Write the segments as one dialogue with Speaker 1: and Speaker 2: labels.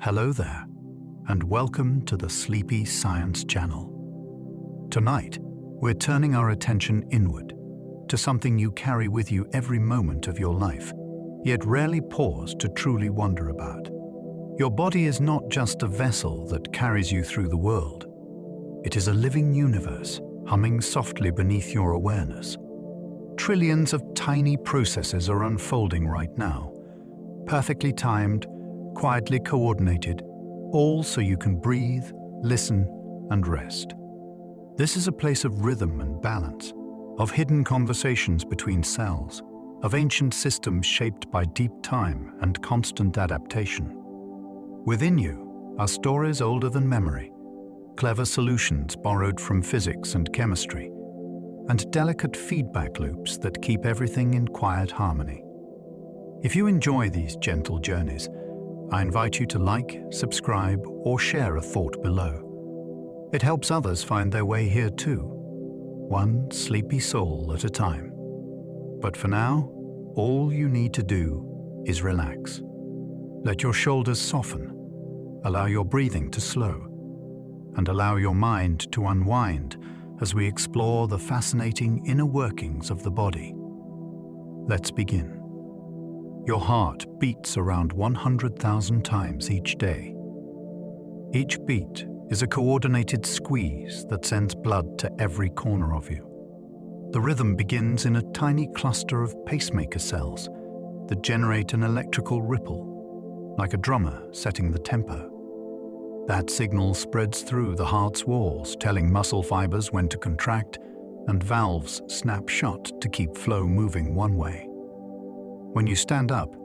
Speaker 1: Hello there, and welcome to the Sleepy Science Channel. Tonight, we're turning our attention inward to something you carry with you every moment of your life, yet rarely pause to truly wonder about. Your body is not just a vessel that carries you through the world. It is a living universe, humming softly beneath your awareness. Trillions of tiny processes are unfolding right now, perfectly timed, quietly coordinated, all so you can breathe, listen, and rest. This is a place of rhythm and balance, of hidden conversations between cells, of ancient systems shaped by deep time and constant adaptation. Within you are stories older than memory, clever solutions borrowed from physics and chemistry, and delicate feedback loops that keep everything in quiet harmony. If you enjoy these gentle journeys, I invite you to like, subscribe, or share a thought below. It helps others find their way here too, one sleepy soul at a time. But for now, all you need to do is relax. Let your shoulders soften, allow your breathing to slow, and allow your mind to unwind as we explore the fascinating inner workings of the body. Let's begin. Your heart beats around 100,000 times each day. Each beat is a coordinated squeeze that sends blood to every corner of you. The rhythm begins in a tiny cluster of pacemaker cells that generate an electrical ripple, like a drummer setting the tempo. That signal spreads through the heart's walls, telling muscle fibers when to contract, and valves snap shut to keep flow moving one way. When you stand up,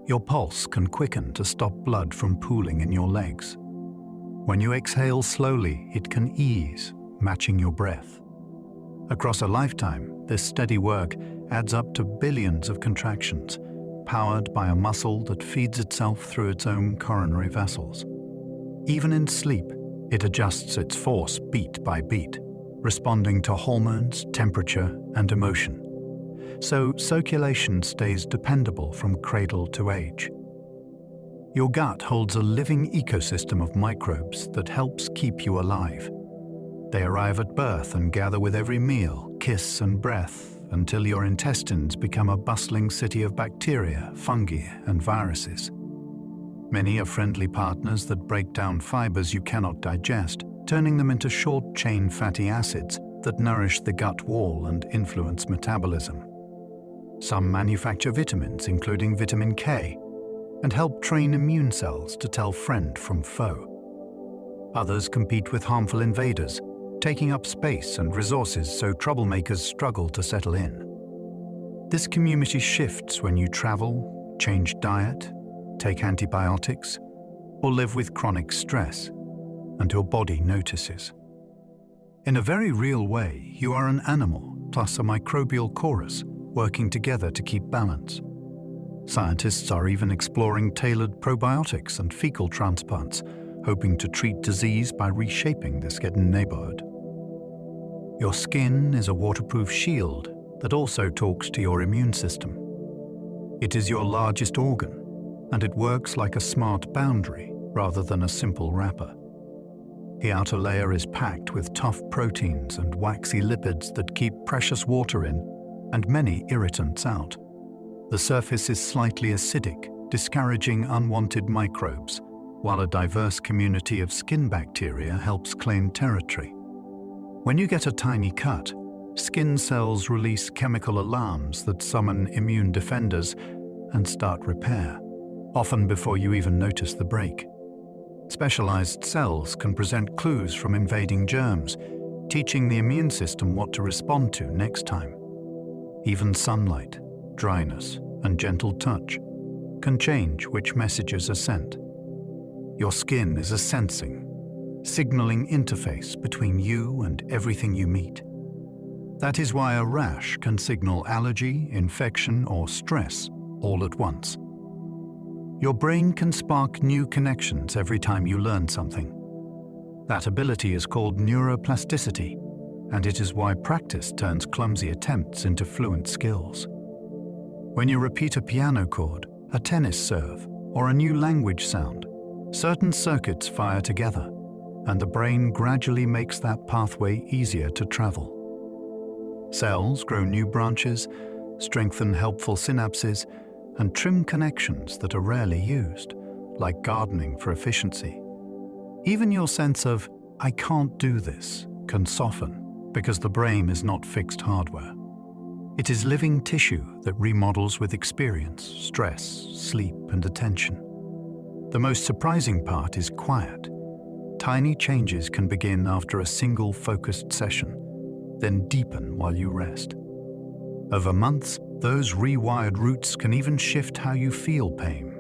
Speaker 1: your pulse can quicken to stop blood from pooling in your legs. When you exhale slowly, it can ease, matching your breath. Across a lifetime, this steady work adds up to billions of contractions, powered by a muscle that feeds itself through its own coronary vessels. Even in sleep, it adjusts its force beat by beat, responding to hormones, temperature, and emotion. So circulation stays dependable from cradle to age. Your gut holds a living ecosystem of microbes that helps keep you alive. They arrive at birth and gather with every meal, kiss and breath, until your intestines become a bustling city of bacteria, fungi, and viruses. Many are friendly partners that break down fibers you cannot digest, turning them into short-chain fatty acids that nourish the gut wall and influence metabolism. Some manufacture vitamins, including vitamin K, and help train immune cells to tell friend from foe. Others compete with harmful invaders, taking up space and resources so troublemakers struggle to settle in. This community shifts when you travel, change diet, take antibiotics, or live with chronic stress, and your body notices. In a very real way, you are an animal plus a microbial chorus, working together to keep balance. Scientists are even exploring tailored probiotics and fecal transplants, hoping to treat disease by reshaping this hidden neighborhood. Your skin is a waterproof shield that also talks to your immune system. It is your largest organ, and it works like a smart boundary rather than a simple wrapper. The outer layer is packed with tough proteins and waxy lipids that keep precious water in and many irritants out. The surface is slightly acidic, discouraging unwanted microbes, while a diverse community of skin bacteria helps claim territory. When you get a tiny cut, skin cells release chemical alarms that summon immune defenders and start repair, often before you even notice the break. Specialized cells can present clues from invading germs, teaching the immune system what to respond to next time. Even sunlight, dryness, and gentle touch can change which messages are sent. Your skin is a sensing, signaling interface between you and everything you meet. That is why a rash can signal allergy, infection, or stress all at once. Your brain can spark new connections every time you learn something. That ability is called neuroplasticity, and it is why practice turns clumsy attempts into fluent skills. When you repeat a piano chord, a tennis serve, or a new language sound, Certain circuits fire together, and the brain gradually makes that pathway easier to travel. Cells grow new branches, strengthen helpful synapses, and trim connections that are rarely used, like gardening for efficiency. Even your sense of, "I can't do this," can soften because the brain is not fixed hardware. It is living tissue that remodels with experience, stress, sleep, and attention. The most surprising part is quiet. Tiny changes can begin after a single focused session, then deepen while you rest. Over months, those rewired roots can even shift how you feel pain,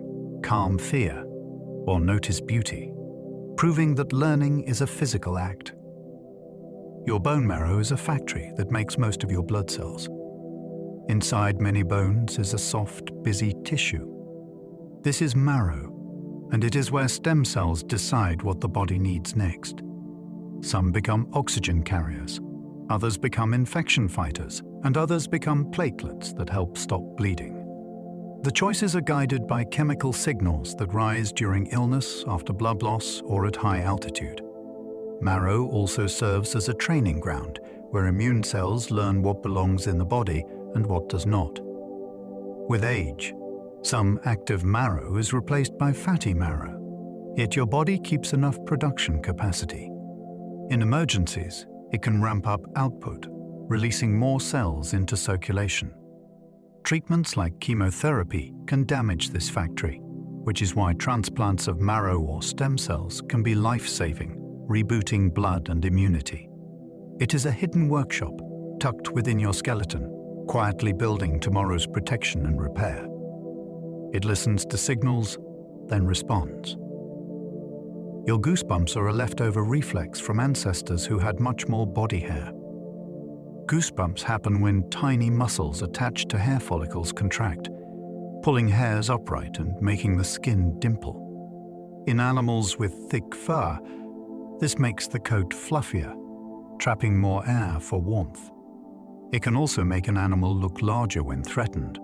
Speaker 1: calm fear, or notice beauty, proving that learning is a physical act. Your bone marrow is a factory that makes most of your blood cells. Inside many bones is a soft, busy tissue. This is marrow, and it is where stem cells decide what the body needs next. Some become oxygen carriers, others become infection fighters, and others become platelets that help stop bleeding. The choices are guided by chemical signals that rise during illness, after blood loss, or at high altitude. Marrow also serves as a training ground where immune cells learn what belongs in the body and what does not. With age, some active marrow is replaced by fatty marrow, yet your body keeps enough production capacity. In emergencies, it can ramp up output, releasing more cells into circulation. Treatments like chemotherapy can damage this factory, which is why transplants of marrow or stem cells can be life-saving, rebooting blood and immunity. It is a hidden workshop, tucked within your skeleton, quietly building tomorrow's protection and repair. It listens to signals, then responds. Your goosebumps are a leftover reflex from ancestors who had much more body hair. Goosebumps happen when tiny muscles attached to hair follicles contract, pulling hairs upright and making the skin dimple. In animals with thick fur, this makes the coat fluffier, trapping more air for warmth. It can also make an animal look larger when threatened,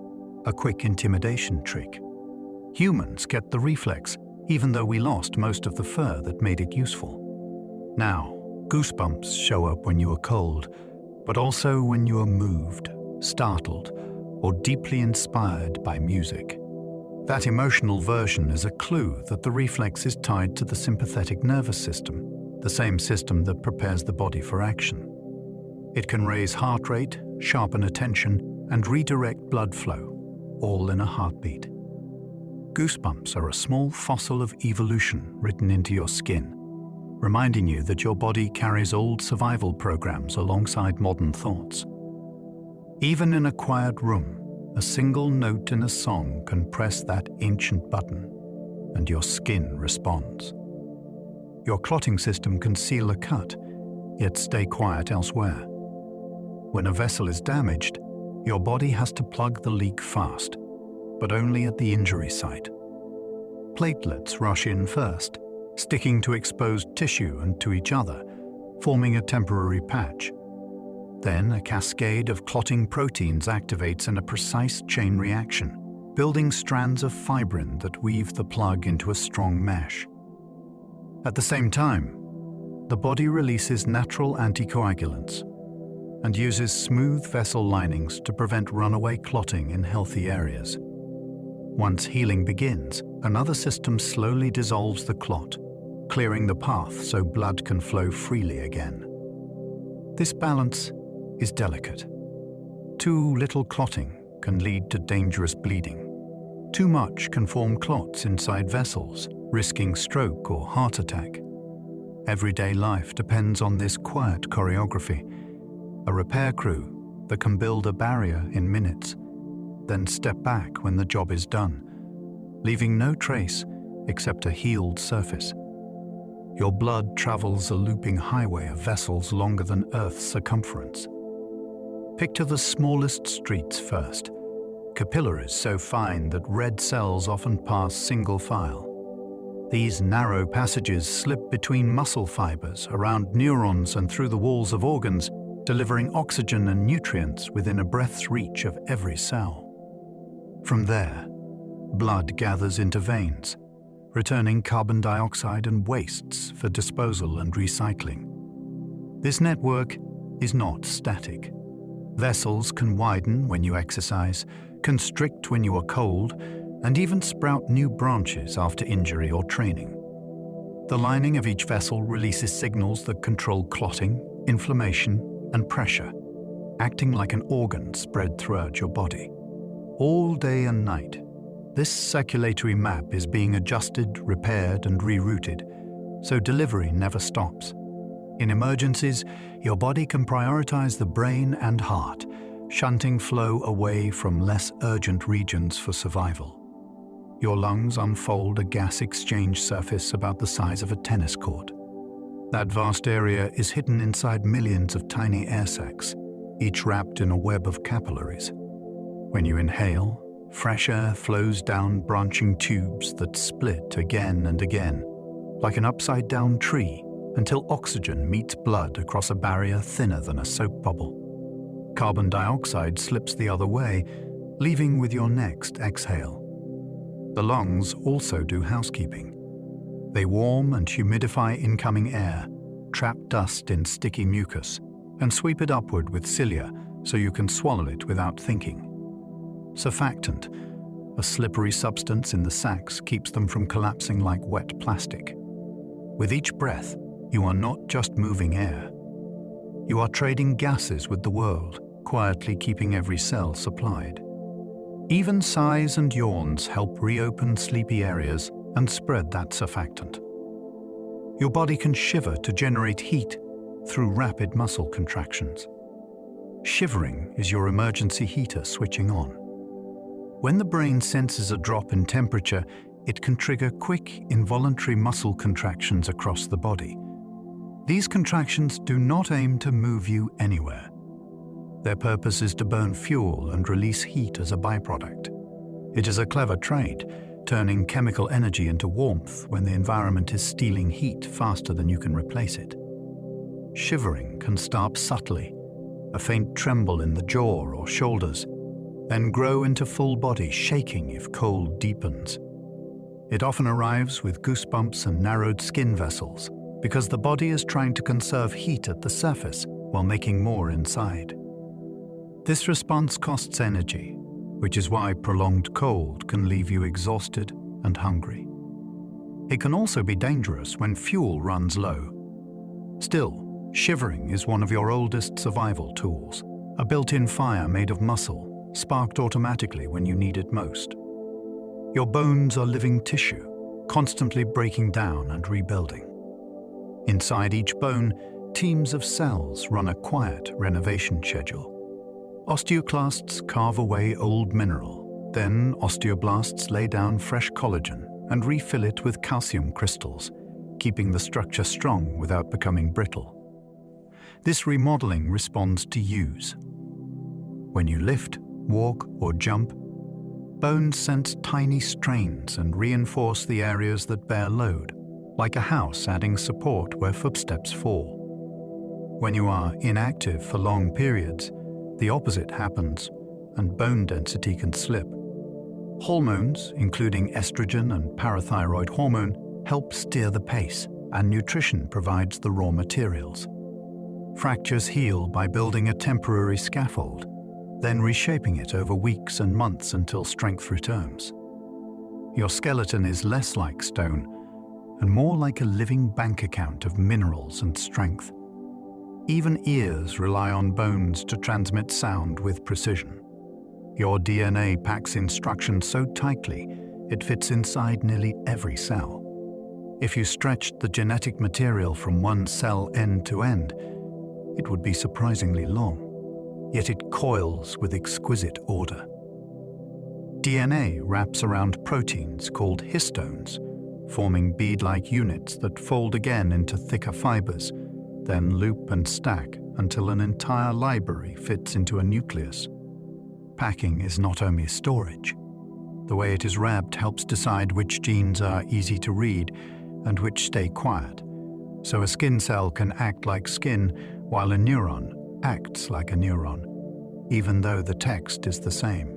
Speaker 1: a quick intimidation trick. Humans get the reflex, even though we lost most of the fur that made it useful. Now, goosebumps show up when you are cold, but also when you are moved, startled, or deeply inspired by music. That emotional version is a clue that the reflex is tied to the sympathetic nervous system, the same system that prepares the body for action. It can raise heart rate, sharpen attention, and redirect blood flow, all in a heartbeat. Goosebumps are a small fossil of evolution written into your skin, reminding you that your body carries old survival programs alongside modern thoughts. Even in a quiet room, a single note in a song can press that ancient button, and your skin responds. Your clotting system can seal a cut, yet stay quiet elsewhere. When a vessel is damaged, your body has to plug the leak fast, but only at the injury site. Platelets rush in first, sticking to exposed tissue and to each other, forming a temporary patch. Then a cascade of clotting proteins activates in a precise chain reaction, building strands of fibrin that weave the plug into a strong mesh. At the same time, the body releases natural anticoagulants and uses smooth vessel linings to prevent runaway clotting in healthy areas. Once healing begins, another system slowly dissolves the clot, clearing the path so blood can flow freely again. This balance is delicate. Too little clotting can lead to dangerous bleeding. Too much can form clots inside vessels, risking stroke or heart attack. Everyday life depends on this quiet choreography, a repair crew that can build a barrier in minutes, then step back when the job is done, leaving no trace except a healed surface. Your blood travels a looping highway of vessels longer than Earth's circumference. Picture the smallest streets first, capillaries so fine that red cells often pass single file. These narrow passages slip between muscle fibers, around neurons and through the walls of organs, delivering oxygen and nutrients within a breath's reach of every cell. From there, blood gathers into veins, returning carbon dioxide and wastes for disposal and recycling. This network is not static. Vessels can widen when you exercise, constrict when you are cold, and even sprout new branches after injury or training. The lining of each vessel releases signals that control clotting, inflammation, and pressure, acting like an organ spread throughout your body. All day and night, this circulatory map is being adjusted, repaired, and rerouted, so delivery never stops. In emergencies, your body can prioritize the brain and heart, shunting flow away from less urgent regions for survival. Your lungs unfold a gas exchange surface about the size of a tennis court. That vast area is hidden inside millions of tiny air sacs, each wrapped in a web of capillaries. When you inhale, fresh air flows down branching tubes that split again and again, like an upside-down tree, until oxygen meets blood across a barrier thinner than a soap bubble. Carbon dioxide slips the other way, leaving with your next exhale. The lungs also do housekeeping. They warm and humidify incoming air, trap dust in sticky mucus, and sweep it upward with cilia so you can swallow it without thinking. Surfactant, a slippery substance in the sacs, keeps them from collapsing like wet plastic. With each breath, you are not just moving air. You are trading gases with the world, quietly keeping every cell supplied. Even sighs and yawns help reopen sleepy areas and spread that surfactant. Your body can shiver to generate heat through rapid muscle contractions. Shivering is your emergency heater switching on. When the brain senses a drop in temperature, it can trigger quick, involuntary muscle contractions across the body. These contractions do not aim to move you anywhere. Their purpose is to burn fuel and release heat as a byproduct. It is a clever trade, turning chemical energy into warmth when the environment is stealing heat faster than you can replace it. Shivering can start subtly, a faint tremble in the jaw or shoulders, then grow into full body shaking if cold deepens. It often arrives with goosebumps and narrowed skin vessels because the body is trying to conserve heat at the surface while making more inside. This response costs energy, which is why prolonged cold can leave you exhausted and hungry. It can also be dangerous when fuel runs low. Still, shivering is one of your oldest survival tools, a built-in fire made of muscle, sparked automatically when you need it most. Your bones are living tissue, constantly breaking down and rebuilding. Inside each bone, teams of cells run a quiet renovation schedule. Osteoclasts carve away old mineral, then osteoblasts lay down fresh collagen and refill it with calcium crystals, keeping the structure strong without becoming brittle. This remodeling responds to use. When you lift, walk, or jump, bones sense tiny strains and reinforce the areas that bear load, like a house adding support where footsteps fall. When you are inactive for long periods, the opposite happens, and bone density can slip. Hormones, including estrogen and parathyroid hormone, help steer the pace, and nutrition provides the raw materials. Fractures heal by building a temporary scaffold, then reshaping it over weeks and months until strength returns. Your skeleton is less like stone and more like a living bank account of minerals and strength. Even ears rely on bones to transmit sound with precision. Your DNA packs instruction so tightly, it fits inside nearly every cell. If you stretched the genetic material from one cell end to end, it would be surprisingly long, yet it coils with exquisite order. DNA wraps around proteins called histones, forming bead-like units that fold again into thicker fibers, then loop and stack until an entire library fits into a nucleus. Packing is not only storage. The way it is wrapped helps decide which genes are easy to read and which stay quiet. So a skin cell can act like skin, while a neuron acts like a neuron, even though the text is the same.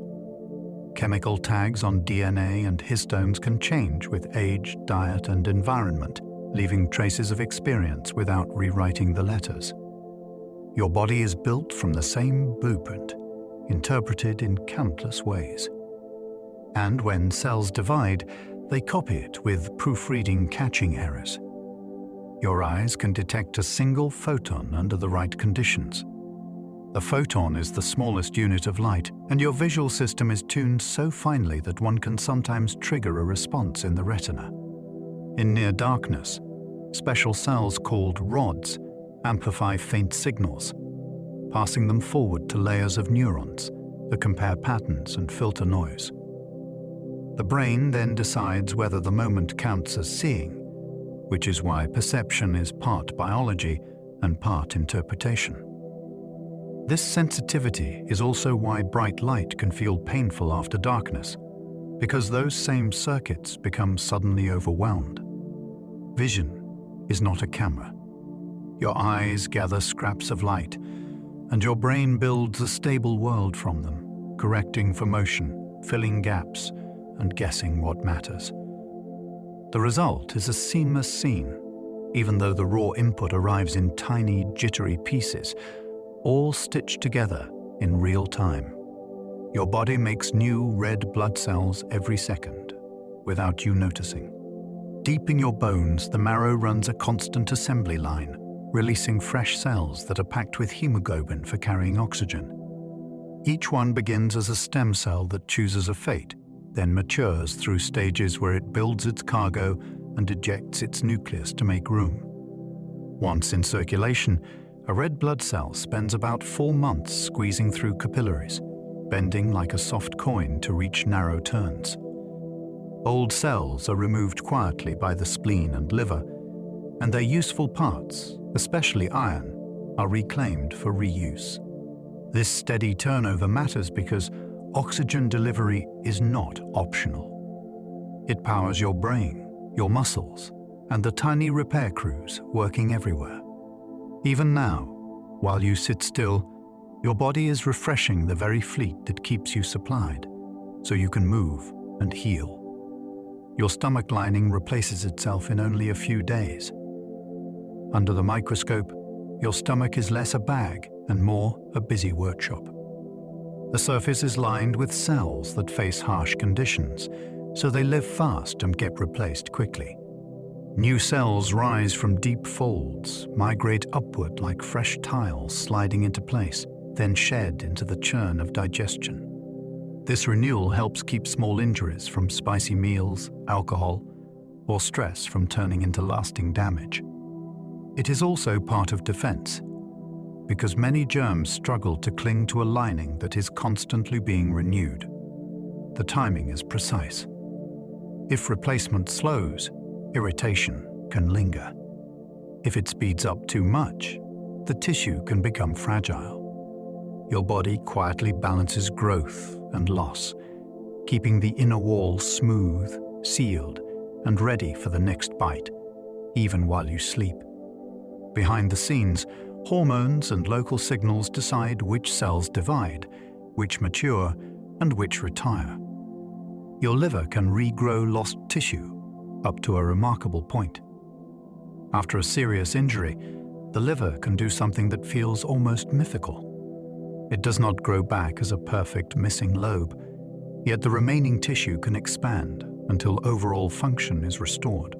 Speaker 1: Chemical tags on DNA and histones can change with age, diet, and environment, leaving traces of experience without rewriting the letters. Your body is built from the same blueprint, interpreted in countless ways. And when cells divide, they copy it with proofreading catching errors. Your eyes can detect a single photon under the right conditions. The photon is the smallest unit of light, and your visual system is tuned so finely that one can sometimes trigger a response in the retina. In near darkness, special cells called rods amplify faint signals, passing them forward to layers of neurons that compare patterns and filter noise. The brain then decides whether the moment counts as seeing, which is why perception is part biology and part interpretation. This sensitivity is also why bright light can feel painful after darkness, because those same circuits become suddenly overwhelmed. Vision is not a camera. Your eyes gather scraps of light, and your brain builds a stable world from them, correcting for motion, filling gaps, and guessing what matters. The result is a seamless scene, even though the raw input arrives in tiny, jittery pieces, all stitched together in real time. Your body makes new red blood cells every second, without you noticing. Deep in your bones, the marrow runs a constant assembly line, releasing fresh cells that are packed with hemoglobin for carrying oxygen. Each one begins as a stem cell that chooses a fate, then matures through stages where it builds its cargo and ejects its nucleus to make room. Once in circulation, a red blood cell spends about 4 months squeezing through capillaries, bending like a soft coin to reach narrow turns. Old cells are removed quietly by the spleen and liver, and their useful parts, especially iron, are reclaimed for reuse. This steady turnover matters because oxygen delivery is not optional. It powers your brain, your muscles, and the tiny repair crews working everywhere. Even now, while you sit still, your body is refreshing the very fleet that keeps you supplied, so you can move and heal. Your stomach lining replaces itself in only a few days. Under the microscope, your stomach is less a bag and more a busy workshop. The surface is lined with cells that face harsh conditions, so they live fast and get replaced quickly. New cells rise from deep folds, migrate upward like fresh tiles sliding into place, then shed into the churn of digestion. This renewal helps keep small injuries from spicy meals, alcohol, or stress from turning into lasting damage. It is also part of defense, because many germs struggle to cling to a lining that is constantly being renewed. The timing is precise. If replacement slows, irritation can linger. If it speeds up too much, the tissue can become fragile. Your body quietly balances growth and loss, keeping the inner wall smooth, sealed, and ready for the next bite, even while you sleep. Behind the scenes, hormones and local signals decide which cells divide, which mature, and which retire. Your liver can regrow lost tissue, up to a remarkable point. After a serious injury, the liver can do something that feels almost mythical. It does not grow back as a perfect missing lobe, yet the remaining tissue can expand until overall function is restored.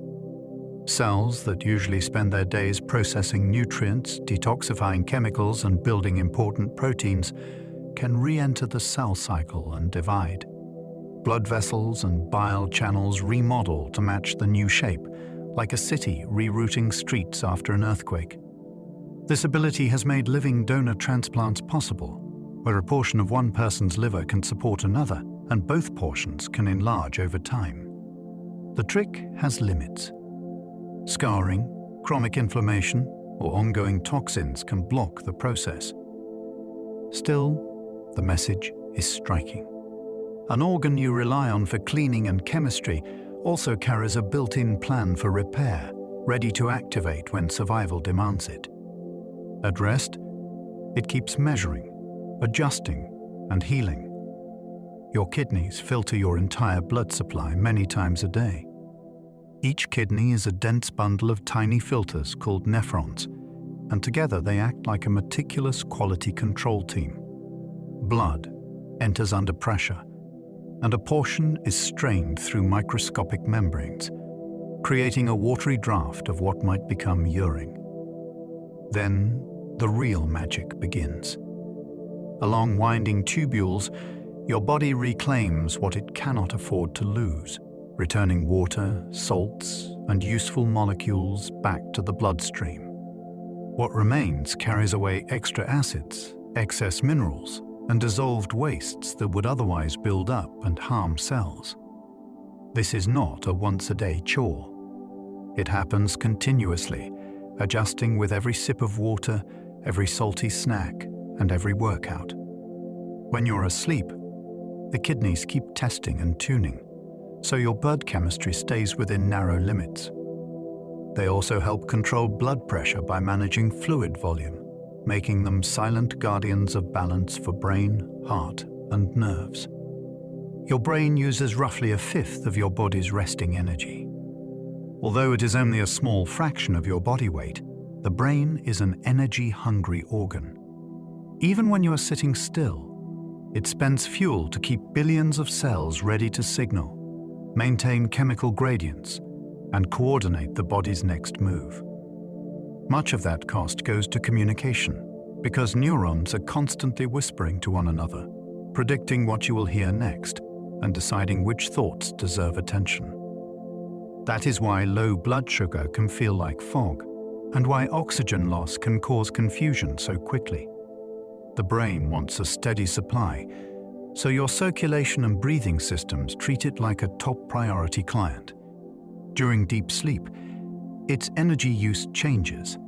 Speaker 1: Cells that usually spend their days processing nutrients, detoxifying chemicals, and building important proteins can re-enter the cell cycle and divide. Blood vessels and bile channels remodel to match the new shape, like a city rerouting streets after an earthquake. This ability has made living donor transplants possible, where a portion of one person's liver can support another, and both portions can enlarge over time. The trick has limits. Scarring, chronic inflammation, or ongoing toxins can block the process. Still, the message is striking. An organ you rely on for cleaning and chemistry also carries a built-in plan for repair, ready to activate when survival demands it. At rest, it keeps measuring, adjusting, and healing. Your kidneys filter your entire blood supply many times a day. Each kidney is a dense bundle of tiny filters called nephrons, and together they act like a meticulous quality control team. Blood enters under pressure, and a portion is strained through microscopic membranes, creating a watery draft of what might become urine. Then the real magic begins. Along winding tubules, your body reclaims what it cannot afford to lose, returning water, salts, and useful molecules back to the bloodstream. What remains carries away extra acids, excess minerals, and dissolved wastes that would otherwise build up and harm cells. This is not a once-a-day chore. It happens continuously, adjusting with every sip of water, every salty snack, and every workout. When you're asleep, the kidneys keep testing and tuning, so your blood chemistry stays within narrow limits. They also help control blood pressure by managing fluid volume, making them silent guardians of balance for brain, heart, and nerves. Your brain uses roughly a fifth of your body's resting energy. Although it is only a small fraction of your body weight, the brain is an energy-hungry organ. Even when you are sitting still, it spends fuel to keep billions of cells ready to signal, maintain chemical gradients, and coordinate the body's next move. Much of that cost goes to communication, because neurons are constantly whispering to one another, predicting what you will hear next, and deciding which thoughts deserve attention. That is why low blood sugar can feel like fog, and why oxygen loss can cause confusion so quickly. The brain wants a steady supply, so your circulation and breathing systems treat it like a top priority client. During deep sleep, its energy use changes,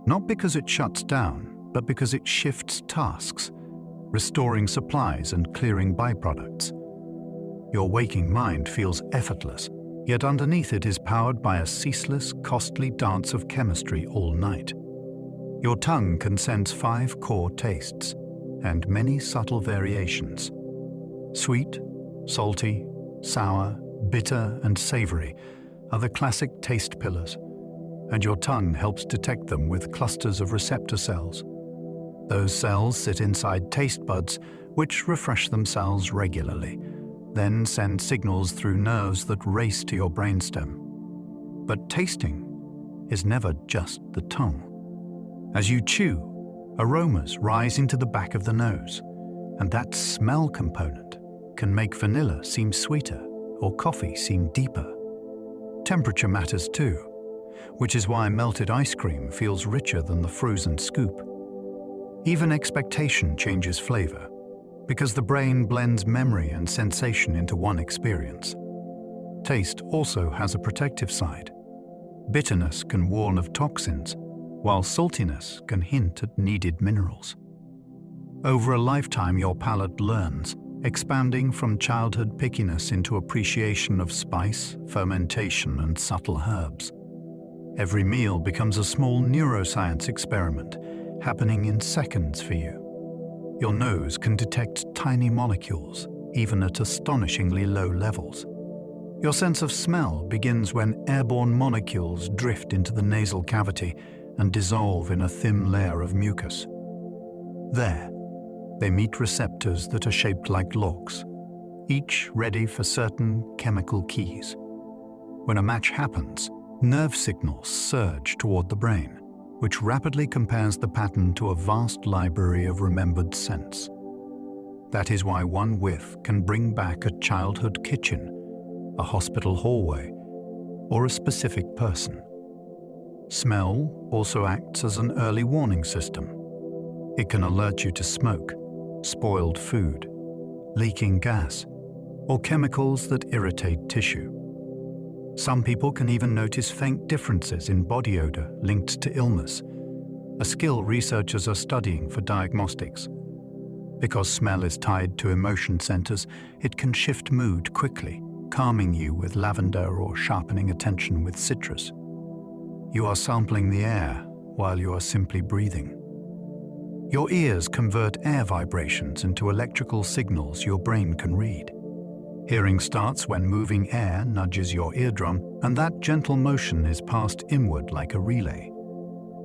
Speaker 1: not because it shuts down, but because it shifts tasks, restoring supplies and clearing byproducts. Your waking mind feels effortless, yet underneath it is powered by a ceaseless, costly dance of chemistry all night. Your tongue can sense 5 core tastes and many subtle variations. Sweet, salty, sour, bitter, and savory are the classic taste pillars, and your tongue helps detect them with clusters of receptor cells. Those cells sit inside taste buds, which refresh themselves regularly, then send signals through nerves that race to your brainstem. But tasting is never just the tongue. As you chew, aromas rise into the back of the nose, and that smell component can make vanilla seem sweeter or coffee seem deeper. Temperature matters too, which is why melted ice cream feels richer than the frozen scoop. Even expectation changes flavor, because the brain blends memory and sensation into one experience. Taste also has a protective side. Bitterness can warn of toxins, while saltiness can hint at needed minerals. Over a lifetime, your palate learns, expanding from childhood pickiness into appreciation of spice, fermentation, and subtle herbs. Every meal becomes a small neuroscience experiment, happening in seconds for you. Your nose can detect tiny molecules, even at astonishingly low levels. Your sense of smell begins when airborne molecules drift into the nasal cavity and dissolve in a thin layer of mucus. There, they meet receptors that are shaped like locks, each ready for certain chemical keys. When a match happens, nerve signals surge toward the brain, which rapidly compares the pattern to a vast library of remembered scents. That is why one whiff can bring back a childhood kitchen, a hospital hallway, or a specific person. Smell also acts as an early warning system. It can alert you to smoke, spoiled food, leaking gas, or chemicals that irritate tissue. Some people can even notice faint differences in body odor linked to illness, a skill researchers are studying for diagnostics. Because smell is tied to emotion centers, it can shift mood quickly, calming you with lavender or sharpening attention with citrus. You are sampling the air while you are simply breathing. Your ears convert air vibrations into electrical signals your brain can read. Hearing starts when moving air nudges your eardrum, and that gentle motion is passed inward like a relay.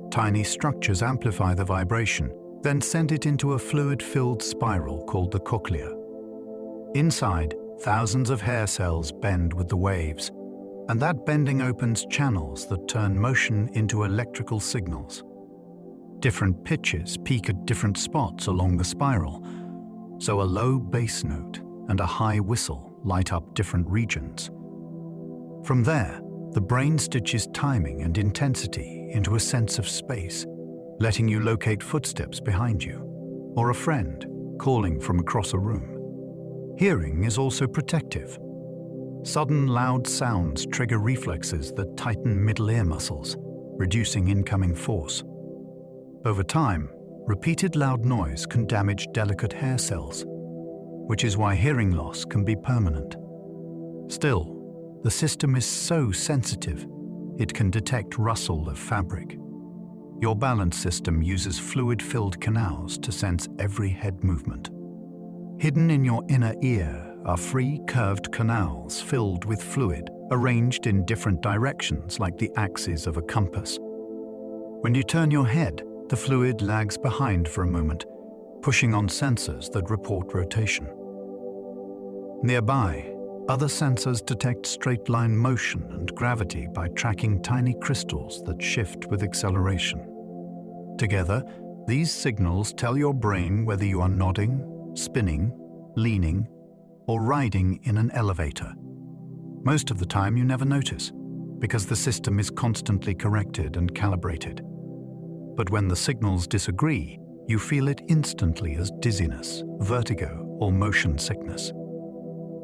Speaker 1: Tiny structures amplify the vibration, then send it into a fluid-filled spiral called the cochlea. Inside, thousands of hair cells bend with the waves, and that bending opens channels that turn motion into electrical signals. Different pitches peak at different spots along the spiral, so a low bass note and a high whistle light up different regions. From there, the brain stitches timing and intensity into a sense of space, letting you locate footsteps behind you, or a friend calling from across a room. Hearing is also protective. Sudden loud sounds trigger reflexes that tighten middle ear muscles, reducing incoming force. Over time, repeated loud noise can damage delicate hair cells, which is why hearing loss can be permanent. Still, the system is so sensitive, it can detect rustle of fabric. Your balance system uses fluid-filled canals to sense every head movement. Hidden in your inner ear are free curved canals filled with fluid, arranged in different directions like the axes of a compass. When you turn your head, the fluid lags behind for a moment, pushing on sensors that report rotation. Nearby, other sensors detect straight-line motion and gravity by tracking tiny crystals that shift with acceleration. Together, these signals tell your brain whether you are nodding, spinning, leaning, or riding in an elevator. Most of the time you never notice, because the system is constantly corrected and calibrated. But when the signals disagree, you feel it instantly as dizziness, vertigo, or motion sickness.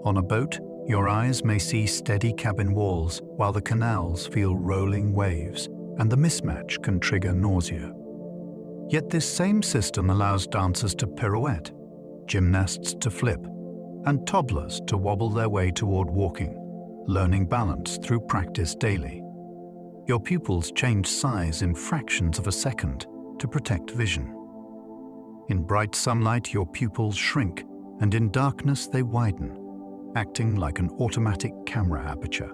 Speaker 1: On a boat, your eyes may see steady cabin walls, while the canals feel rolling waves, and the mismatch can trigger nausea. Yet this same system allows dancers to pirouette, gymnasts to flip, and toddlers to wobble their way toward walking, learning balance through practice daily. Your pupils change size in fractions of a second to protect vision. In bright sunlight, your pupils shrink, and in darkness they widen, acting like an automatic camera aperture.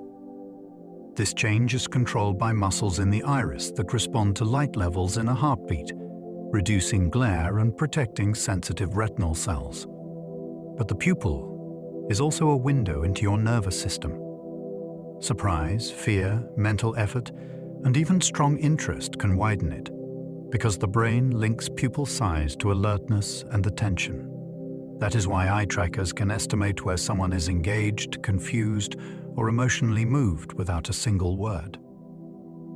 Speaker 1: This change is controlled by muscles in the iris that respond to light levels in a heartbeat, reducing glare and protecting sensitive retinal cells. But the pupil is also a window into your nervous system. Surprise, fear, mental effort, and even strong interest can widen it, because the brain links pupil size to alertness and attention. That is why eye trackers can estimate where someone is engaged, confused, or emotionally moved without a single word.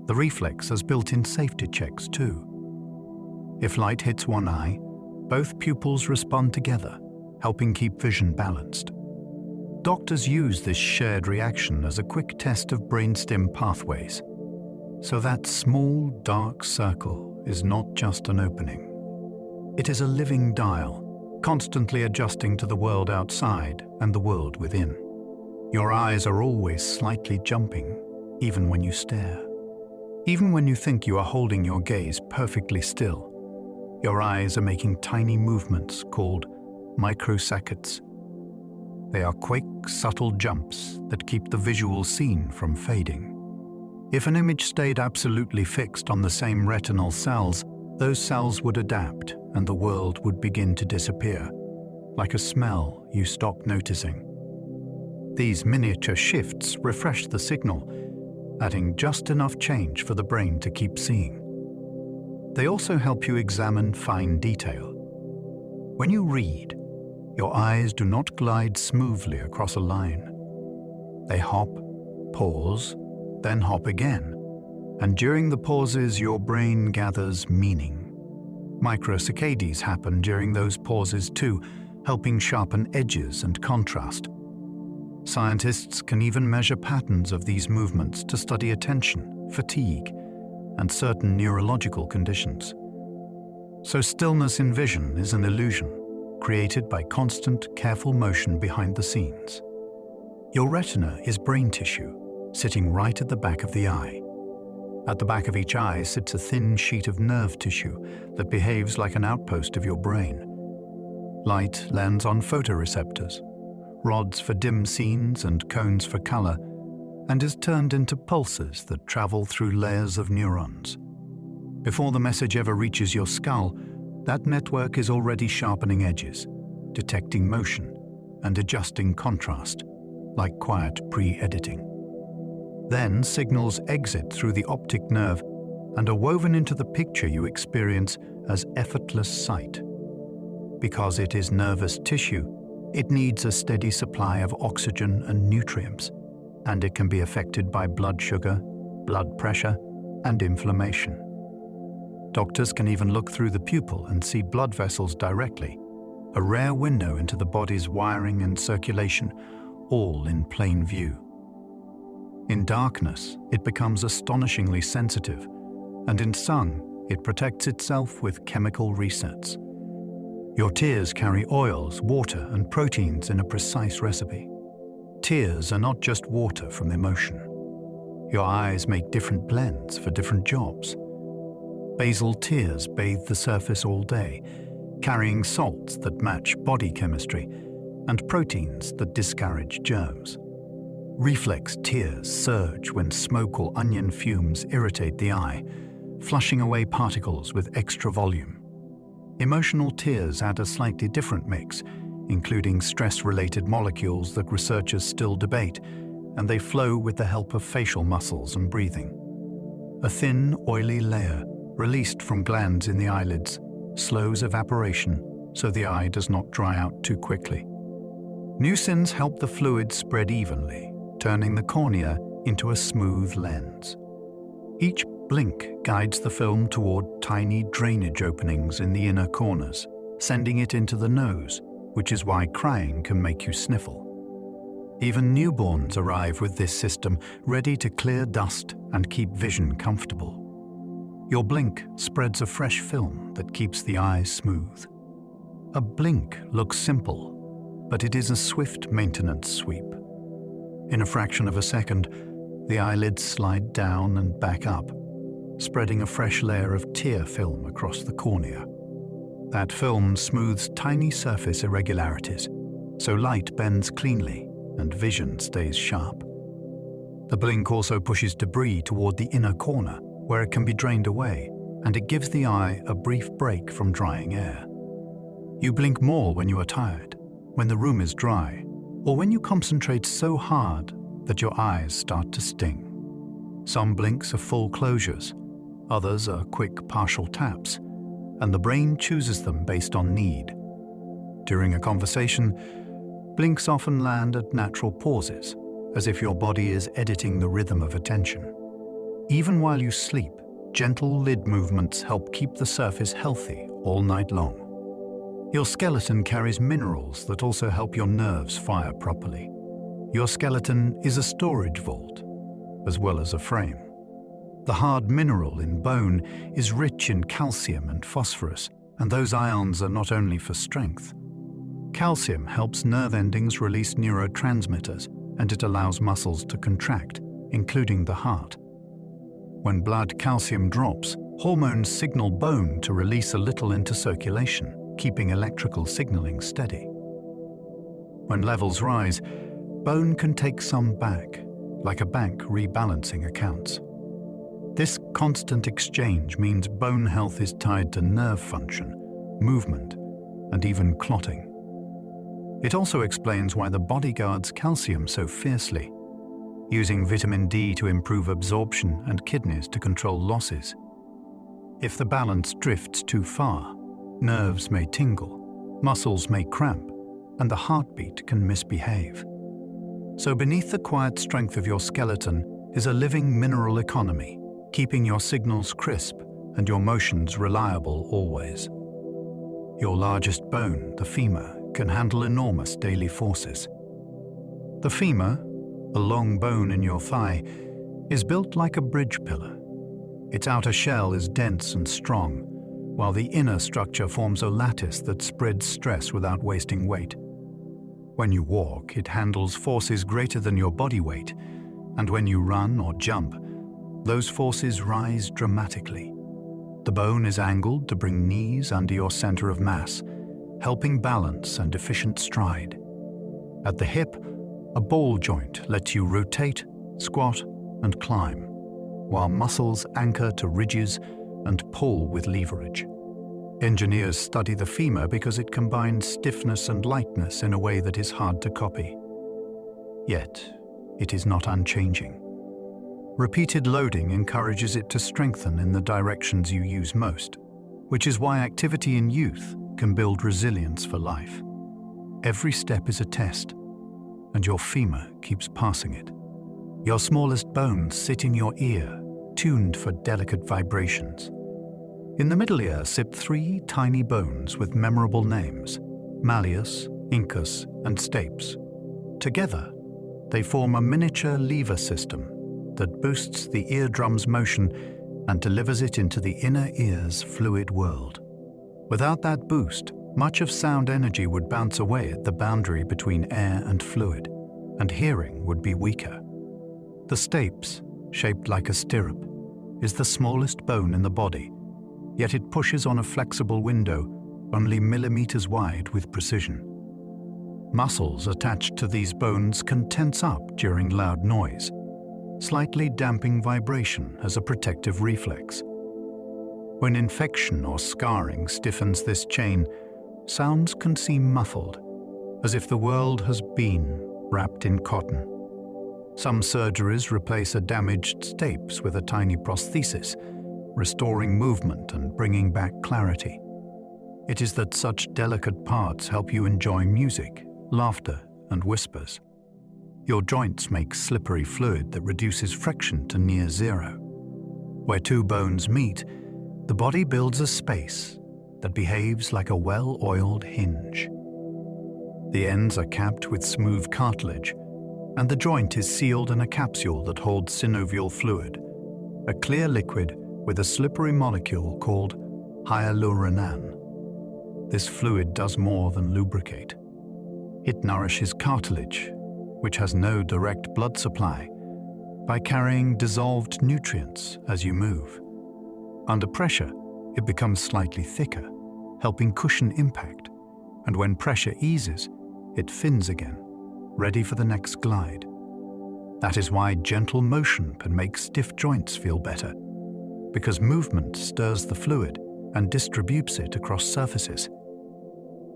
Speaker 1: The reflex has built-in safety checks too. If light hits one eye, both pupils respond together, helping keep vision balanced. Doctors use this shared reaction as a quick test of brainstem pathways. So that small, dark circle is not just an opening. It is a living dial, constantly adjusting to the world outside and the world within. Your eyes are always slightly jumping, even when you stare. Even when you think you are holding your gaze perfectly still, your eyes are making tiny movements called microsaccades. They are quick, subtle jumps that keep the visual scene from fading. If an image stayed absolutely fixed on the same retinal cells, those cells would adapt and the world would begin to disappear, like a smell you stop noticing. These miniature shifts refresh the signal, adding just enough change for the brain to keep seeing. They also help you examine fine detail. When you read, your eyes do not glide smoothly across a line. They hop, pause, then hop again, and during the pauses your brain gathers meaning. Microsaccades happen during those pauses too, helping sharpen edges and contrast. Scientists can even measure patterns of these movements to study attention, fatigue, and certain neurological conditions. So stillness in vision is an illusion, created by constant, careful motion behind the scenes. Your retina is brain tissue, sitting right at the back of the eye. At the back of each eye sits a thin sheet of nerve tissue that behaves like an outpost of your brain. Light lands on photoreceptors, rods for dim scenes and cones for color, and is turned into pulses that travel through layers of neurons. Before the message ever reaches your skull, that network is already sharpening edges, detecting motion, and adjusting contrast, like quiet pre-editing. Then signals exit through the optic nerve and are woven into the picture you experience as effortless sight. Because it is nervous tissue, it needs a steady supply of oxygen and nutrients, and it can be affected by blood sugar, blood pressure, and inflammation. Doctors can even look through the pupil and see blood vessels directly, a rare window into the body's wiring and circulation, all in plain view. In darkness, it becomes astonishingly sensitive, and in sun, it protects itself with chemical resets. Your tears carry oils, water, and proteins in a precise recipe. Tears are not just water from emotion. Your eyes make different blends for different jobs. Basal tears bathe the surface all day, carrying salts that match body chemistry and proteins that discourage germs. Reflex tears surge when smoke or onion fumes irritate the eye, flushing away particles with extra volume. Emotional tears add a slightly different mix, including stress-related molecules that researchers still debate, and they flow with the help of facial muscles and breathing. A thin, oily layer, released from glands in the eyelids, slows evaporation so the eye does not dry out too quickly. Mucins help the fluid spread evenly, turning the cornea into a smooth lens. Each blink guides the film toward tiny drainage openings in the inner corners, sending it into the nose, which is why crying can make you sniffle. Even newborns arrive with this system, ready to clear dust and keep vision comfortable. Your blink spreads a fresh film that keeps the eyes smooth. A blink looks simple, but it is a swift maintenance sweep. In a fraction of a second, the eyelids slide down and back up, spreading a fresh layer of tear film across the cornea. That film smooths tiny surface irregularities, so light bends cleanly and vision stays sharp. The blink also pushes debris toward the inner corner, where it can be drained away, and it gives the eye a brief break from drying air. You blink more when you are tired, when the room is dry, or when you concentrate so hard that your eyes start to sting. Some blinks are full closures, others are quick partial taps, and the brain chooses them based on need. During a conversation, blinks often land at natural pauses, as if your body is editing the rhythm of attention. Even while you sleep, gentle lid movements help keep the surface healthy all night long. Your skeleton carries minerals that also help your nerves fire properly. Your skeleton is a storage vault, as well as a frame. The hard mineral in bone is rich in calcium and phosphorus, and those ions are not only for strength. Calcium helps nerve endings release neurotransmitters, and it allows muscles to contract, including the heart. When blood calcium drops, hormones signal bone to release a little into circulation, keeping electrical signaling steady. When levels rise, bone can take some back, like a bank rebalancing accounts. This constant exchange means bone health is tied to nerve function, movement, and even clotting. It also explains why the body guards calcium so fiercely, using vitamin D to improve absorption and kidneys to control losses. If the balance drifts too far, nerves may tingle, muscles may cramp, and the heartbeat can misbehave. So beneath the quiet strength of your skeleton is a living mineral economy, keeping your signals crisp and your motions reliable always. Your largest bone, the femur, can handle enormous daily forces. The femur, a long bone in your thigh, is built like a bridge pillar. Its outer shell is dense and strong, while the inner structure forms a lattice that spreads stress without wasting weight. When you walk, it handles forces greater than your body weight, and when you run or jump, those forces rise dramatically. The bone is angled to bring knees under your center of mass, helping balance and efficient stride. At the hip, a ball joint lets you rotate, squat, and climb, while muscles anchor to ridges and pull with leverage. Engineers study the femur because it combines stiffness and lightness in a way that is hard to copy. Yet, it is not unchanging. Repeated loading encourages it to strengthen in the directions you use most, which is why activity in youth can build resilience for life. Every step is a test, and your femur keeps passing it. Your smallest bones sit in your ear, tuned for delicate vibrations. In the middle ear sit 3 tiny bones with memorable names: malleus, incus, and stapes. Together, they form a miniature lever system that boosts the eardrum's motion and delivers it into the inner ear's fluid world. Without that boost, much of sound energy would bounce away at the boundary between air and fluid, and hearing would be weaker. The stapes, shaped like a stirrup, is the smallest bone in the body, yet it pushes on a flexible window only millimeters wide with precision. Muscles attached to these bones can tense up during loud noise, slightly damping vibration as a protective reflex. When infection or scarring stiffens this chain, sounds can seem muffled, as if the world has been wrapped in cotton. Some surgeries replace a damaged stapes with a tiny prosthesis, restoring movement and bringing back clarity. It is that such delicate parts help you enjoy music, laughter, and whispers. Your joints make slippery fluid that reduces friction to near zero. Where 2 bones meet, the body builds a space that behaves like a well-oiled hinge. The ends are capped with smooth cartilage, and the joint is sealed in a capsule that holds synovial fluid, a clear liquid with a slippery molecule called hyaluronan. This fluid does more than lubricate. It nourishes cartilage, which has no direct blood supply, by carrying dissolved nutrients as you move. Under pressure, it becomes slightly thicker, helping cushion impact, and when pressure eases, it thins again, ready for the next glide. That is why gentle motion can make stiff joints feel better, because movement stirs the fluid and distributes it across surfaces.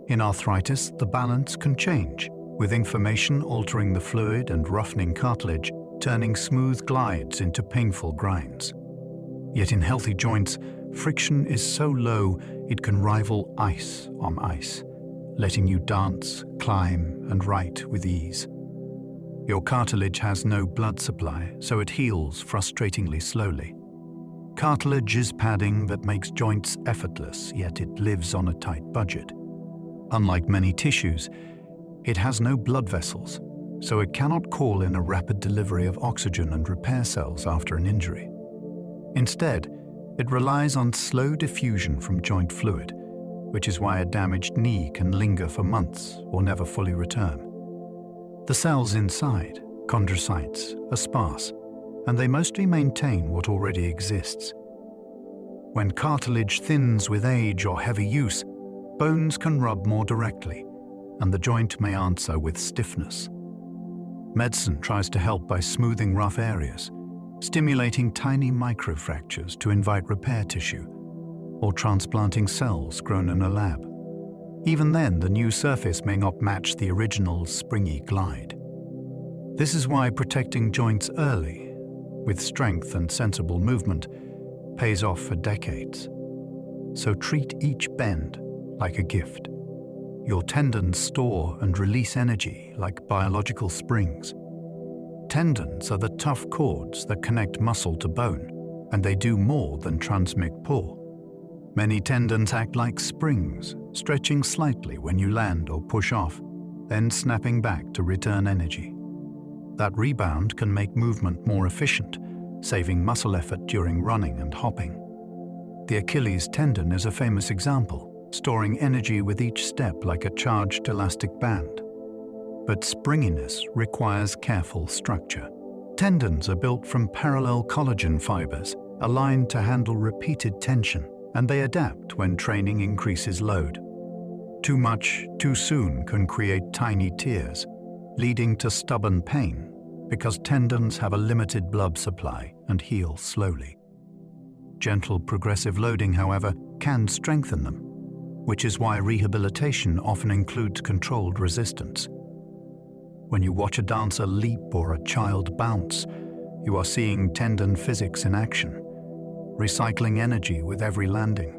Speaker 1: In arthritis, the balance can change, with inflammation altering the fluid and roughening cartilage, turning smooth glides into painful grinds. Yet in healthy joints, friction is so low it can rival ice on ice, letting you dance, climb, and write with ease. Your cartilage has no blood supply, so it heals frustratingly slowly. Cartilage is padding that makes joints effortless, yet it lives on a tight budget. Unlike many tissues, it has no blood vessels, so it cannot call in a rapid delivery of oxygen and repair cells after an injury. Instead, it relies on slow diffusion from joint fluid, which is why a damaged knee can linger for months or never fully return. The cells inside, chondrocytes, are sparse, and they mostly maintain what already exists. When cartilage thins with age or heavy use, bones can rub more directly, and the joint may answer with stiffness. Medicine tries to help by smoothing rough areas, stimulating tiny microfractures to invite repair tissue, or transplanting cells grown in a lab. Even then, the new surface may not match the original springy glide. This is why protecting joints early, with strength and sensible movement, pays off for decades. So treat each bend like a gift. Your tendons store and release energy like biological springs. Tendons are the tough cords that connect muscle to bone, and they do more than transmit pull. Many tendons act like springs, stretching slightly when you land or push off, then snapping back to return energy. That rebound can make movement more efficient, saving muscle effort during running and hopping. The Achilles tendon is a famous example, storing energy with each step like a charged elastic band. But springiness requires careful structure. Tendons are built from parallel collagen fibers, aligned to handle repeated tension, and they adapt when training increases load. Too much, too soon can create tiny tears, leading to stubborn pain because tendons have a limited blood supply and heal slowly. Gentle progressive loading, however, can strengthen them, which is why rehabilitation often includes controlled resistance. When you watch a dancer leap or a child bounce, you are seeing tendon physics in action, recycling energy with every landing.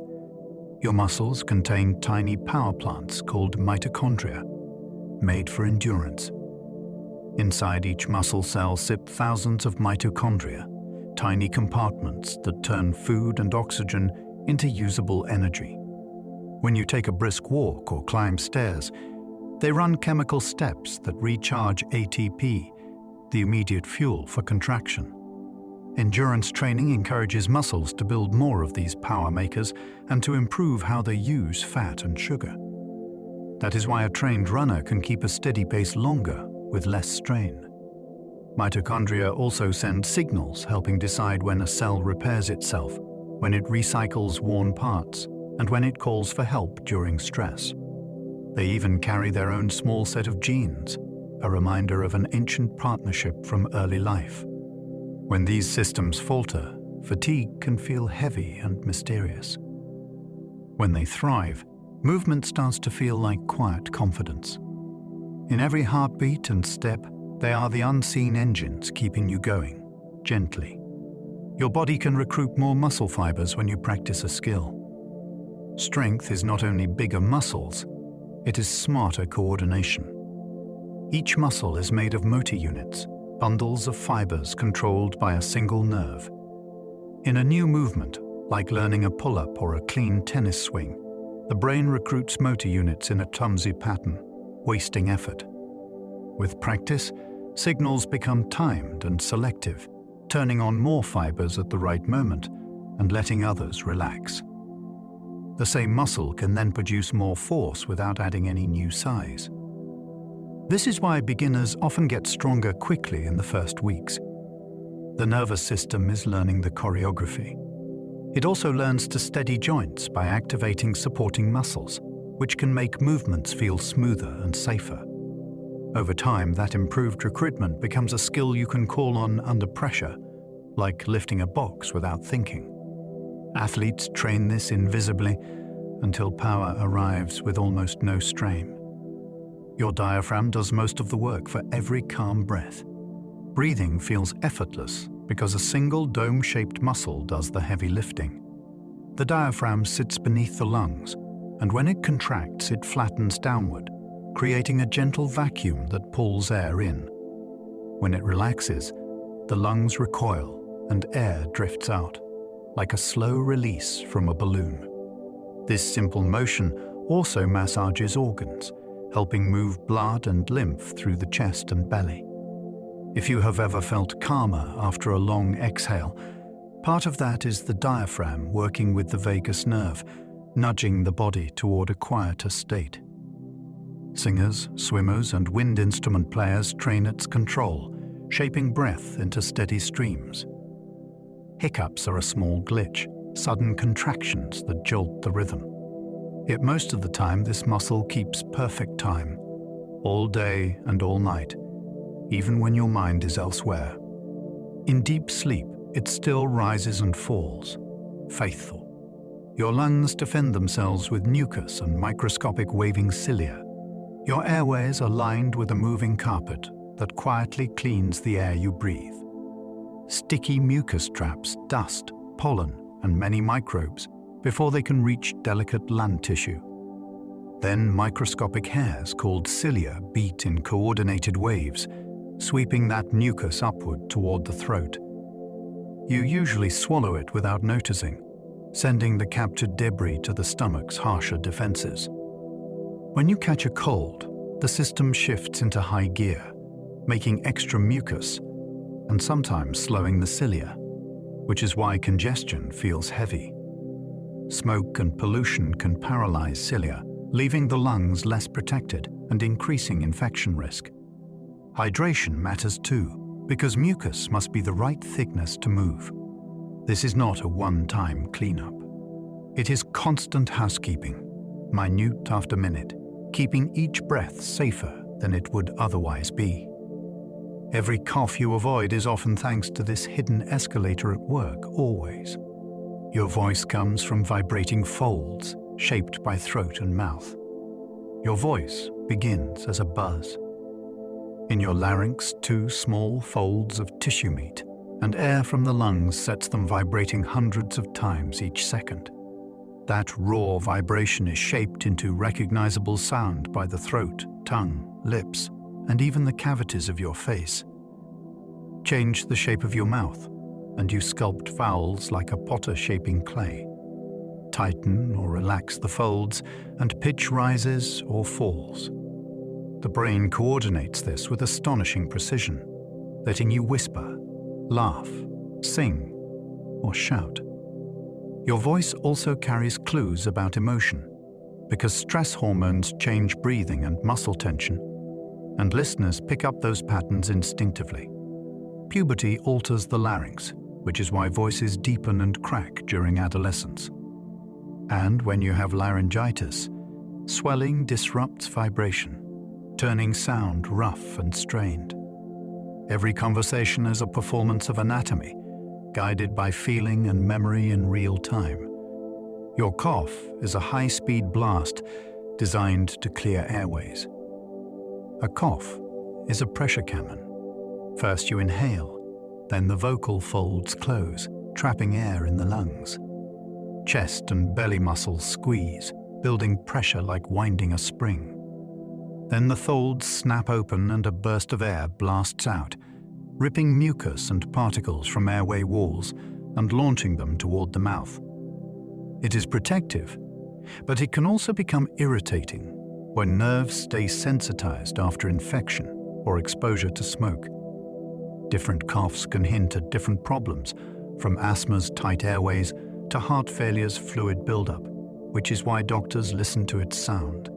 Speaker 1: Your muscles contain tiny power plants called mitochondria, made for endurance. Inside each muscle cell sit thousands of mitochondria, tiny compartments that turn food and oxygen into usable energy. When you take a brisk walk or climb stairs, they run chemical steps that recharge ATP, the immediate fuel for contraction. Endurance training encourages muscles to build more of these power makers and to improve how they use fat and sugar. That is why a trained runner can keep a steady pace longer with less strain. Mitochondria also send signals helping decide when a cell repairs itself, when it recycles worn parts, and when it calls for help during stress. They even carry their own small set of genes, a reminder of an ancient partnership from early life. When these systems falter, fatigue can feel heavy and mysterious. When they thrive, movement starts to feel like quiet confidence. In every heartbeat and step, they are the unseen engines keeping you going, gently. Your body can recruit more muscle fibers when you practice a skill. Strength is not only bigger muscles, it is smarter coordination. Each muscle is made of motor units, bundles of fibers controlled by a single nerve. In a new movement, like learning a pull-up or a clean tennis swing, the brain recruits motor units in a clumsy pattern, wasting effort. With practice, signals become timed and selective, turning on more fibers at the right moment and letting others relax. The same muscle can then produce more force without adding any new size. This is why beginners often get stronger quickly in the first weeks. The nervous system is learning the choreography. It also learns to steady joints by activating supporting muscles, which can make movements feel smoother and safer. Over time, that improved recruitment becomes a skill you can call on under pressure, like lifting a box without thinking. Athletes train this invisibly until power arrives with almost no strain. Your diaphragm does most of the work for every calm breath. Breathing feels effortless because a single dome-shaped muscle does the heavy lifting. The diaphragm sits beneath the lungs, and when it contracts, it flattens downward, creating a gentle vacuum that pulls air in. When it relaxes, the lungs recoil and air drifts out, like a slow release from a balloon. This simple motion also massages organs, helping move blood and lymph through the chest and belly. If you have ever felt calmer after a long exhale, part of that is the diaphragm working with the vagus nerve, nudging the body toward a quieter state. Singers, swimmers, and wind instrument players train its control, shaping breath into steady streams. Hiccups are a small glitch, sudden contractions that jolt the rhythm. Yet most of the time, this muscle keeps perfect time, all day and all night, even when your mind is elsewhere. In deep sleep, it still rises and falls, faithful. Your lungs defend themselves with mucus and microscopic waving cilia. Your airways are lined with a moving carpet that quietly cleans the air you breathe. Sticky mucus traps dust, pollen, and many microbes before they can reach delicate lung tissue. Then microscopic hairs called cilia beat in coordinated waves, sweeping that mucus upward toward the throat. You usually swallow it without noticing, sending the captured debris to the stomach's harsher defenses. When you catch a cold, the system shifts into high gear, making extra mucus and sometimes slowing the cilia, which is why congestion feels heavy. Smoke and pollution can paralyze cilia, leaving the lungs less protected and increasing infection risk. Hydration matters too, because mucus must be the right thickness to move. This is not a one-time cleanup. It is constant housekeeping, minute after minute, keeping each breath safer than it would otherwise be. Every cough you avoid is often thanks to this hidden escalator at work, always. Your voice comes from vibrating folds shaped by throat and mouth. Your voice begins as a buzz. In your larynx, 2 small folds of tissue meet, and air from the lungs sets them vibrating hundreds of times each second. That raw vibration is shaped into recognizable sound by the throat, tongue, lips, and even the cavities of your face. Change the shape of your mouth, and you sculpt vowels like a potter shaping clay. Tighten or relax the folds, and pitch rises or falls. The brain coordinates this with astonishing precision, letting you whisper, laugh, sing, or shout. Your voice also carries clues about emotion, because stress hormones change breathing and muscle tension, and listeners pick up those patterns instinctively. Puberty alters the larynx, which is why voices deepen and crack during adolescence. And when you have laryngitis, swelling disrupts vibration, turning sound rough and strained. Every conversation is a performance of anatomy, guided by feeling and memory in real time. Your cough is a high-speed blast designed to clear airways. A cough is a pressure cannon. First you inhale, then the vocal folds close, trapping air in the lungs. Chest and belly muscles squeeze, building pressure like winding a spring. Then the folds snap open and a burst of air blasts out, ripping mucus and particles from airway walls and launching them toward the mouth. It is protective, but it can also become irritating when nerves stay sensitized after infection or exposure to smoke. Different coughs can hint at different problems, from asthma's tight airways to heart failure's fluid buildup, which is why doctors listen to its sound.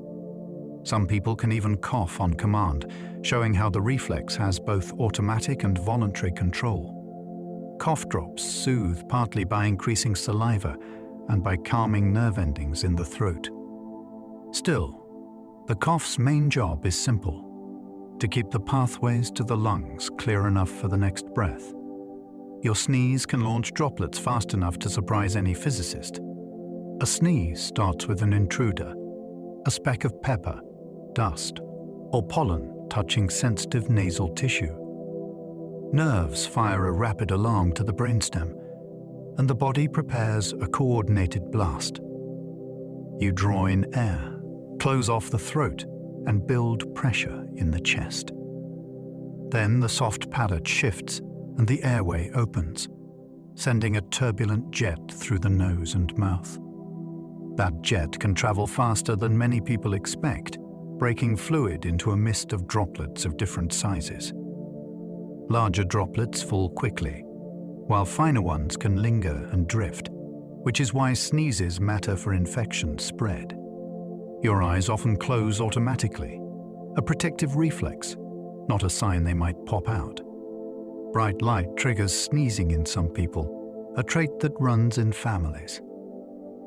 Speaker 1: Some people can even cough on command, showing how the reflex has both automatic and voluntary control. Cough drops soothe partly by increasing saliva and by calming nerve endings in the throat. Still, the cough's main job is simple: to keep the pathways to the lungs clear enough for the next breath. Your sneeze can launch droplets fast enough to surprise any physicist. A sneeze starts with an intruder, a speck of pepper, dust, or pollen touching sensitive nasal tissue. Nerves fire a rapid alarm to the brainstem, and the body prepares a coordinated blast. You draw in air, close off the throat, and build pressure in the chest. Then the soft palate shifts and the airway opens, sending a turbulent jet through the nose and mouth. That jet can travel faster than many people expect, breaking fluid into a mist of droplets of different sizes. Larger droplets fall quickly, while finer ones can linger and drift, which is why sneezes matter for infection spread. Your eyes often close automatically, a protective reflex, not a sign they might pop out. Bright light triggers sneezing in some people, a trait that runs in families.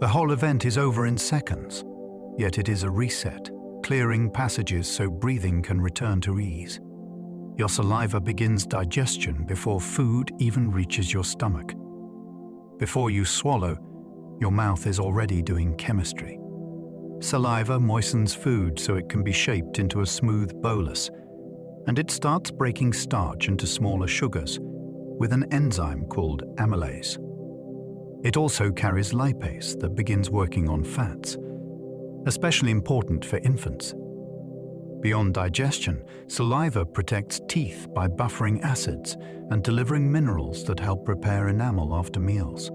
Speaker 1: The whole event is over in seconds, yet it is a reset, clearing passages so breathing can return to ease. Your saliva begins digestion before food even reaches your stomach. Before you swallow, your mouth is already doing chemistry. Saliva moistens food so it can be shaped into a smooth bolus, and it starts breaking starch into smaller sugars with an enzyme called amylase. It also carries lipase that begins working on fats, especially important for infants. Beyond digestion, saliva protects teeth by buffering acids and delivering minerals that help repair enamel after meals.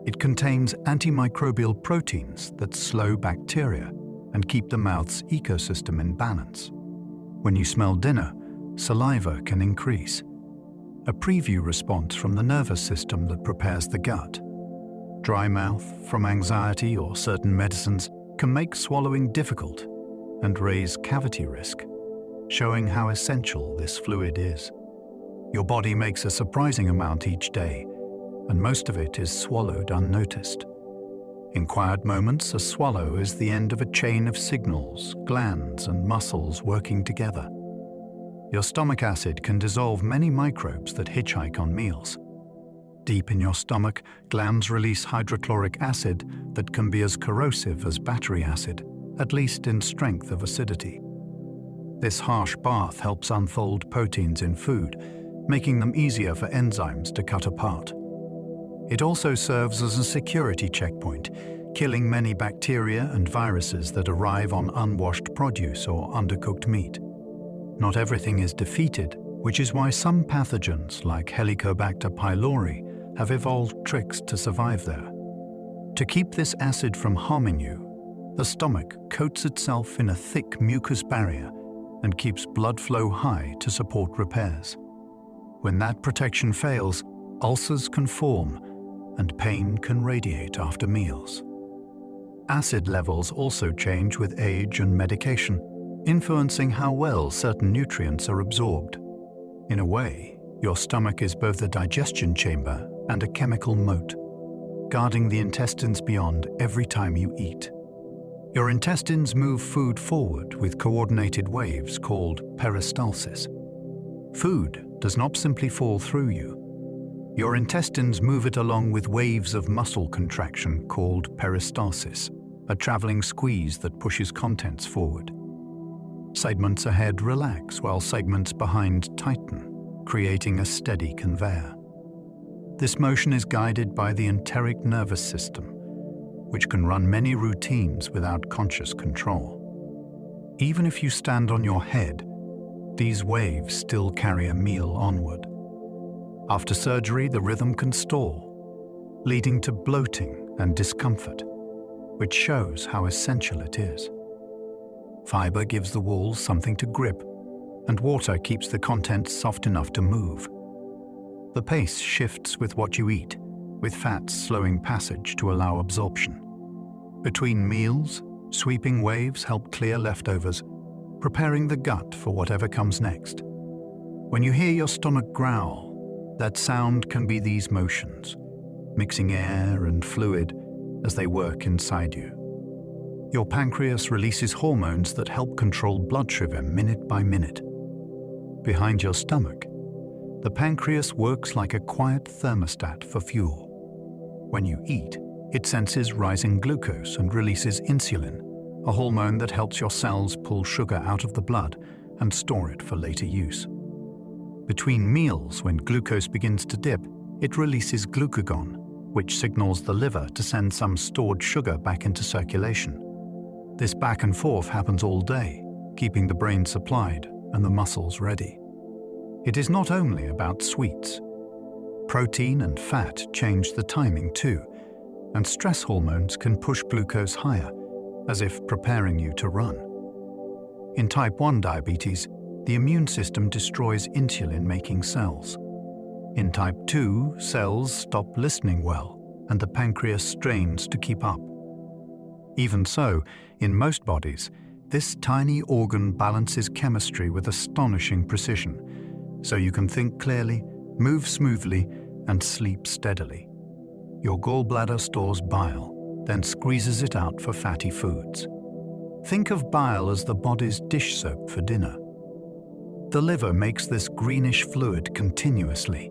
Speaker 1: It contains antimicrobial proteins that slow bacteria and keep the mouth's ecosystem in balance. When you smell dinner, saliva can increase, a preview response from the nervous system that prepares the gut. Dry mouth from anxiety or certain medicines can make swallowing difficult and raise cavity risk, showing how essential this fluid is. Your body makes a surprising amount each day, and most of it is swallowed unnoticed. In quiet moments, a swallow is the end of a chain of signals, glands, and muscles working together. Your stomach acid can dissolve many microbes that hitchhike on meals. Deep in your stomach, glands release hydrochloric acid that can be as corrosive as battery acid, at least in strength of acidity. This harsh bath helps unfold proteins in food, making them easier for enzymes to cut apart. It also serves as a security checkpoint, killing many bacteria and viruses that arrive on unwashed produce or undercooked meat. Not everything is defeated, which is why some pathogens like Helicobacter pylori have evolved tricks to survive there. To keep this acid from harming you, the stomach coats itself in a thick mucous barrier and keeps blood flow high to support repairs. When that protection fails, ulcers can form and pain can radiate after meals. Acid levels also change with age and medication, influencing how well certain nutrients are absorbed. In a way, your stomach is both a digestion chamber and a chemical moat, guarding the intestines beyond every time you eat. Your intestines move food forward with coordinated waves called peristalsis. Food does not simply fall through you. Your intestines move it along with waves of muscle contraction called peristalsis, a traveling squeeze that pushes contents forward. Segments ahead relax while segments behind tighten, creating a steady conveyor. This motion is guided by the enteric nervous system, which can run many routines without conscious control. Even if you stand on your head, these waves still carry a meal onward. After surgery, the rhythm can stall, leading to bloating and discomfort, which shows how essential it is. Fiber gives the walls something to grip, and water keeps the contents soft enough to move. The pace shifts with what you eat, with fats slowing passage to allow absorption. Between meals, sweeping waves help clear leftovers, preparing the gut for whatever comes next. When you hear your stomach growl, that sound can be these motions, mixing air and fluid as they work inside you. Your pancreas releases hormones that help control blood sugar minute by minute. Behind your stomach, the pancreas works like a quiet thermostat for fuel. When you eat, it senses rising glucose and releases insulin, a hormone that helps your cells pull sugar out of the blood and store it for later use. Between meals, when glucose begins to dip, it releases glucagon, which signals the liver to send some stored sugar back into circulation. This back and forth happens all day, keeping the brain supplied and the muscles ready. It is not only about sweets. Protein and fat change the timing too, and stress hormones can push glucose higher, as if preparing you to run. In type 1 diabetes, the immune system destroys insulin-making cells. In type 2, cells stop listening well, and the pancreas strains to keep up. Even so, in most bodies, this tiny organ balances chemistry with astonishing precision, so you can think clearly, move smoothly, and sleep steadily. Your gallbladder stores bile, then squeezes it out for fatty foods. Think of bile as the body's dish soap for dinner. The liver makes this greenish fluid continuously,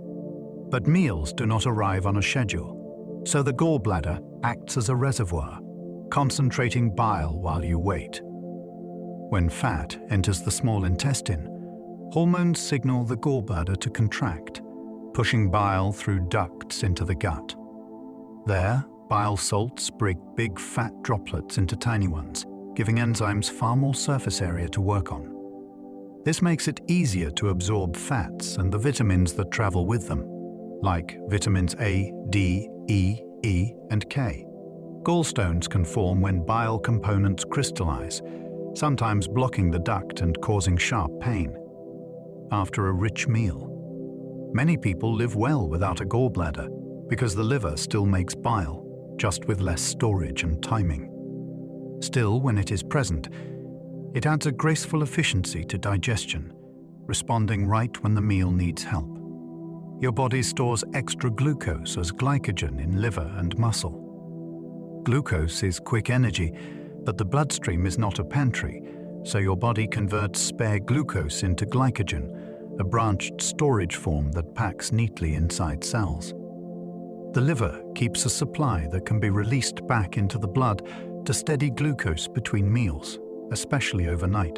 Speaker 1: but meals do not arrive on a schedule, so the gallbladder acts as a reservoir, concentrating bile while you wait. When fat enters the small intestine, hormones signal the gallbladder to contract, pushing bile through ducts into the gut. There, bile salts break big fat droplets into tiny ones, giving enzymes far more surface area to work on. This makes it easier to absorb fats and the vitamins that travel with them, like vitamins A, D, E, and K. Gallstones can form when bile components crystallize, sometimes blocking the duct and causing sharp pain. After a rich meal, many people live well without a gallbladder because the liver still makes bile, just with less storage and timing. Still, when it is present, it adds a graceful efficiency to digestion, responding right when the meal needs help. Your body stores extra glucose as glycogen in liver and muscle. Glucose is quick energy, but the bloodstream is not a pantry, so your body converts spare glucose into glycogen, a branched storage form that packs neatly inside cells. The liver keeps a supply that can be released back into the blood to steady glucose between meals, especially overnight.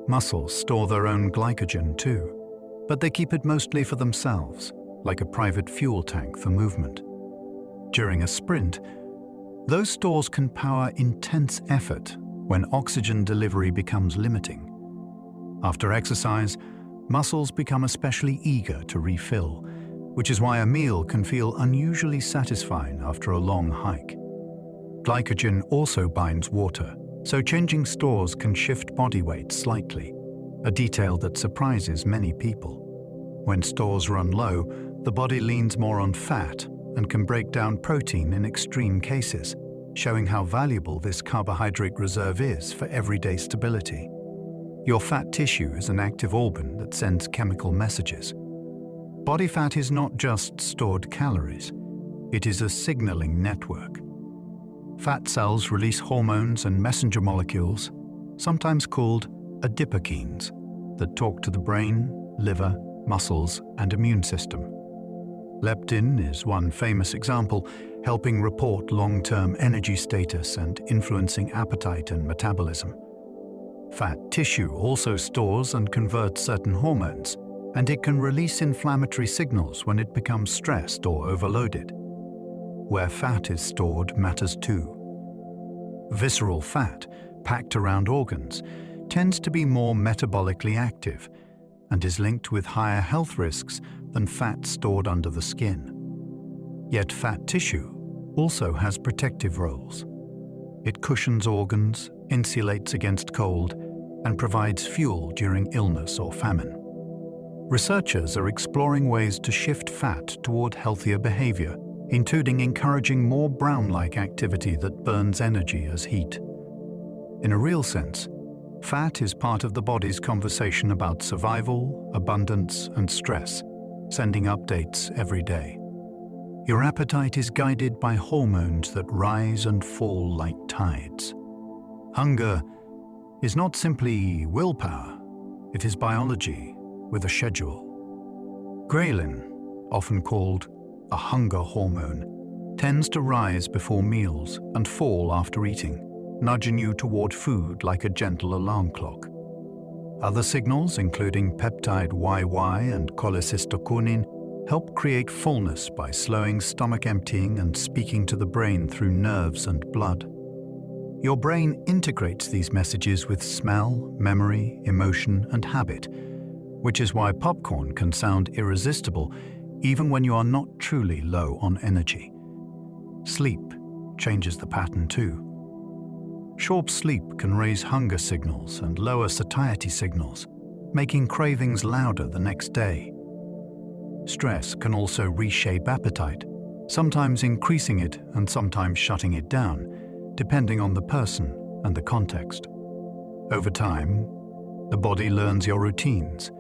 Speaker 1: Muscles store their own glycogen too, but they keep it mostly for themselves, like a private fuel tank for movement. During a sprint, those stores can power intense effort when oxygen delivery becomes limiting. After exercise, muscles become especially eager to refill, which is why a meal can feel unusually satisfying after a long hike. Glycogen also binds water, so changing stores can shift body weight slightly, a detail that surprises many people. When stores run low, the body leans more on fat and can break down protein in extreme cases, showing how valuable this carbohydrate reserve is for everyday stability. Your fat tissue is an active organ that sends chemical messages. Body fat is not just stored calories, it is a signaling network. Fat cells release hormones and messenger molecules, sometimes called adipokines, that talk to the brain, liver, muscles, and immune system. Leptin is one famous example, helping report long-term energy status and influencing appetite and metabolism. Fat tissue also stores and converts certain hormones, and it can release inflammatory signals when it becomes stressed or overloaded. Where fat is stored matters too. Visceral fat, packed around organs, tends to be more metabolically active and is linked with higher health risks than fat stored under the skin. Yet fat tissue also has protective roles. It cushions organs, insulates against cold, and provides fuel during illness or famine. Researchers are exploring ways to shift fat toward healthier behavior, including encouraging more brown-like activity that burns energy as heat. In a real sense, fat is part of the body's conversation about survival, abundance, and stress, sending updates every day. Your appetite is guided by hormones that rise and fall like tides. Hunger is not simply willpower, it is biology with a schedule. Ghrelin, often called a hunger hormone, tends to rise before meals and fall after eating, nudging you toward food like a gentle alarm clock. Other signals, including peptide YY and cholecystokinin, help create fullness by slowing stomach emptying and speaking to the brain through nerves and blood. Your brain integrates these messages with smell, memory, emotion, and habit, which is why popcorn can sound irresistible even when you are not truly low on energy. Sleep changes the pattern too. Short sleep can raise hunger signals and lower satiety signals, making cravings louder the next day. Stress can also reshape appetite, sometimes increasing it and sometimes shutting it down, depending on the person and the context. Over time, the body learns your routines,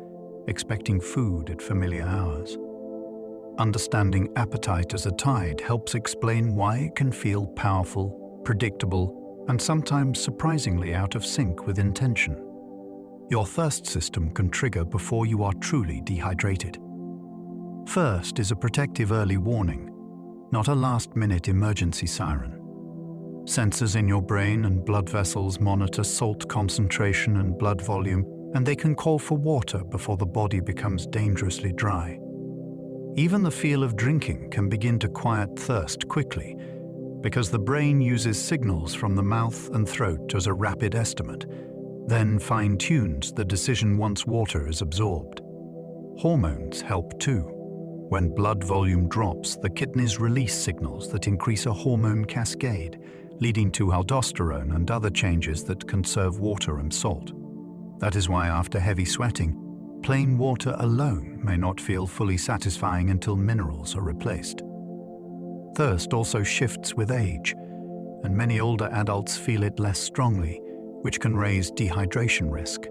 Speaker 1: expecting food at familiar hours. Understanding appetite as a tide helps explain why it can feel powerful, predictable, and sometimes surprisingly out of sync with intention. Your thirst system can trigger before you are truly dehydrated. First is a protective early warning, not a last-minute emergency siren. Sensors in your brain and blood vessels monitor salt concentration and blood volume, and they can call for water before the body becomes dangerously dry. Even the feel of drinking can begin to quiet thirst quickly, because the brain uses signals from the mouth and throat as a rapid estimate, then fine-tunes the decision once water is absorbed. Hormones help too. When blood volume drops, the kidneys release signals that increase a hormone cascade, leading to aldosterone and other changes that conserve water and salt. That is why after heavy sweating, plain water alone may not feel fully satisfying until minerals are replaced. Thirst also shifts with age, and many older adults feel it less strongly, which can raise dehydration risk.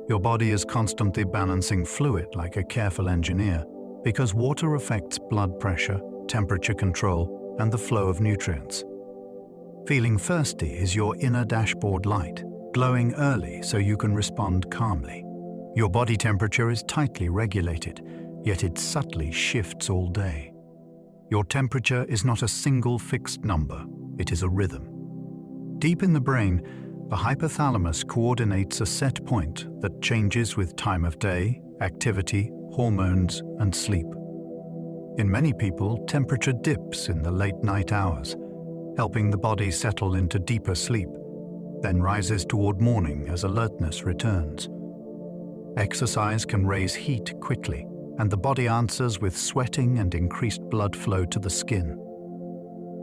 Speaker 1: Your body is constantly balancing fluid like a careful engineer, because water affects blood pressure, temperature control, and the flow of nutrients. Feeling thirsty is your inner dashboard light, glowing early so you can respond calmly. Your body temperature is tightly regulated, yet it subtly shifts all day. Your temperature is not a single fixed number, it is a rhythm. Deep in the brain, the hypothalamus coordinates a set point that changes with time of day, activity, hormones, and sleep. In many people, temperature dips in the late night hours, helping the body settle into deeper sleep, then rises toward morning as alertness returns. Exercise can raise heat quickly, and the body answers with sweating and increased blood flow to the skin.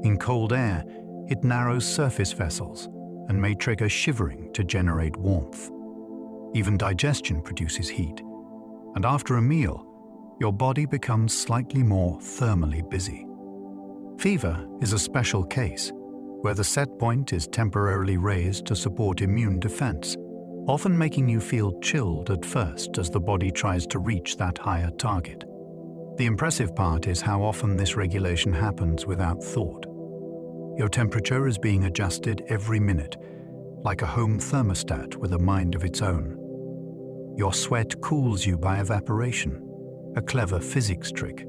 Speaker 1: In cold air, it narrows surface vessels and may trigger shivering to generate warmth. Even digestion produces heat, and after a meal, your body becomes slightly more thermally busy. Fever is a special case, where the set point is temporarily raised to support immune defense, often making you feel chilled at first as the body tries to reach that higher target. The impressive part is how often this regulation happens without thought. Your temperature is being adjusted every minute, like a home thermostat with a mind of its own. Your sweat cools you by evaporation, a clever physics trick.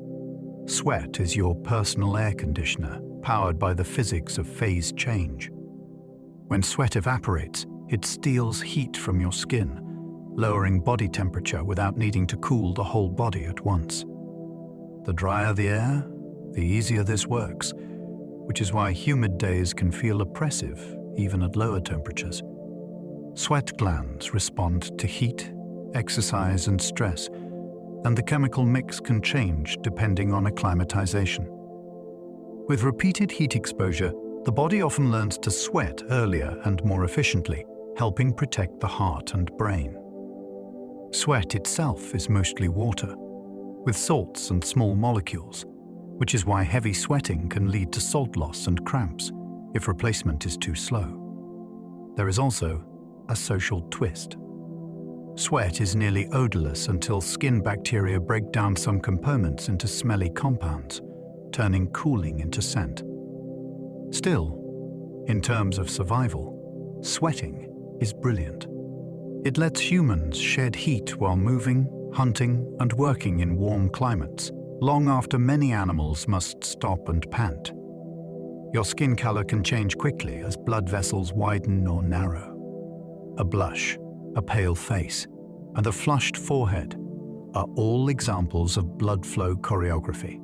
Speaker 1: Sweat is your personal air conditioner, powered by the physics of phase change. When sweat evaporates, it steals heat from your skin, lowering body temperature without needing to cool the whole body at once. The drier the air, the easier this works, which is why humid days can feel oppressive even at lower temperatures. Sweat glands respond to heat, exercise, and stress, and the chemical mix can change depending on acclimatization. With repeated heat exposure, the body often learns to sweat earlier and more efficiently, helping protect the heart and brain. Sweat itself is mostly water, with salts and small molecules, which is why heavy sweating can lead to salt loss and cramps if replacement is too slow. There is also a social twist. Sweat is nearly odorless until skin bacteria break down some components into smelly compounds, turning cooling into scent. Still, in terms of survival, sweating is brilliant. It lets humans shed heat while moving, hunting, and working in warm climates, long after many animals must stop and pant. Your skin color can change quickly as blood vessels widen or narrow. A blush, a pale face, and a flushed forehead are all examples of blood flow choreography.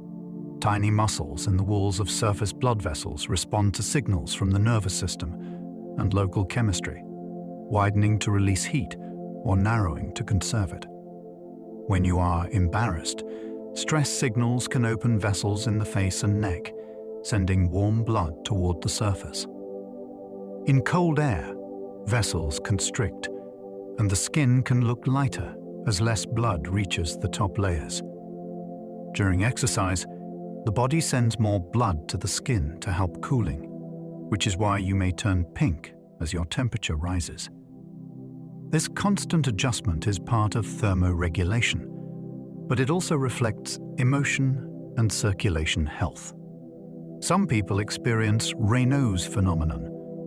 Speaker 1: Tiny muscles in the walls of surface blood vessels respond to signals from the nervous system and local chemistry, widening to release heat or narrowing to conserve it. When you are embarrassed, stress signals can open vessels in the face and neck, sending warm blood toward the surface. In cold air, vessels constrict, and the skin can look lighter as less blood reaches the top layers. During exercise, the body sends more blood to the skin to help cooling, which is why you may turn pink as your temperature rises. This constant adjustment is part of thermoregulation, but it also reflects emotion and circulation health. Some people experience Raynaud's phenomenon,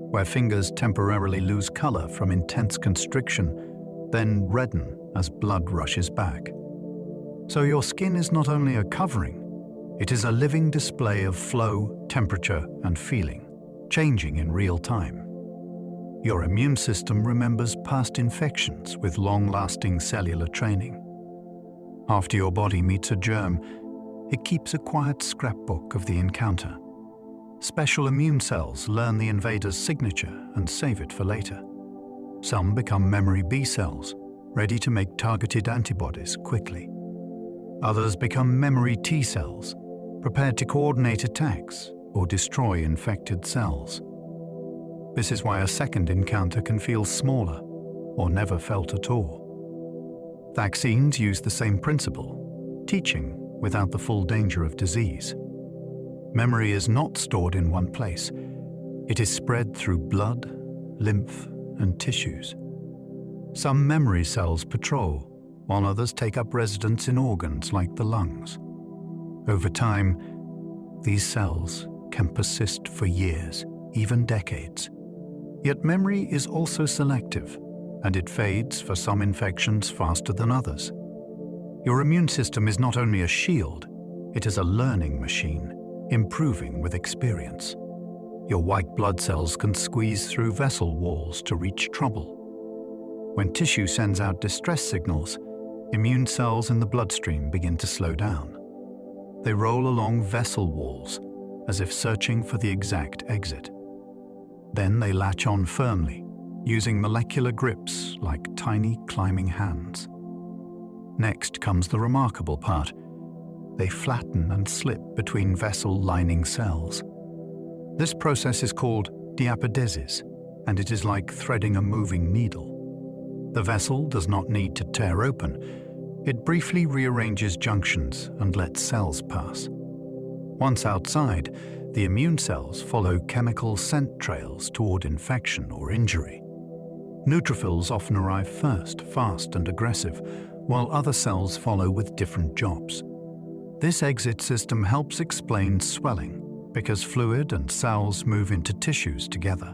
Speaker 1: where fingers temporarily lose color from intense constriction, then redden as blood rushes back. So your skin is not only a covering, it is a living display of flow, temperature, and feeling, changing in real time. Your immune system remembers past infections with long-lasting cellular training. After your body meets a germ, it keeps a quiet scrapbook of the encounter. Special immune cells learn the invader's signature and save it for later. Some become memory B cells, ready to make targeted antibodies quickly. Others become memory T cells, prepared to coordinate attacks or destroy infected cells. This is why a second encounter can feel smaller or never felt at all. Vaccines use the same principle, teaching without the full danger of disease. Memory is not stored in one place. It is spread through blood, lymph, and tissues. Some memory cells patrol, while others take up residence in organs like the lungs. Over time, these cells can persist for years, even decades. Yet memory is also selective, and it fades for some infections faster than others. Your immune system is not only a shield, it is a learning machine, improving with experience. Your white blood cells can squeeze through vessel walls to reach trouble. When tissue sends out distress signals, immune cells in the bloodstream begin to slow down. They roll along vessel walls, as if searching for the exact exit. Then they latch on firmly, using molecular grips like tiny climbing hands. Next comes the remarkable part. They flatten and slip between vessel lining cells. This process is called diapedesis, and it is like threading a moving needle. The vessel does not need to tear open. It briefly rearranges junctions and lets cells pass. Once outside, the immune cells follow chemical scent trails toward infection or injury. Neutrophils often arrive first, fast and aggressive, while other cells follow with different jobs. This exit system helps explain swelling, because fluid and cells move into tissues together.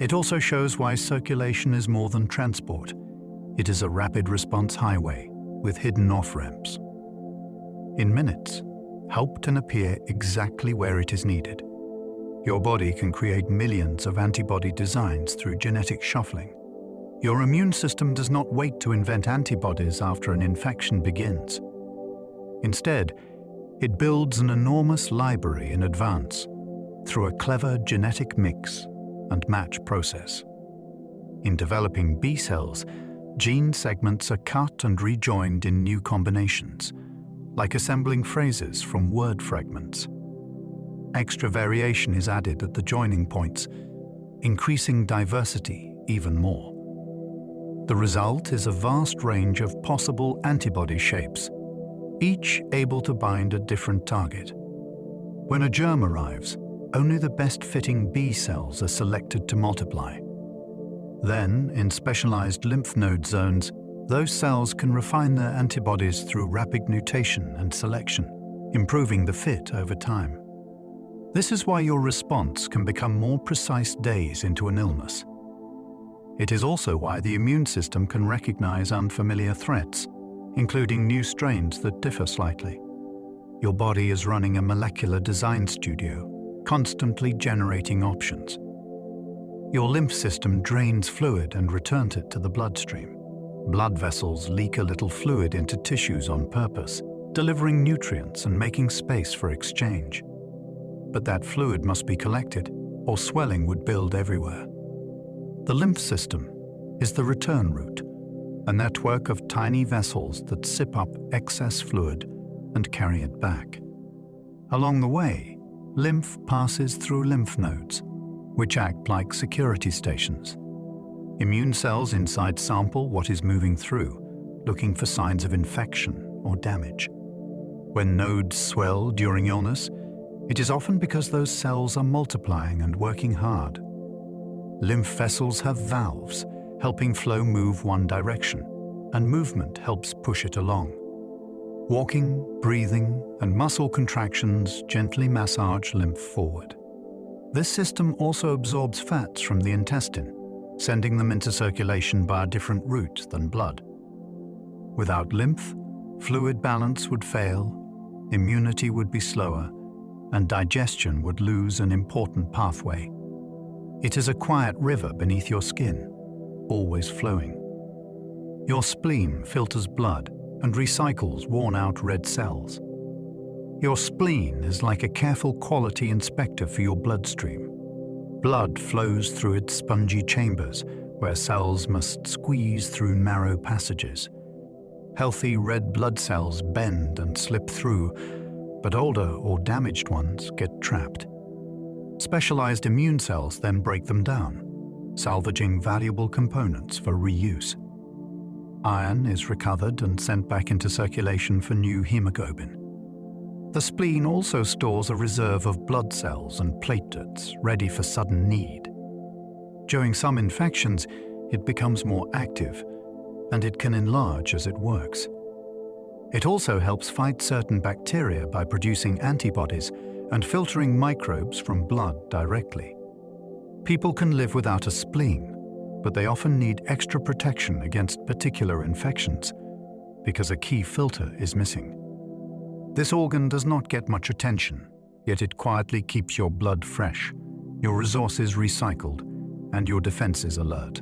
Speaker 1: It also shows why circulation is more than transport. It is a rapid response highway with hidden off-ramps. In minutes, help can appear exactly where it is needed. Your body can create millions of antibody designs through genetic shuffling. Your immune system does not wait to invent antibodies after an infection begins. Instead, it builds an enormous library in advance through a clever genetic mix and match process. In developing B cells, gene segments are cut and rejoined in new combinations, like assembling phrases from word fragments. Extra variation is added at the joining points, increasing diversity even more. The result is a vast range of possible antibody shapes, each able to bind a different target. When a germ arrives, only the best-fitting B cells are selected to multiply. Then, in specialized lymph node zones, those cells can refine their antibodies through rapid mutation and selection, improving the fit over time. This is why your response can become more precise days into an illness. It is also why the immune system can recognize unfamiliar threats, including new strains that differ slightly. Your body is running a molecular design studio, constantly generating options. Your lymph system drains fluid and returns it to the bloodstream. Blood vessels leak a little fluid into tissues on purpose, delivering nutrients and making space for exchange. But that fluid must be collected, or swelling would build everywhere. The lymph system is the return route, a network of tiny vessels that sip up excess fluid and carry it back. Along the way, lymph passes through lymph nodes, which act like security stations. Immune cells inside sample what is moving through, looking for signs of infection or damage. When nodes swell during illness, it is often because those cells are multiplying and working hard. Lymph vessels have valves, helping flow move one direction, and movement helps push it along. Walking, breathing, and muscle contractions gently massage lymph forward. This system also absorbs fats from the intestine, sending them into circulation by a different route than blood. Without lymph, fluid balance would fail, immunity would be slower, and digestion would lose an important pathway. It is a quiet river beneath your skin, always flowing. Your spleen filters blood and recycles worn-out red cells. Your spleen is like a careful quality inspector for your bloodstream. Blood flows through its spongy chambers, where cells must squeeze through narrow passages. Healthy red blood cells bend and slip through, but older or damaged ones get trapped. Specialized immune cells then break them down, salvaging valuable components for reuse. Iron is recovered and sent back into circulation for new hemoglobin. The spleen also stores a reserve of blood cells and platelets ready for sudden need. During some infections, it becomes more active, and it can enlarge as it works. It also helps fight certain bacteria by producing antibodies and filtering microbes from blood directly. People can live without a spleen, but they often need extra protection against particular infections because a key filter is missing. This organ does not get much attention, yet it quietly keeps your blood fresh, your resources recycled, and your defenses alert.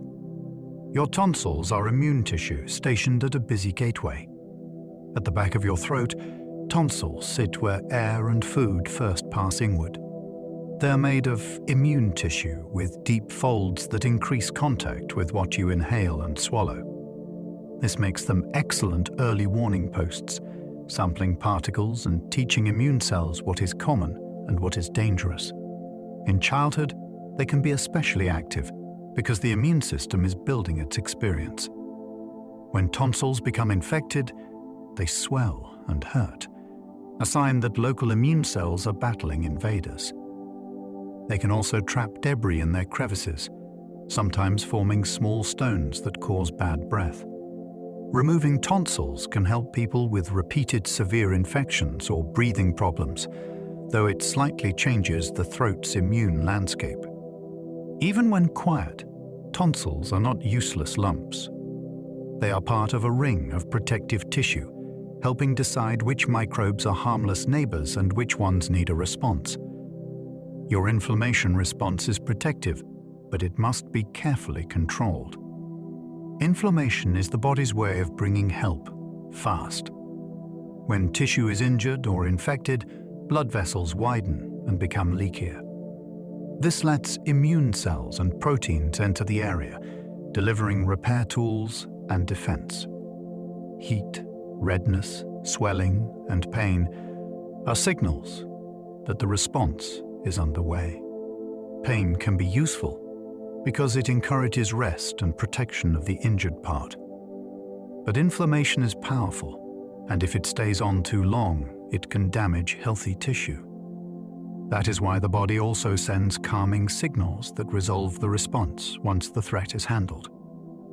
Speaker 1: Your tonsils are immune tissue stationed at a busy gateway. At the back of your throat, tonsils sit where air and food first pass inward. They are made of immune tissue with deep folds that increase contact with what you inhale and swallow. This makes them excellent early warning posts, sampling particles and teaching immune cells what is common and what is dangerous. In childhood, they can be especially active because the immune system is building its experience. When tonsils become infected, they swell and hurt, a sign that local immune cells are battling invaders. They can also trap debris in their crevices, sometimes forming small stones that cause bad breath. Removing tonsils can help people with repeated severe infections or breathing problems, though it slightly changes the throat's immune landscape. Even when quiet, tonsils are not useless lumps. They are part of a ring of protective tissue, helping decide which microbes are harmless neighbors and which ones need a response. Your inflammation response is protective, but it must be carefully controlled. Inflammation is the body's way of bringing help, fast. When tissue is injured or infected, blood vessels widen and become leakier. This lets immune cells and proteins enter the area, delivering repair tools and defense. Heat, redness, swelling, and pain are signals that the response is underway. Pain can be useful because it encourages rest and protection of the injured part. But inflammation is powerful, and if it stays on too long, it can damage healthy tissue. That is why the body also sends calming signals that resolve the response once the threat is handled.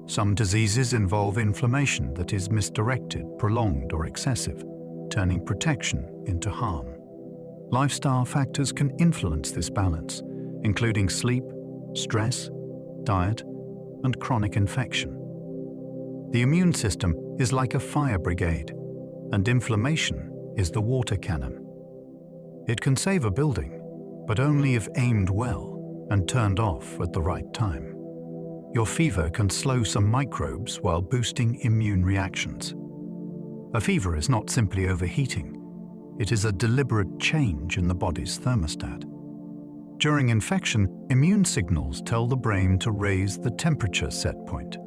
Speaker 1: Some diseases involve inflammation that is misdirected, prolonged, or excessive, turning protection into harm. Lifestyle factors can influence this balance, including sleep, stress, diet, and chronic infection. The immune system is like a fire brigade, and inflammation is the water cannon. It can save a building, but only if aimed well and turned off at the right time. Your fever can slow some microbes while boosting immune reactions. A fever is not simply overheating. It is a deliberate change in the body's thermostat. During infection, immune signals tell the brain to raise the temperature set point.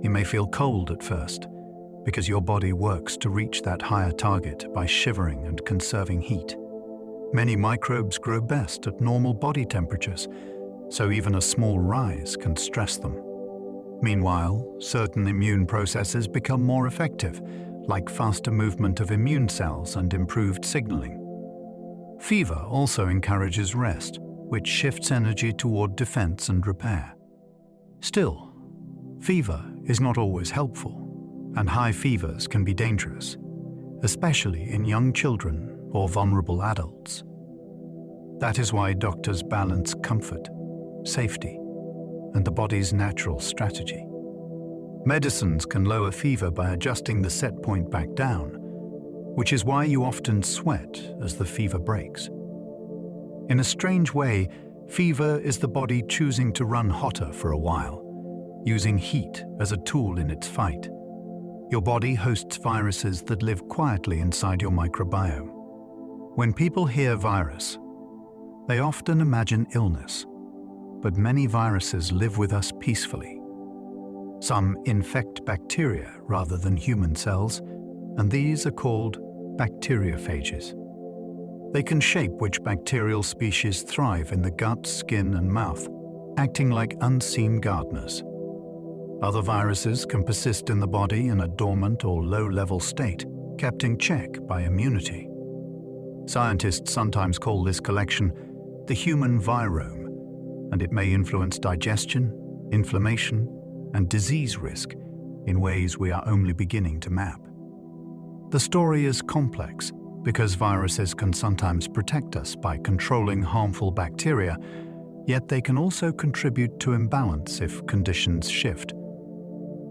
Speaker 1: You may feel cold at first, because your body works to reach that higher target by shivering and conserving heat. Many microbes grow best at normal body temperatures, so even a small rise can stress them. Meanwhile, certain immune processes become more effective, like faster movement of immune cells and improved signaling. Fever also encourages rest, which shifts energy toward defense and repair. Still, fever is not always helpful, and high fevers can be dangerous, especially in young children or vulnerable adults. That is why doctors balance comfort, safety, and the body's natural strategy. Medicines can lower fever by adjusting the set point back down, which is why you often sweat as the fever breaks. In a strange way, fever is the body choosing to run hotter for a while, using heat as a tool in its fight. Your body hosts viruses that live quietly inside your microbiome. When people hear virus, they often imagine illness, but many viruses live with us peacefully. Some infect bacteria rather than human cells, and these are called bacteriophages. They can shape which bacterial species thrive in the gut, skin, and mouth, acting like unseen gardeners. Other viruses can persist in the body in a dormant or low-level state, kept in check by immunity. Scientists sometimes call this collection the human virome, and it may influence digestion, inflammation, and disease risk in ways we are only beginning to map. The story is complex because viruses can sometimes protect us by controlling harmful bacteria, yet they can also contribute to imbalance if conditions shift.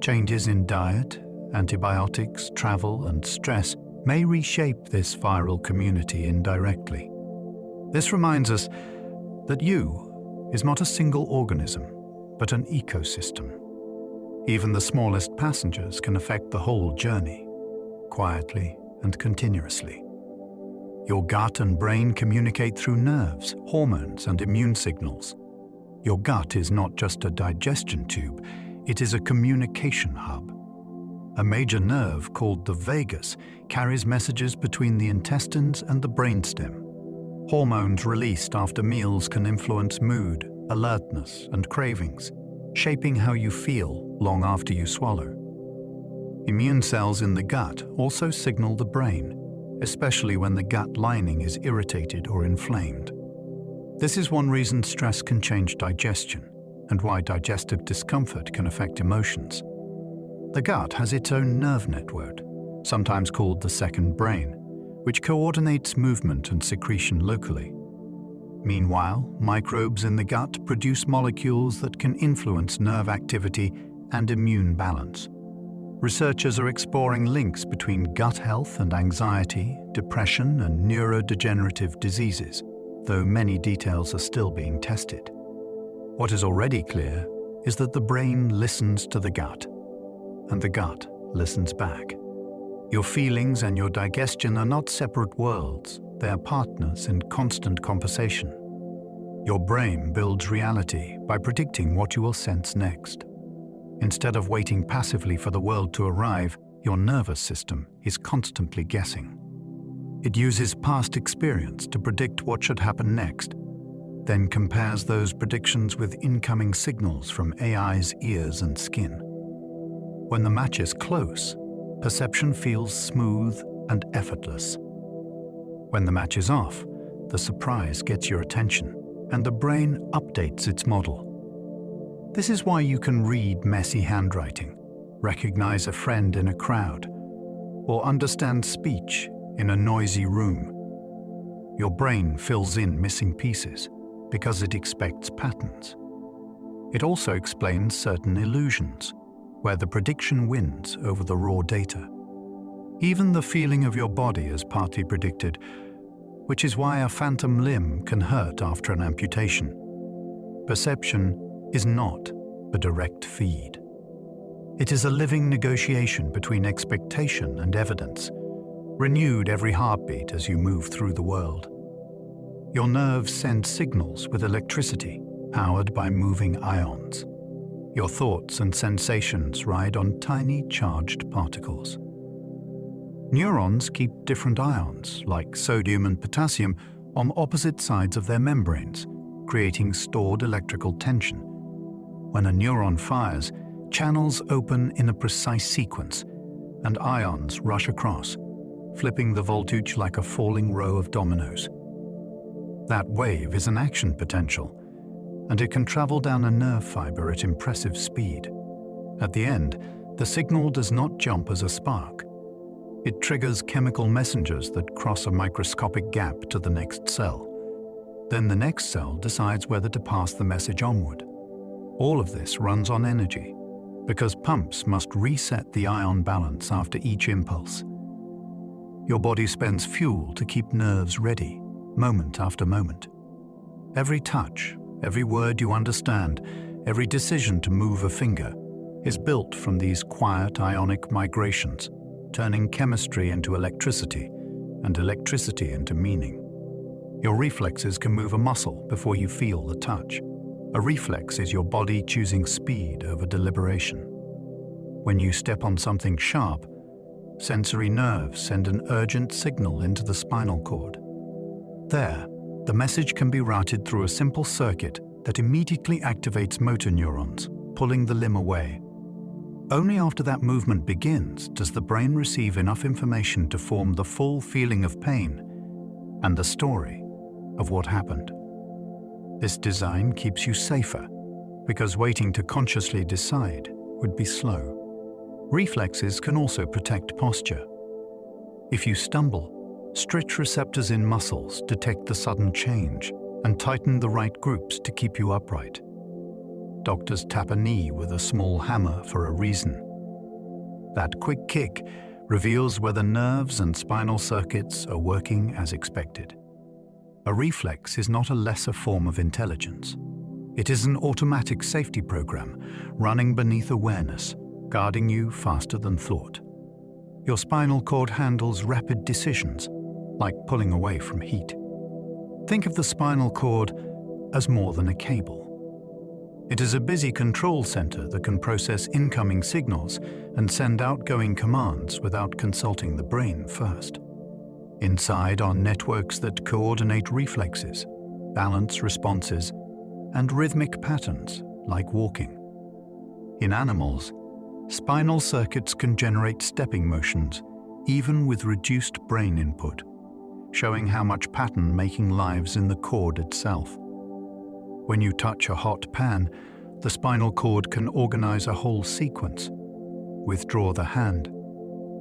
Speaker 1: Changes in diet, antibiotics, travel, and stress may reshape this viral community indirectly. This reminds us that you is not a single organism, but an ecosystem. Even the smallest passengers can affect the whole journey, quietly and continuously. Your gut and brain communicate through nerves, hormones, and immune signals. Your gut is not just a digestion tube, it is a communication hub. A major nerve called the vagus carries messages between the intestines and the brainstem. Hormones released after meals can influence mood, alertness, and cravings, shaping how you feel long after you swallow. Immune cells in the gut also signal the brain, especially when the gut lining is irritated or inflamed. This is one reason stress can change digestion, and why digestive discomfort can affect emotions. The gut has its own nerve network, sometimes called the second brain, which coordinates movement and secretion locally. Meanwhile, microbes in the gut produce molecules that can influence nerve activity and immune balance. Researchers are exploring links between gut health and anxiety, depression, and neurodegenerative diseases, though many details are still being tested. What is already clear is that the brain listens to the gut, and the gut listens back. Your feelings and your digestion are not separate worlds, they are partners in constant conversation. Your brain builds reality by predicting what you will sense next. Instead of waiting passively for the world to arrive, your nervous system is constantly guessing. It uses past experience to predict what should happen next, then compares those predictions with incoming signals from AI's ears and skin. When the match is close, perception feels smooth and effortless. When the match is off, the surprise gets your attention, and the brain updates its model. This is why you can read messy handwriting, recognize a friend in a crowd, or understand speech in a noisy room. Your brain fills in missing pieces because it expects patterns. It also explains certain illusions, where the prediction wins over the raw data. Even the feeling of your body is partly predicted, which is why a phantom limb can hurt after an amputation. Perception is not a direct feed. It is a living negotiation between expectation and evidence, renewed every heartbeat as you move through the world. Your nerves send signals with electricity, powered by moving ions. Your thoughts and sensations ride on tiny charged particles. Neurons keep different ions, like sodium and potassium, on opposite sides of their membranes, creating stored electrical tension. When a neuron fires, channels open in a precise sequence, and ions rush across, flipping the voltage like a falling row of dominoes. That wave is an action potential, and it can travel down a nerve fiber at impressive speed. At the end, the signal does not jump as a spark. It triggers chemical messengers that cross a microscopic gap to the next cell. Then the next cell decides whether to pass the message onward. All of this runs on energy, because pumps must reset the ion balance after each impulse. Your body spends fuel to keep nerves ready, moment after moment. Every touch, every word you understand, every decision to move a finger is built from these quiet ionic migrations, turning chemistry into electricity and electricity into meaning. Your reflexes can move a muscle before you feel the touch. A reflex is your body choosing speed over deliberation. When you step on something sharp, sensory nerves send an urgent signal into the spinal cord. There, the message can be routed through a simple circuit that immediately activates motor neurons, pulling the limb away. Only after that movement begins does the brain receive enough information to form the full feeling of pain and the story of what happened. This design keeps you safer, because waiting to consciously decide would be slow. Reflexes can also protect posture. If you stumble, stretch receptors in muscles detect the sudden change and tighten the right groups to keep you upright. Doctors tap a knee with a small hammer for a reason. That quick kick reveals whether nerves and spinal circuits are working as expected. A reflex is not a lesser form of intelligence. It is an automatic safety program running beneath awareness, guarding you faster than thought. Your spinal cord handles rapid decisions, like pulling away from heat. Think of the spinal cord as more than a cable. It is a busy control center that can process incoming signals and send outgoing commands without consulting the brain first. Inside are networks that coordinate reflexes, balance responses, and rhythmic patterns like walking. In animals, spinal circuits can generate stepping motions even with reduced brain input, showing how much pattern making lives in the cord itself. When you touch a hot pan, the spinal cord can organize a whole sequence. Withdraw the hand,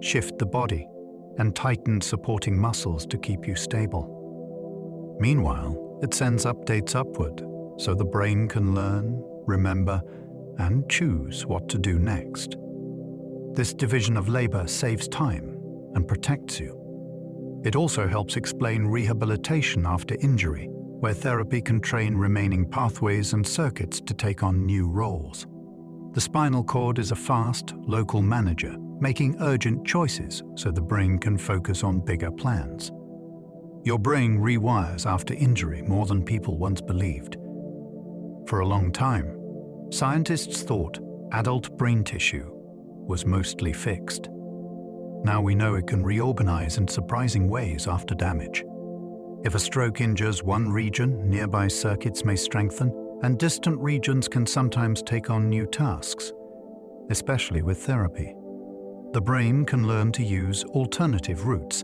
Speaker 1: shift the body, and tighten supporting muscles to keep you stable. Meanwhile, it sends updates upward, so the brain can learn, remember, and choose what to do next. This division of labor saves time and protects you. It also helps explain rehabilitation after injury, where therapy can train remaining pathways and circuits to take on new roles. The spinal cord is a fast, local manager, making urgent choices so the brain can focus on bigger plans. Your brain rewires after injury more than people once believed. For a long time, scientists thought adult brain tissue was mostly fixed. Now we know it can reorganize in surprising ways after damage. If a stroke injures one region, nearby circuits may strengthen, and distant regions can sometimes take on new tasks, especially with therapy. The brain can learn to use alternative routes,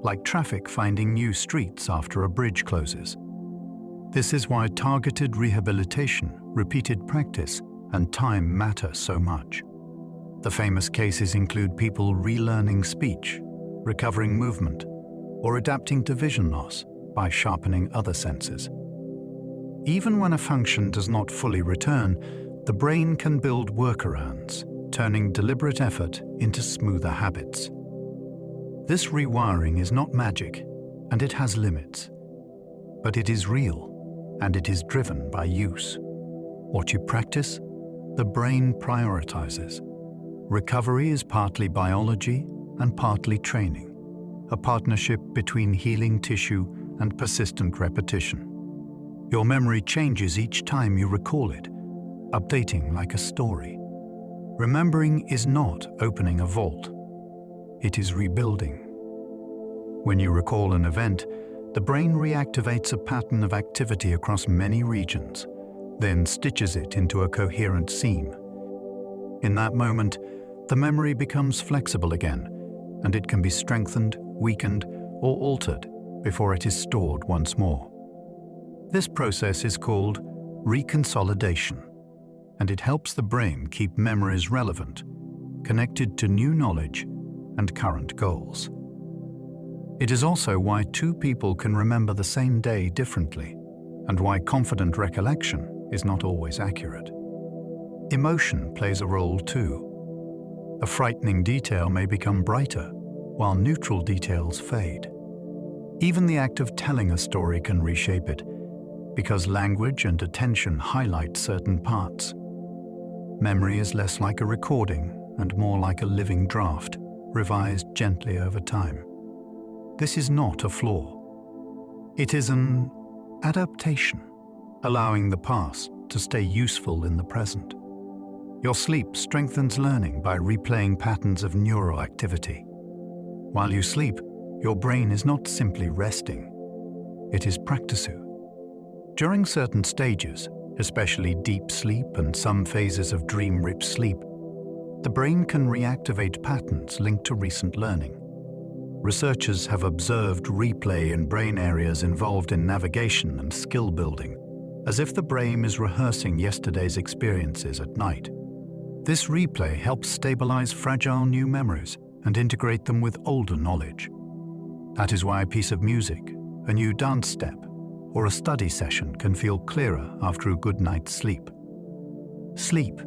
Speaker 1: like traffic finding new streets after a bridge closes. This is why targeted rehabilitation, repeated practice, and time matter so much. The famous cases include people relearning speech, recovering movement, or adapting to vision loss by sharpening other senses. Even when a function does not fully return, the brain can build workarounds, turning deliberate effort into smoother habits. This rewiring is not magic, and it has limits. But it is real, and it is driven by use. What you practice, the brain prioritizes. Recovery is partly biology and partly training, a partnership between healing tissue and persistent repetition. Your memory changes each time you recall it, updating like a story. Remembering is not opening a vault. It is rebuilding. When you recall an event, the brain reactivates a pattern of activity across many regions, then stitches it into a coherent seam. In that moment, the memory becomes flexible again, and it can be strengthened, weakened, or altered before it is stored once more. This process is called reconsolidation, and it helps the brain keep memories relevant, connected to new knowledge and current goals. It is also why two people can remember the same day differently, and why confident recollection is not always accurate. Emotion plays a role too. A frightening detail may become brighter, while neutral details fade. Even the act of telling a story can reshape it, because language and attention highlight certain parts. Memory is less like a recording and more like a living draft, revised gently over time. This is not a flaw. It is an adaptation, allowing the past to stay useful in the present. Your sleep strengthens learning by replaying patterns of neural activity. While you sleep, your brain is not simply resting. It is practicing. During certain stages, especially deep sleep and some phases of dream-rich sleep, the brain can reactivate patterns linked to recent learning. Researchers have observed replay in brain areas involved in navigation and skill building, as if the brain is rehearsing yesterday's experiences at night. This replay helps stabilize fragile new memories and integrate them with older knowledge, That is why a piece of music, a new dance step, or a study session can feel clearer after a good night's sleep. Sleep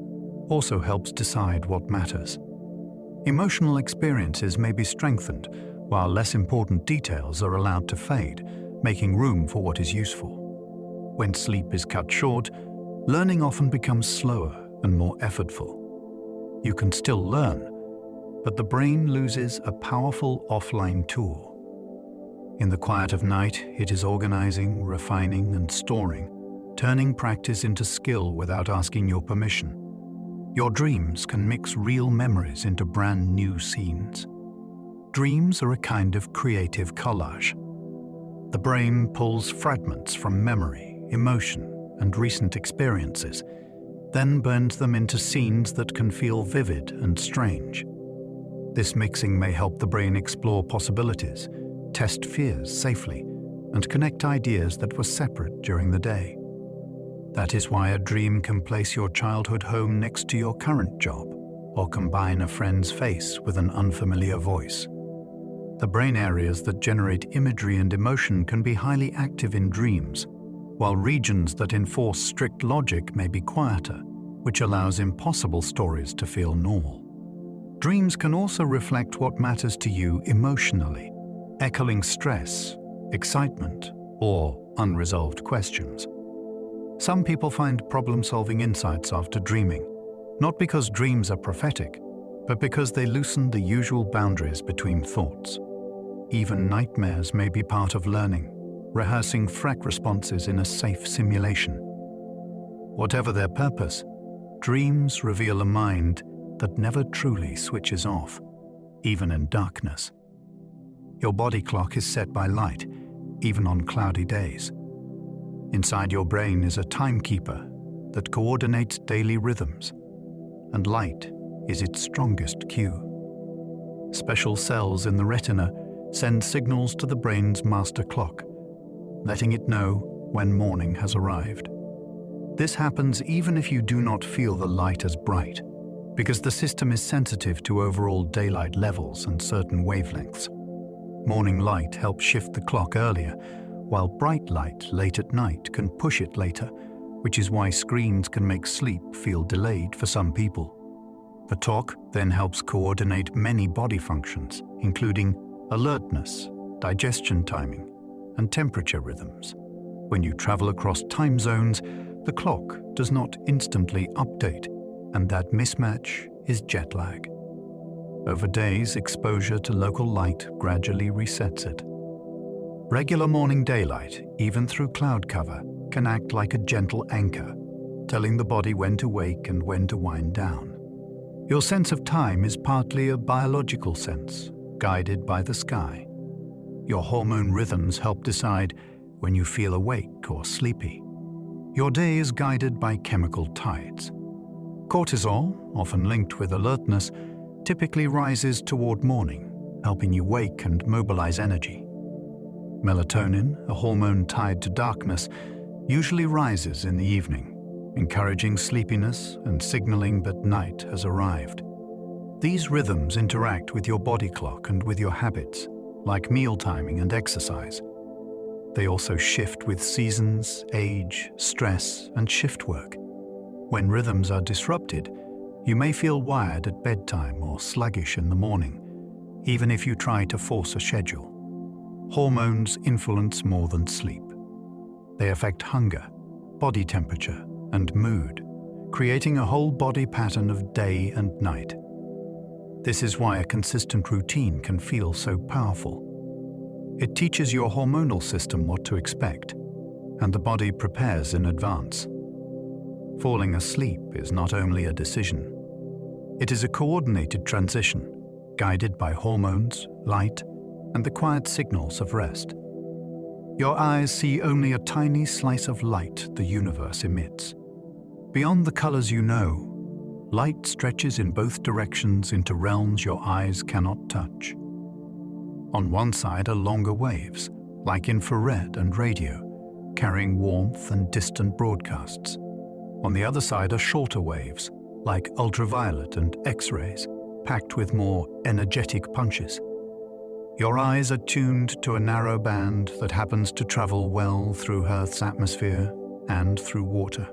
Speaker 1: also helps decide what matters. Emotional experiences may be strengthened, while less important details are allowed to fade, making room for what is useful. When sleep is cut short, learning often becomes slower and more effortful. You can still learn, but the brain loses a powerful offline tool. In the quiet of night, it is organizing, refining, and storing, turning practice into skill without asking your permission. Your dreams can mix real memories into brand new scenes. Dreams are a kind of creative collage. The brain pulls fragments from memory, emotion, and recent experiences, then burns them into scenes that can feel vivid and strange. This mixing may help the brain explore possibilities, test fears safely, and connect ideas that were separate during the day. That is why a dream can place your childhood home next to your current job, or combine a friend's face with an unfamiliar voice. The brain areas that generate imagery and emotion can be highly active in dreams, while regions that enforce strict logic may be quieter, which allows impossible stories to feel normal. Dreams can also reflect what matters to you emotionally, echoing stress, excitement, or unresolved questions. Some people find problem-solving insights after dreaming, not because dreams are prophetic, but because they loosen the usual boundaries between thoughts. Even nightmares may be part of learning, rehearsing threat responses in a safe simulation. Whatever their purpose, dreams reveal a mind that never truly switches off, even in darkness. Your body clock is set by light, even on cloudy days. Inside your brain is a timekeeper that coordinates daily rhythms, and light is its strongest cue. Special cells in the retina send signals to the brain's master clock, letting it know when morning has arrived. This happens even if you do not feel the light as bright, because the system is sensitive to overall daylight levels and certain wavelengths. Morning light helps shift the clock earlier, while bright light late at night can push it later, which is why screens can make sleep feel delayed for some people. The talk then helps coordinate many body functions, including alertness, digestion timing, and temperature rhythms. When you travel across time zones, the clock does not instantly update, and that mismatch is jet lag. Over days, exposure to local light gradually resets it. Regular morning daylight, even through cloud cover, can act like a gentle anchor, telling the body when to wake and when to wind down. Your sense of time is partly a biological sense, guided by the sky. Your hormone rhythms help decide when you feel awake or sleepy. Your day is guided by chemical tides. Cortisol, often linked with alertness, typically rises toward morning, helping you wake and mobilize energy. Melatonin, a hormone tied to darkness, usually rises in the evening, encouraging sleepiness and signaling that night has arrived. These rhythms interact with your body clock and with your habits, like meal timing and exercise. They also shift with seasons, age, stress, and shift work. When rhythms are disrupted, you may feel wired at bedtime or sluggish in the morning, even if you try to force a schedule. Hormones influence more than sleep. They affect hunger, body temperature, and mood, creating a whole body pattern of day and night. This is why a consistent routine can feel so powerful. It teaches your hormonal system what to expect, and the body prepares in advance. Falling asleep is not only a decision. It is a coordinated transition, guided by hormones, light, and the quiet signals of rest. Your eyes see only a tiny slice of light the universe emits. Beyond the colors you know, light stretches in both directions into realms your eyes cannot touch. On one side are longer waves, like infrared and radio, carrying warmth and distant broadcasts. On the other side are shorter waves, like ultraviolet and X-rays, packed with more energetic punches. Your eyes are tuned to a narrow band that happens to travel well through Earth's atmosphere and through water,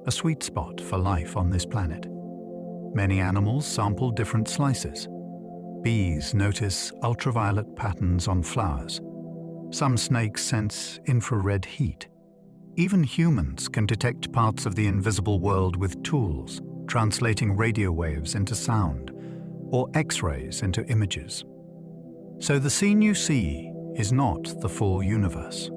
Speaker 1: a sweet spot for life on this planet. Many animals sample different slices. Bees notice ultraviolet patterns on flowers. Some snakes sense infrared heat. Even humans can detect parts of the invisible world with tools, translating radio waves into sound or X-rays into images. So the scene you see is not the full universe.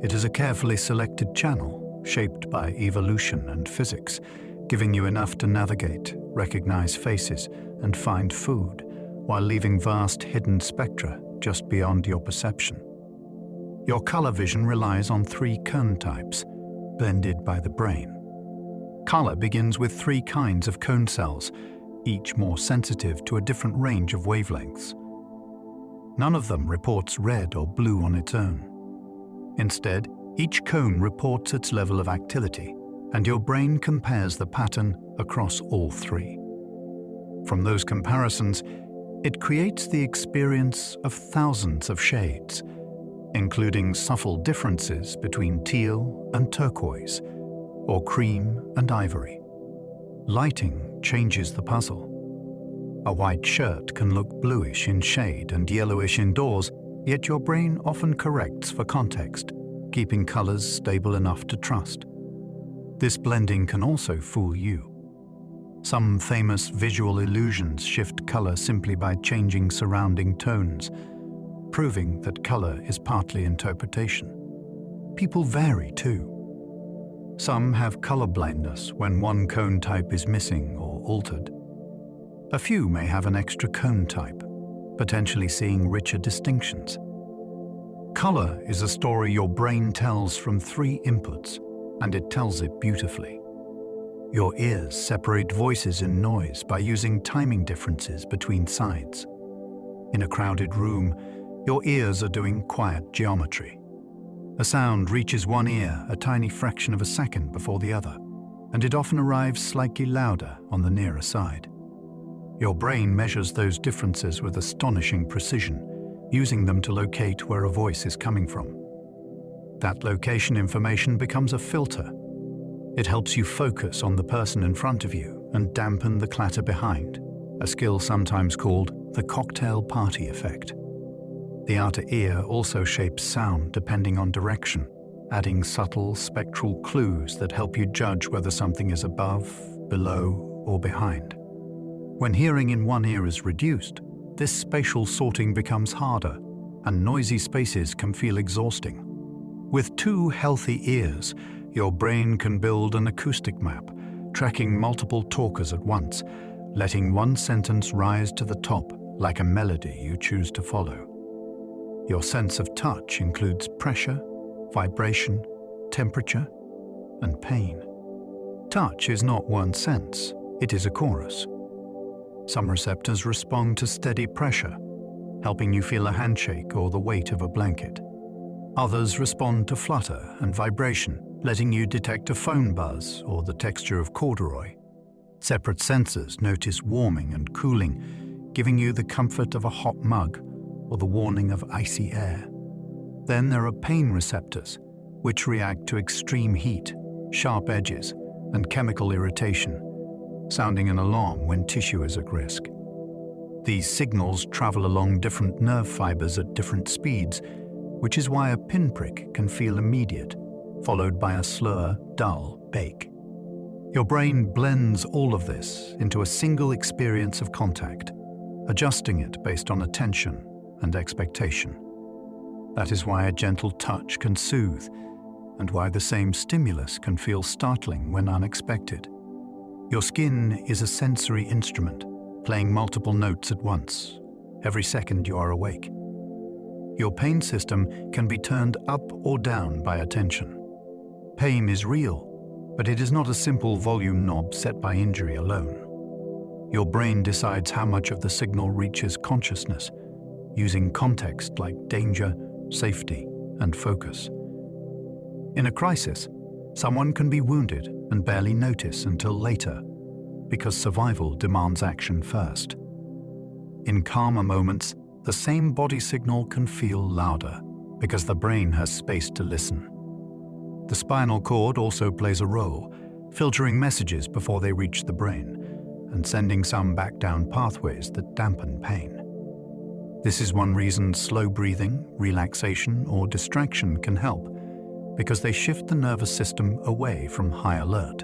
Speaker 1: It is a carefully selected channel shaped by evolution and physics, giving you enough to navigate, recognize faces, and find food, while leaving vast hidden spectra just beyond your perception. Your color vision relies on 3 cone types, blended by the brain. Color begins with 3 kinds of cone cells, each more sensitive to a different range of wavelengths. None of them reports red or blue on its own. Instead, each cone reports its level of activity, and your brain compares the pattern across all 3. From those comparisons, it creates the experience of thousands of shades, including subtle differences between teal and turquoise, or cream and ivory. Lighting changes the puzzle. A white shirt can look bluish in shade and yellowish indoors, yet your brain often corrects for context, keeping colors stable enough to trust. This blending can also fool you. Some famous visual illusions shift color simply by changing surrounding tones, proving that color is partly interpretation. People vary too. Some have color blindness when one cone type is missing or altered. A few may have an extra cone type, potentially seeing richer distinctions. Color is a story your brain tells from 3 inputs, and it tells it beautifully. Your ears separate voices and noise by using timing differences between sides. In a crowded room, your ears are doing quiet geometry. A sound reaches one ear a tiny fraction of a second before the other, and it often arrives slightly louder on the nearer side. Your brain measures those differences with astonishing precision, using them to locate where a voice is coming from. That location information becomes a filter. It helps you focus on the person in front of you and dampen the clatter behind, a skill sometimes called the cocktail party effect. The outer ear also shapes sound depending on direction, adding subtle spectral clues that help you judge whether something is above, below, or behind. When hearing in one ear is reduced, this spatial sorting becomes harder, and noisy spaces can feel exhausting. With 2 healthy ears, your brain can build an acoustic map, tracking multiple talkers at once, letting one sentence rise to the top like a melody you choose to follow. Your sense of touch includes pressure, vibration, temperature, and pain. Touch is not one sense, it is a chorus. Some receptors respond to steady pressure, helping you feel a handshake or the weight of a blanket. Others respond to flutter and vibration, letting you detect a phone buzz or the texture of corduroy. Separate sensors notice warming and cooling, giving you the comfort of a hot mug or the warning of icy air. Then there are pain receptors, which react to extreme heat, sharp edges, and chemical irritation, sounding an alarm when tissue is at risk. These signals travel along different nerve fibers at different speeds, which is why a pinprick can feel immediate, followed by a slower, dull bake. Your brain blends all of this into a single experience of contact, adjusting it based on attention and expectation. That is why a gentle touch can soothe, and why the same stimulus can feel startling when unexpected. Your skin is a sensory instrument, playing multiple notes at once, every second you are awake. Your pain system can be turned up or down by attention. Pain is real, but it is not a simple volume knob set by injury alone. Your brain decides how much of the signal reaches consciousness, using context like danger, safety, and focus. In a crisis, someone can be wounded and barely notice until later, because survival demands action first. In calmer moments, the the same body signal can feel louder because the brain has space to listen. The spinal cord also plays a role, filtering messages before they reach the brain and sending some back down pathways that dampen pain. This is one reason slow breathing, relaxation, or distraction can help, because they shift the nervous system away from high alert.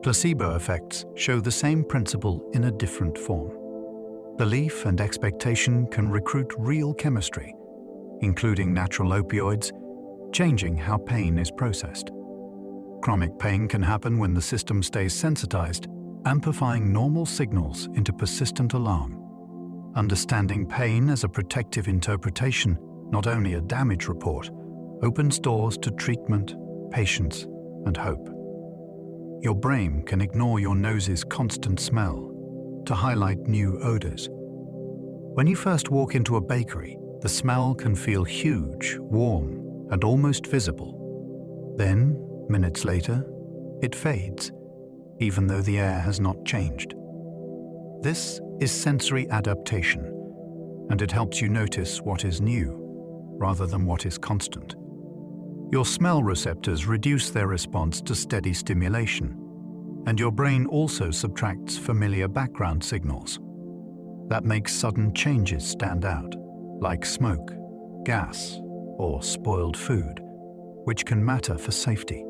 Speaker 1: Placebo effects show the same principle in a different form. Belief and expectation can recruit real chemistry, including natural opioids, changing how pain is processed. Chronic pain can happen when the system stays sensitized, amplifying normal signals into persistent alarm. Understanding pain as a protective interpretation, not only a damage report, opens doors to treatment, patience, and hope. Your brain can ignore your nose's constant smell to highlight new odors. When you first walk into a bakery, the smell can feel huge, warm, and almost visible. Then, minutes later, it fades, even though the air has not changed. This is sensory adaptation, and it helps you notice what is new, rather than what is constant. Your smell receptors reduce their response to steady stimulation, and your brain also subtracts familiar background signals. That makes sudden changes stand out, like smoke, gas, or spoiled food, which can matter for safety.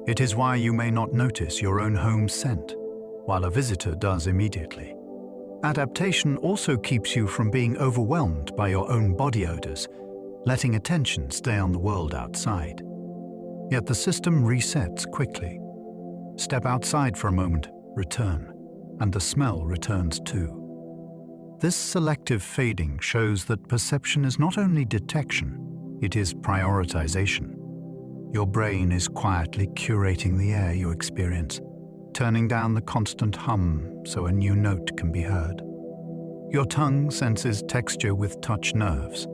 Speaker 1: It is why you may not notice your own home scent, while a visitor does immediately. Adaptation also keeps you from being overwhelmed by your own body odors, letting attention stay on the world outside. Yet the system resets quickly. Step outside for a moment, return, and the smell returns too. This selective fading shows that perception is not only detection, it is prioritization. Your brain is quietly curating the air you experience, turning down the constant hum so a new note can be heard. Your tongue senses texture with touch nerves,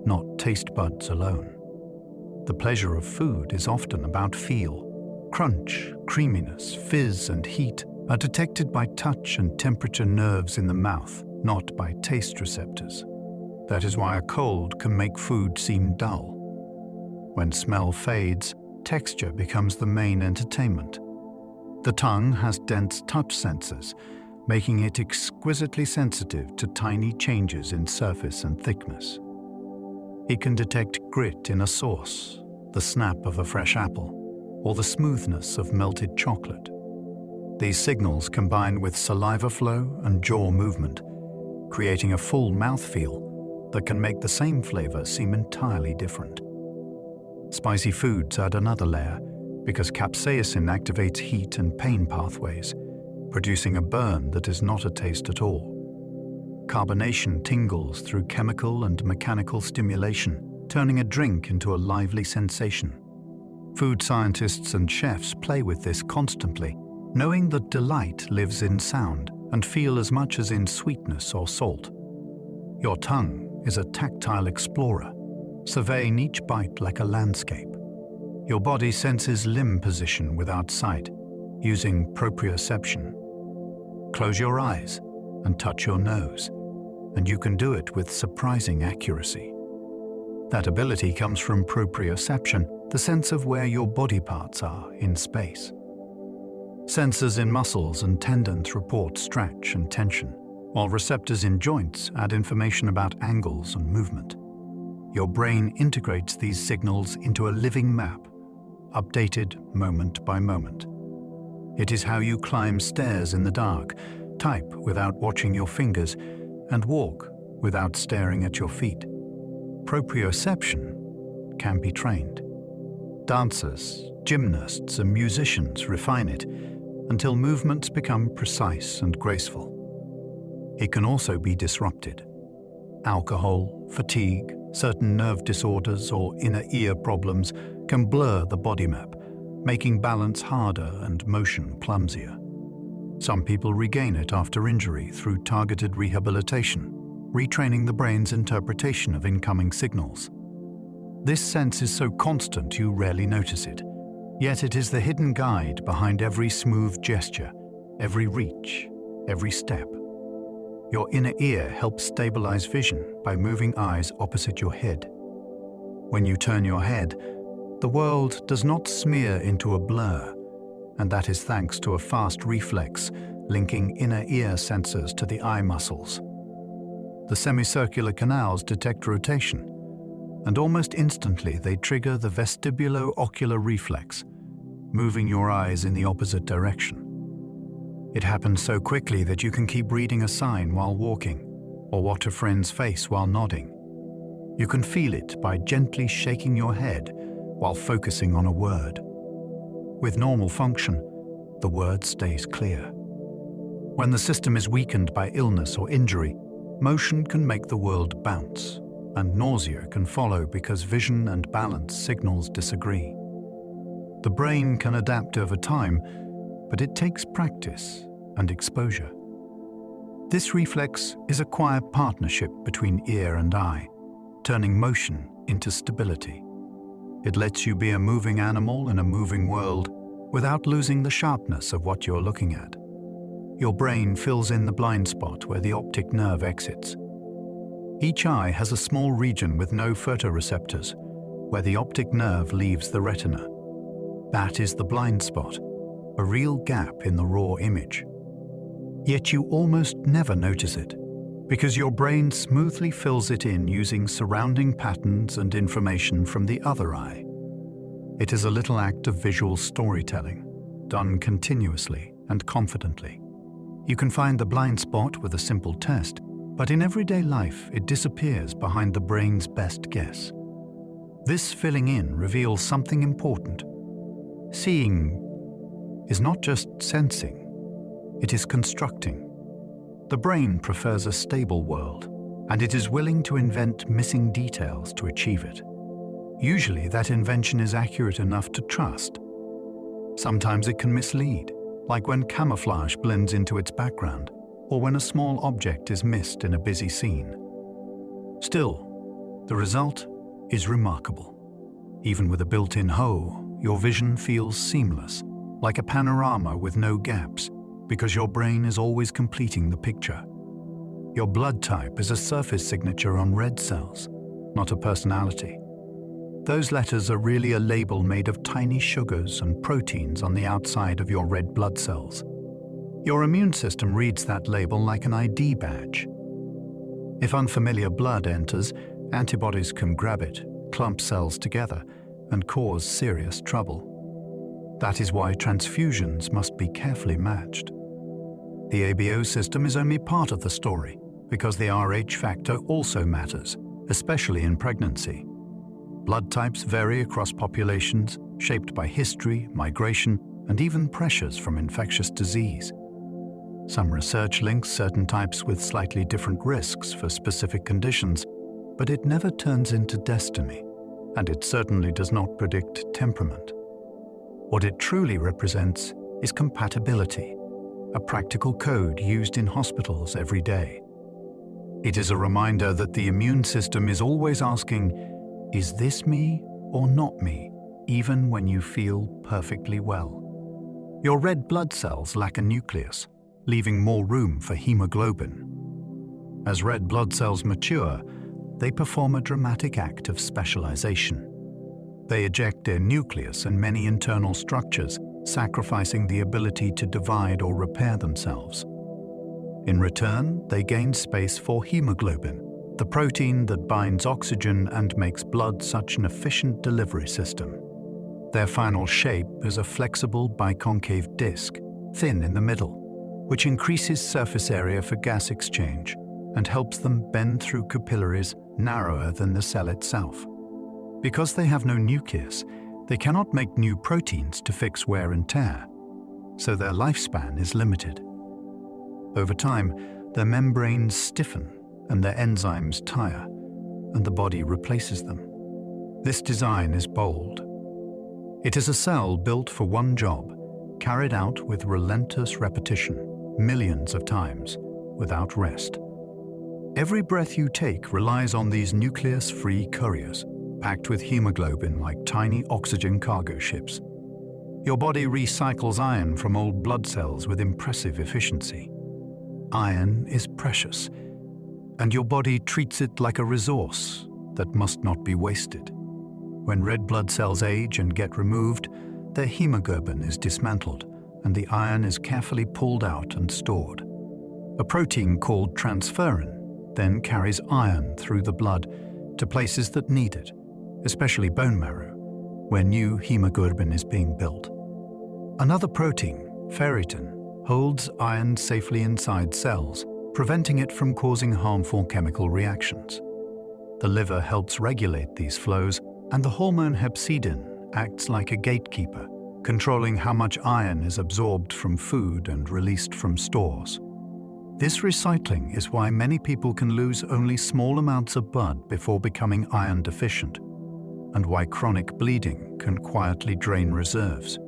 Speaker 1: not taste buds alone. The pleasure of food is often about feel. Crunch, creaminess, fizz, and heat are detected by touch and temperature nerves in the mouth, not by taste receptors. That is why a cold can make food seem dull. When smell fades, texture becomes the main entertainment. The tongue has dense touch sensors, making it exquisitely sensitive to tiny changes in surface and thickness. It can detect grit in a sauce, the snap of a fresh apple, or the smoothness of melted chocolate. These signals combine with saliva flow and jaw movement, creating a full mouthfeel that can make the same flavor seem entirely different. Spicy foods add another layer because capsaicin activates heat and pain pathways, producing a burn that is not a taste at all. Carbonation tingles through chemical and mechanical stimulation, turning a drink into a lively sensation. Food scientists and chefs play with this constantly, knowing that delight lives in sound and feel as much as in sweetness or salt. Your tongue is a tactile explorer, surveying each bite like a landscape. Your body senses limb position without sight, using proprioception. Close your eyes and touch your nose, and you can do it with surprising accuracy. That ability comes from proprioception, the sense of where your body parts are in space. Sensors in muscles and tendons report stretch and tension, while receptors in joints add information about angles and movement. Your brain integrates these signals into a living map, updated moment by moment. It is how you climb stairs in the dark, type without watching your fingers, and walk without staring at your feet. Proprioception can be trained. Dancers, gymnasts, and musicians refine it until movements become precise and graceful. It can also be disrupted. Alcohol, fatigue, certain nerve disorders, or inner ear problems can blur the body map, making balance harder and motion clumsier. Some people regain it after injury through targeted rehabilitation, retraining the brain's interpretation of incoming signals. This sense is so constant you rarely notice it, yet it is the hidden guide behind every smooth gesture, every reach, every step. Your inner ear helps stabilize vision by moving eyes opposite your head. When you turn your head, the world does not smear into a blur, and that is thanks to a fast reflex linking inner ear sensors to the eye muscles. The semicircular canals detect rotation, and almost instantly they trigger the vestibulo-ocular reflex, moving your eyes in the opposite direction. It happens so quickly that you can keep reading a sign while walking, or watch a friend's face while nodding. You can feel it by gently shaking your head while focusing on a word. With normal function, the word stays clear. When the system is weakened by illness or injury, motion can make the world bounce, and nausea can follow because vision and balance signals disagree. The brain can adapt over time, but it takes practice and exposure. This reflex is a quiet partnership between ear and eye, turning motion into stability. It lets you be a moving animal in a moving world without losing the sharpness of what you're looking at. Your brain fills in the blind spot where the optic nerve exits. Each eye has a small region with no photoreceptors, where the optic nerve leaves the retina. That is the blind spot, a real gap in the raw image. Yet you almost never notice it, because your brain smoothly fills it in using surrounding patterns and information from the other eye. It is a little act of visual storytelling, done continuously and confidently. You can find the blind spot with a simple test, but in everyday life it disappears behind the brain's best guess. This filling in reveals something important. Seeing is not just sensing, it is constructing. The brain prefers a stable world, and it is willing to invent missing details to achieve it. Usually that invention is accurate enough to trust. Sometimes it can mislead, like when camouflage blends into its background, or when a small object is missed in a busy scene. Still, the result is remarkable. Even with a built-in hoe, your vision feels seamless, like a panorama with no gaps, because your brain is always completing the picture. Your blood type is a surface signature on red cells, not a personality. Those letters are really a label made of tiny sugars and proteins on the outside of your red blood cells. Your immune system reads that label like an ID badge. If unfamiliar blood enters, antibodies can grab it, clump cells together, and cause serious trouble. That is why transfusions must be carefully matched. The ABO system is only part of the story, because the Rh factor also matters, especially in pregnancy. Blood types vary across populations, shaped by history, migration, and even pressures from infectious disease. Some research links certain types with slightly different risks for specific conditions, but it never turns into destiny, and it certainly does not predict temperament. What it truly represents is compatibility, a practical code used in hospitals every day. It is a reminder that the immune system is always asking, is this me or not me, even when you feel perfectly well? Your red blood cells lack a nucleus, leaving more room for hemoglobin. As red blood cells mature, they perform a dramatic act of specialization. They eject their nucleus and many internal structures, sacrificing the ability to divide or repair themselves. In return, they gain space for hemoglobin, the protein that binds oxygen and makes blood such an efficient delivery system. Their final shape is a flexible biconcave disc, thin in the middle, which increases surface area for gas exchange and helps them bend through capillaries narrower than the cell itself. Because they have no nucleus, they cannot make new proteins to fix wear and tear, so their lifespan is limited. Over time, their membranes stiffen and their enzymes tire, and the body replaces them. This design is bold. It is a cell built for one job, carried out with relentless repetition, millions of times, without rest. Every breath you take relies on these nucleus-free couriers, packed with hemoglobin like tiny oxygen cargo ships. Your body recycles iron from old blood cells with impressive efficiency. iron is precious, and your body treats it like a resource that must not be wasted. When red blood cells age and get removed, their hemoglobin is dismantled, and the iron is carefully pulled out and stored. A protein called transferrin then carries iron through the blood to places that need it, especially bone marrow, where new hemoglobin is being built. Another protein, ferritin, holds iron safely inside cells, preventing it from causing harmful chemical reactions. The liver helps regulate these flows, and the hormone hepcidin acts like a gatekeeper, controlling how much iron is absorbed from food and released from stores. This recycling is why many people can lose only small amounts of blood before becoming iron deficient, and why chronic bleeding can quietly drain reserves.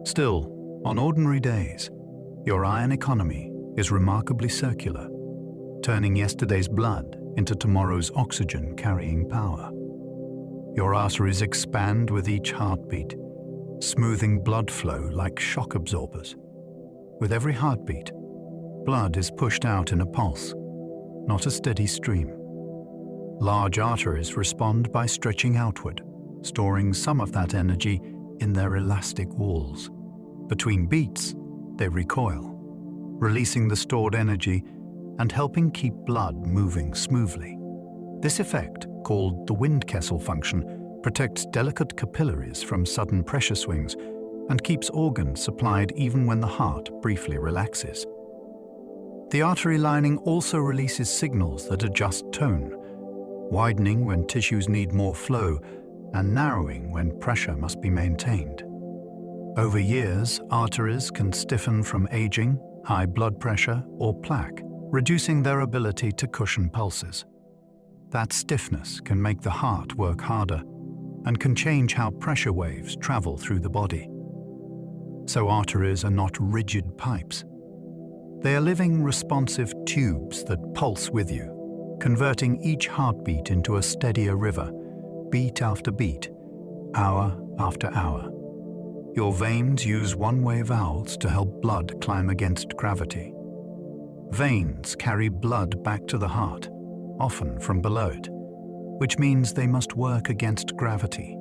Speaker 1: Still, on ordinary days, your iron economy is remarkably circular, turning yesterday's blood into tomorrow's oxygen-carrying power. Your arteries expand with each heartbeat, smoothing blood flow like shock absorbers. With every heartbeat, blood is pushed out in a pulse, not a steady stream. Large arteries respond by stretching outward, storing some of that energy in their elastic walls. Between beats, they recoil, releasing the stored energy and helping keep blood moving smoothly. This effect, called the Windkessel function, protects delicate capillaries from sudden pressure swings and keeps organs supplied even when the heart briefly relaxes. The artery lining also releases signals that adjust tone, widening when tissues need more flow and narrowing when pressure must be maintained. Over years, arteries can stiffen from aging, high blood pressure, or plaque, reducing their ability to cushion pulses. That stiffness can make the heart work harder and can change how pressure waves travel through the body. So arteries are not rigid pipes. They are living, responsive tubes that pulse with you, converting each heartbeat into a steadier river, beat after beat, hour after hour. Your veins use one-way valves to help blood climb against gravity. Veins carry blood back to the heart, often from below it, which means they must work against gravity.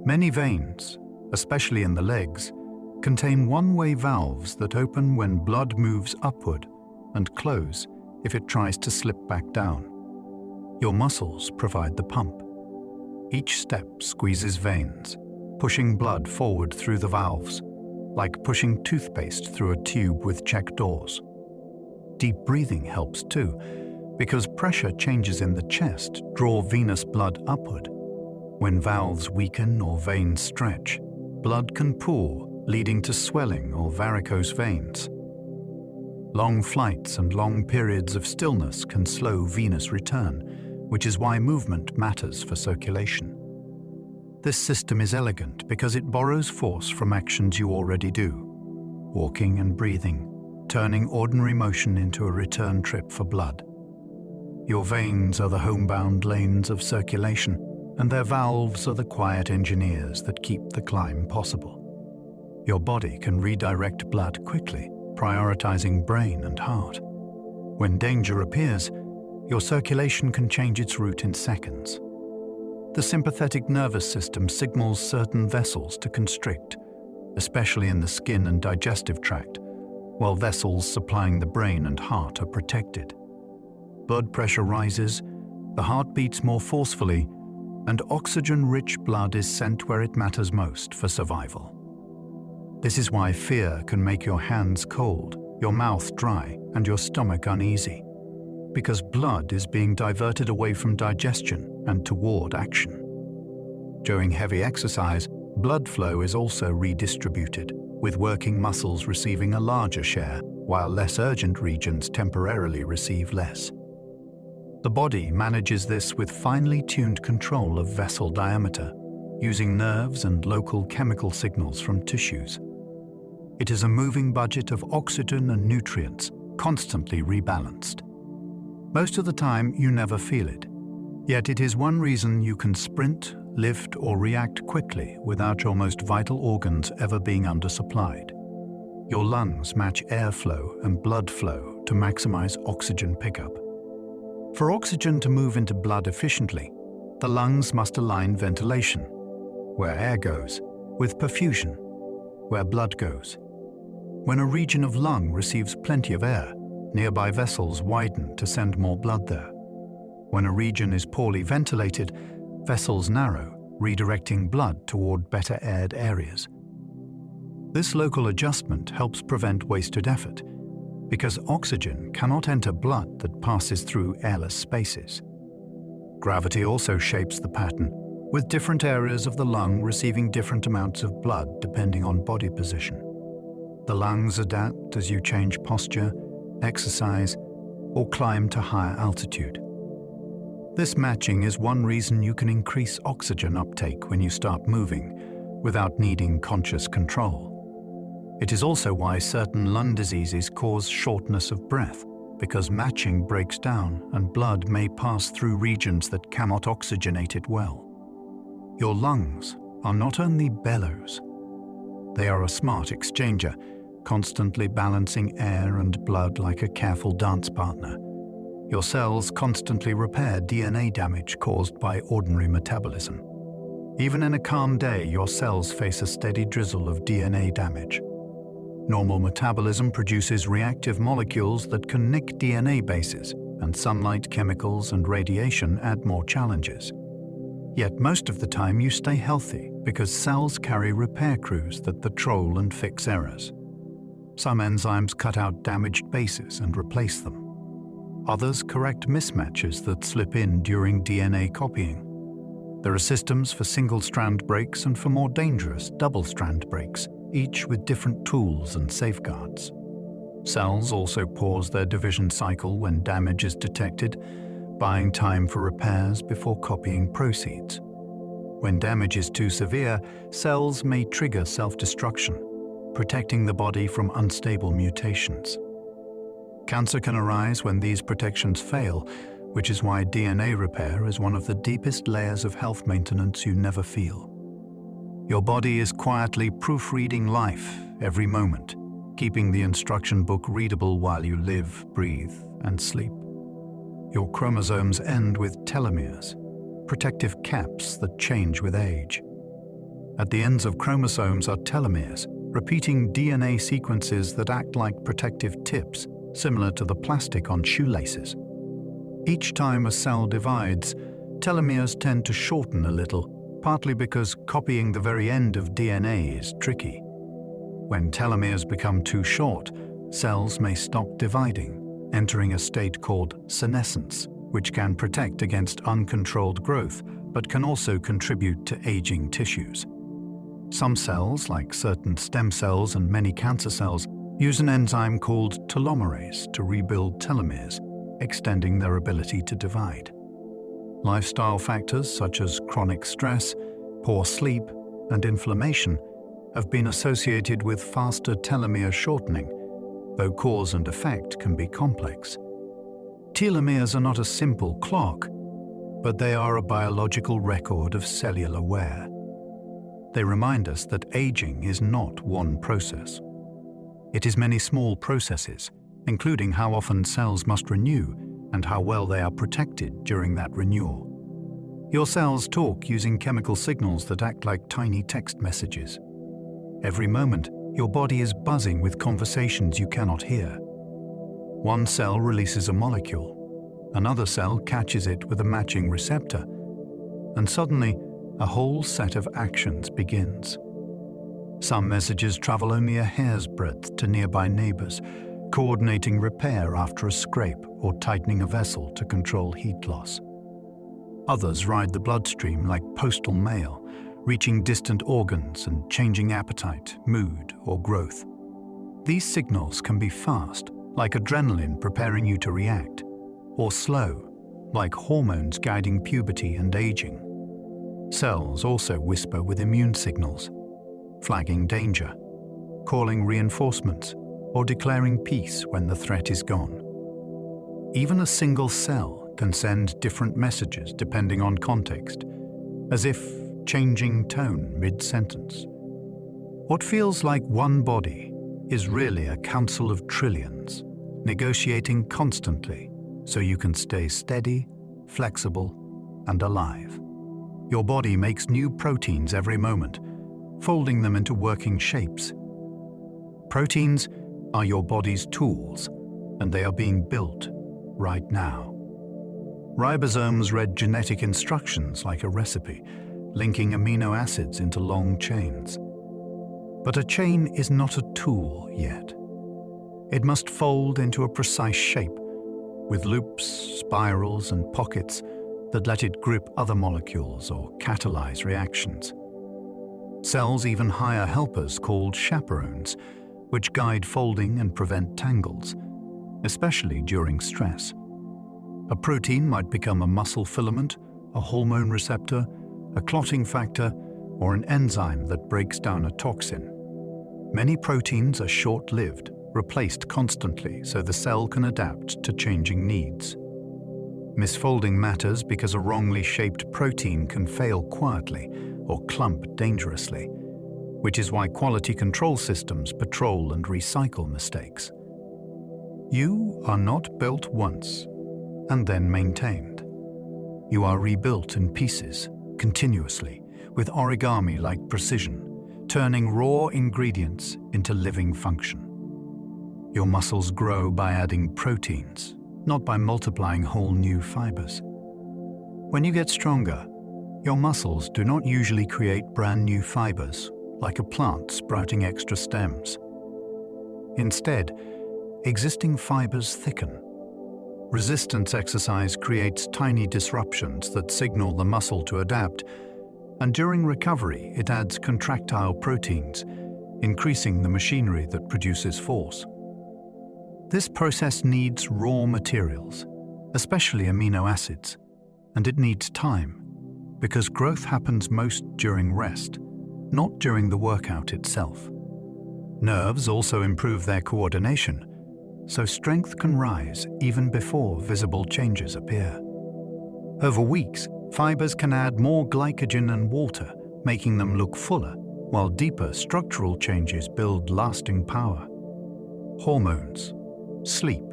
Speaker 1: Many veins, especially in the legs, contain one-way valves that open when blood moves upward and close if it tries to slip back down. Your muscles provide the pump. Each step squeezes veins, pushing blood forward through the valves, like pushing toothpaste through a tube with check doors. Deep breathing helps too, because pressure changes in the chest draw venous blood upward. When valves weaken or veins stretch, blood can pool, leading to swelling or varicose veins. Long flights and long periods of stillness can slow venous return, which is why movement matters for circulation. This system is elegant because it borrows force from actions you already do, walking and breathing, turning ordinary motion into a return trip for blood. Your veins are the homebound lanes of circulation, and their valves are the quiet engineers that keep the climb possible. Your body can redirect blood quickly, prioritizing brain and heart. When danger appears, your circulation can change its route in seconds. The sympathetic nervous system signals certain vessels to constrict, especially in the skin and digestive tract, while vessels supplying the brain and heart are protected. Blood pressure rises, the heart beats more forcefully, and oxygen-rich blood is sent where it matters most for survival. This is why fear can make your hands cold, your mouth dry, and your stomach uneasy, because blood is being diverted away from digestion and toward action. During heavy exercise, blood flow is also redistributed, with working muscles receiving a larger share, while less urgent regions temporarily receive less. The body manages this with finely tuned control of vessel diameter, using nerves and local chemical signals from tissues. It is a moving budget of oxygen and nutrients, constantly rebalanced. Most of the time, you never feel it. Yet it is one reason you can sprint, lift, or react quickly without your most vital organs ever being undersupplied. Your lungs match airflow and blood flow to maximize oxygen pickup. For oxygen to move into blood efficiently, the lungs must align ventilation, where air goes, with perfusion, where blood goes. When a region of lung receives plenty of air, nearby vessels widen to send more blood there. When a region is poorly ventilated, vessels narrow, redirecting blood toward better aired areas. This local adjustment helps prevent wasted effort, because oxygen cannot enter blood that passes through airless spaces. Gravity also shapes the pattern, with different areas of the lung receiving different amounts of blood depending on body position. The lungs adapt as you change posture, exercise, or climb to higher altitude. This matching is one reason you can increase oxygen uptake when you start moving, without needing conscious control. It is also why certain lung diseases cause shortness of breath, because matching breaks down and blood may pass through regions that cannot oxygenate it well. Your lungs are not only bellows. They are a smart exchanger, constantly balancing air and blood like a careful dance partner. Your cells constantly repair DNA damage caused by ordinary metabolism. Even in a calm day, your cells face a steady drizzle of DNA damage. Normal metabolism produces reactive molecules that can nick DNA bases, and sunlight, chemicals, and radiation add more challenges. Yet most of the time you stay healthy because cells carry repair crews that patrol and fix errors. Some enzymes cut out damaged bases and replace them. Others correct mismatches that slip in during DNA copying. There are systems for single-strand breaks and for more dangerous double-strand breaks, each with different tools and safeguards. Cells also pause their division cycle when damage is detected, buying time for repairs before copying proceeds. When damage is too severe, cells may trigger self-destruction, protecting the body from unstable mutations. Cancer can arise when these protections fail, which is why DNA repair is one of the deepest layers of health maintenance you never feel. Your body is quietly proofreading life every moment, keeping the instruction book readable while you live, breathe, and sleep. Your chromosomes end with telomeres, protective caps that change with age. At the ends of chromosomes are telomeres, repeating DNA sequences that act like protective tips, similar to the plastic on shoelaces. Each time a cell divides, telomeres tend to shorten a little, partly because copying the very end of DNA is tricky. When telomeres become too short, cells may stop dividing, entering a state called senescence, which can protect against uncontrolled growth, but can also contribute to aging tissues. Some cells, like certain stem cells and many cancer cells, use an enzyme called telomerase to rebuild telomeres, extending their ability to divide. Lifestyle factors such as chronic stress, poor sleep, and inflammation have been associated with faster telomere shortening, though cause and effect can be complex. Telomeres are not a simple clock, but they are a biological record of cellular wear. They remind us that aging is not one process. It is many small processes, including how often cells must renew and how well they are protected during that renewal. Your cells talk using chemical signals that act like tiny text messages. Every moment, your body is buzzing with conversations you cannot hear. One cell releases a molecule, another cell catches it with a matching receptor, and suddenly, a whole set of actions begins. Some messages travel only a hair's breadth to nearby neighbors, coordinating repair after a scrape or tightening a vessel to control heat loss. Others ride the bloodstream like postal mail, reaching distant organs and changing appetite, mood, or growth. These signals can be fast, like adrenaline preparing you to react, or slow, like hormones guiding puberty and aging. Cells also whisper with immune signals, flagging danger, calling reinforcements, or declaring peace when the threat is gone. Even a single cell can send different messages depending on context, as if changing tone mid-sentence. What feels like one body is really a council of trillions, negotiating constantly so you can stay steady, flexible, and alive. Your body makes new proteins every moment, folding them into working shapes. Proteins are your body's tools, and they are being built right now. Ribosomes read genetic instructions like a recipe, linking amino acids into long chains. But a chain is not a tool yet. It must fold into a precise shape, with loops, spirals, and pockets that let it grip other molecules or catalyze reactions. Cells even hire helpers called chaperones, which guide folding and prevent tangles, especially during stress. A protein might become a muscle filament, a hormone receptor, a clotting factor, or an enzyme that breaks down a toxin. Many proteins are short-lived, replaced constantly so the cell can adapt to changing needs. Misfolding matters because a wrongly shaped protein can fail quietly or clump dangerously, which is why quality control systems patrol and recycle mistakes. You are not built once and then maintained. You are rebuilt in pieces, continuously, with origami-like precision, turning raw ingredients into living function. Your muscles grow by adding proteins, not by multiplying whole new fibers. When you get stronger, your muscles do not usually create brand new fibers, like a plant sprouting extra stems. Instead, existing fibers thicken. Resistance exercise creates tiny disruptions that signal the muscle to adapt, and during recovery it adds contractile proteins, increasing the machinery that produces force. This process needs raw materials, especially amino acids, and it needs time, because growth happens most during rest, not during the workout itself. Nerves also improve their coordination, so strength can rise even before visible changes appear. Over weeks, fibers can add more glycogen and water, making them look fuller, while deeper structural changes build lasting power. Hormones, sleep,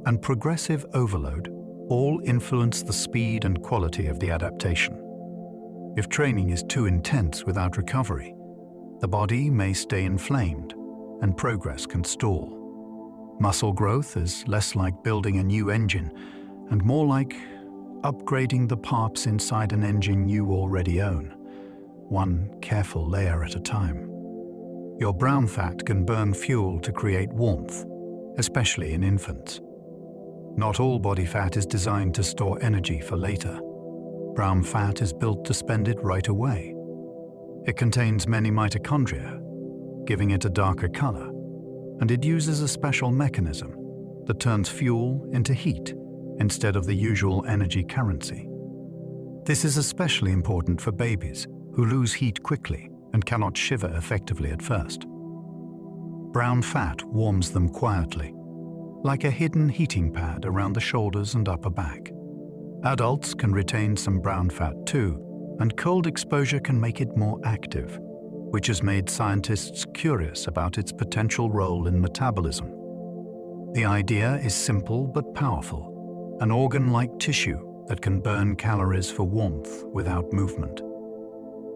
Speaker 1: and progressive overload all influence the speed and quality of the adaptation. If training is too intense without recovery, the body may stay inflamed and progress can stall. Muscle growth is less like building a new engine and more like upgrading the parts inside an engine you already own, one careful layer at a time. Your brown fat can burn fuel to create warmth, especially in infants. Not all body fat is designed to store energy for later. Brown fat is built to spend it right away. It contains many mitochondria, giving it a darker color, and it uses a special mechanism that turns fuel into heat instead of the usual energy currency. This is especially important for babies who lose heat quickly and cannot shiver effectively at first. Brown fat warms them quietly, like a hidden heating pad around the shoulders and upper back. Adults can retain some brown fat too, and cold exposure can make it more active, which has made scientists curious about its potential role in metabolism. The idea is simple but powerful, an organ-like tissue that can burn calories for warmth without movement.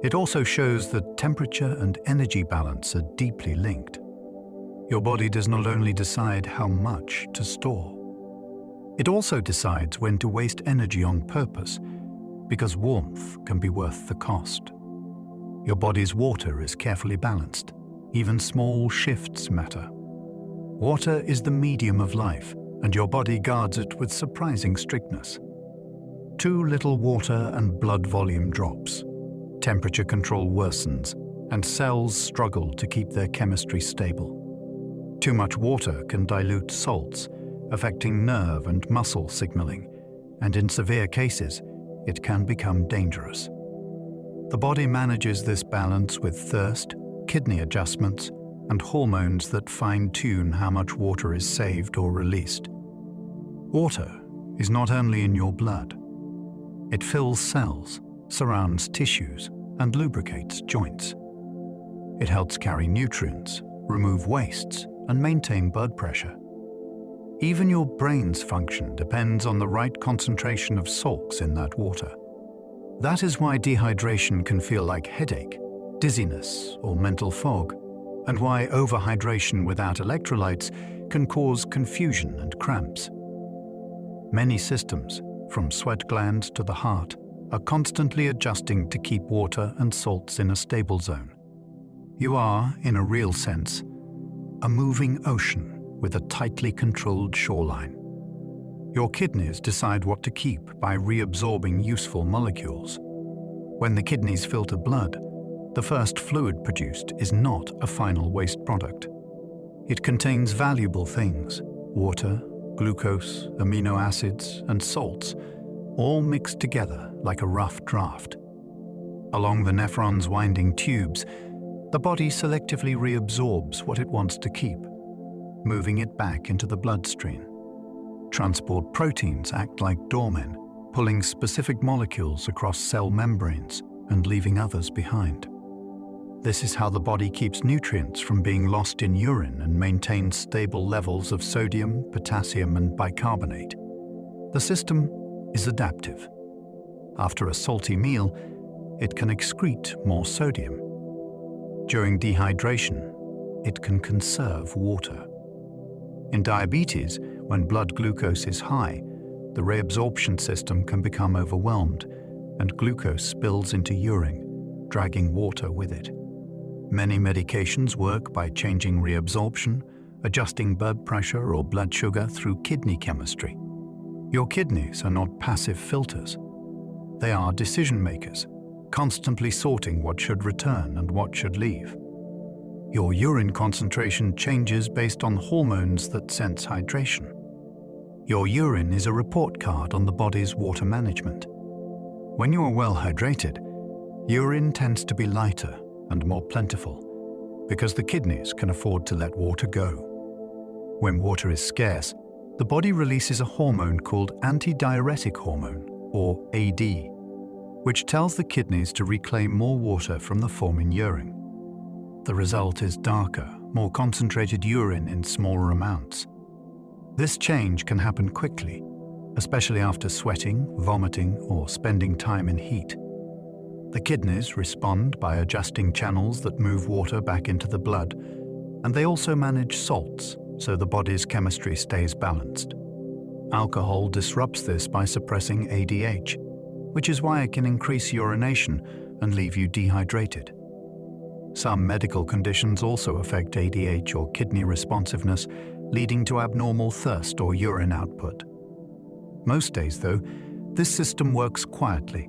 Speaker 1: It also shows that temperature and energy balance are deeply linked. Your body does not only decide how much to store, it also decides when to waste energy on purpose, because warmth can be worth the cost. Your body's water is carefully balanced. Even small shifts matter. Water is the medium of life, and your body guards it with surprising strictness. Too little water and blood volume drops. Temperature control worsens, and cells struggle to keep their chemistry stable. Too much water can dilute salts, affecting nerve and muscle signaling, and in severe cases, it can become dangerous. The body manages this balance with thirst, kidney adjustments, and hormones that fine-tune how much water is saved or released. Water is not only in your blood. It fills cells, surrounds tissues, and lubricates joints. It helps carry nutrients, remove wastes, and maintain blood pressure. Even your brain's function depends on the right concentration of salts in that water. That is why dehydration can feel like headache, dizziness, or mental fog, and why overhydration without electrolytes can cause confusion and cramps. Many systems, from sweat glands to the heart, are constantly adjusting to keep water and salts in a stable zone. You are, in a real sense, a moving ocean with a tightly controlled shoreline. Your kidneys decide what to keep by reabsorbing useful molecules. When the kidneys filter blood, the first fluid produced is not a final waste product. It contains valuable things: water, glucose, amino acids, and salts, all mixed together like a rough draft. Along the nephron's winding tubes, the body selectively reabsorbs what it wants to keep, moving it back into the bloodstream. Transport proteins act like doormen, pulling specific molecules across cell membranes and leaving others behind. This is how the body keeps nutrients from being lost in urine and maintains stable levels of sodium, potassium, and bicarbonate. The system is adaptive. After a salty meal, it can excrete more sodium. During dehydration, it can conserve water. In diabetes, when blood glucose is high, the reabsorption system can become overwhelmed, and glucose spills into urine, dragging water with it. Many medications work by changing reabsorption, adjusting blood pressure or blood sugar through kidney chemistry. Your kidneys are not passive filters. They are decision makers, constantly sorting what should return and what should leave. Your urine concentration changes based on hormones that sense hydration. Your urine is a report card on the body's water management. When you are well hydrated, urine tends to be lighter and more plentiful because the kidneys can afford to let water go. When water is scarce, the body releases a hormone called antidiuretic hormone, or AD, which tells the kidneys to reclaim more water from the forming urine. The result is darker, more concentrated urine in smaller amounts. This change can happen quickly, especially after sweating, vomiting, or spending time in heat. The kidneys respond by adjusting channels that move water back into the blood, and they also manage salts so the body's chemistry stays balanced. Alcohol disrupts this by suppressing ADH, which is why it can increase urination and leave you dehydrated. Some medical conditions also affect ADH or kidney responsiveness, leading to abnormal thirst or urine output. Most days, though, this system works quietly,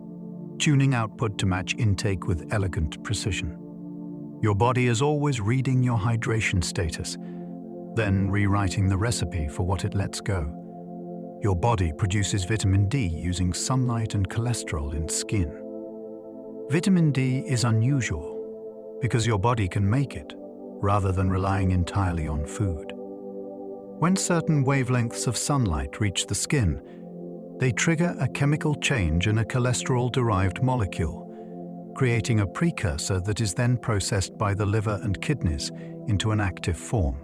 Speaker 1: tuning output to match intake with elegant precision. Your body is always reading your hydration status, then rewriting the recipe for what it lets go. Your body produces vitamin D using sunlight and cholesterol in skin. Vitamin D is unusual because your body can make it rather than relying entirely on food. When certain wavelengths of sunlight reach the skin, they trigger a chemical change in a cholesterol-derived molecule, creating a precursor that is then processed by the liver and kidneys into an active form.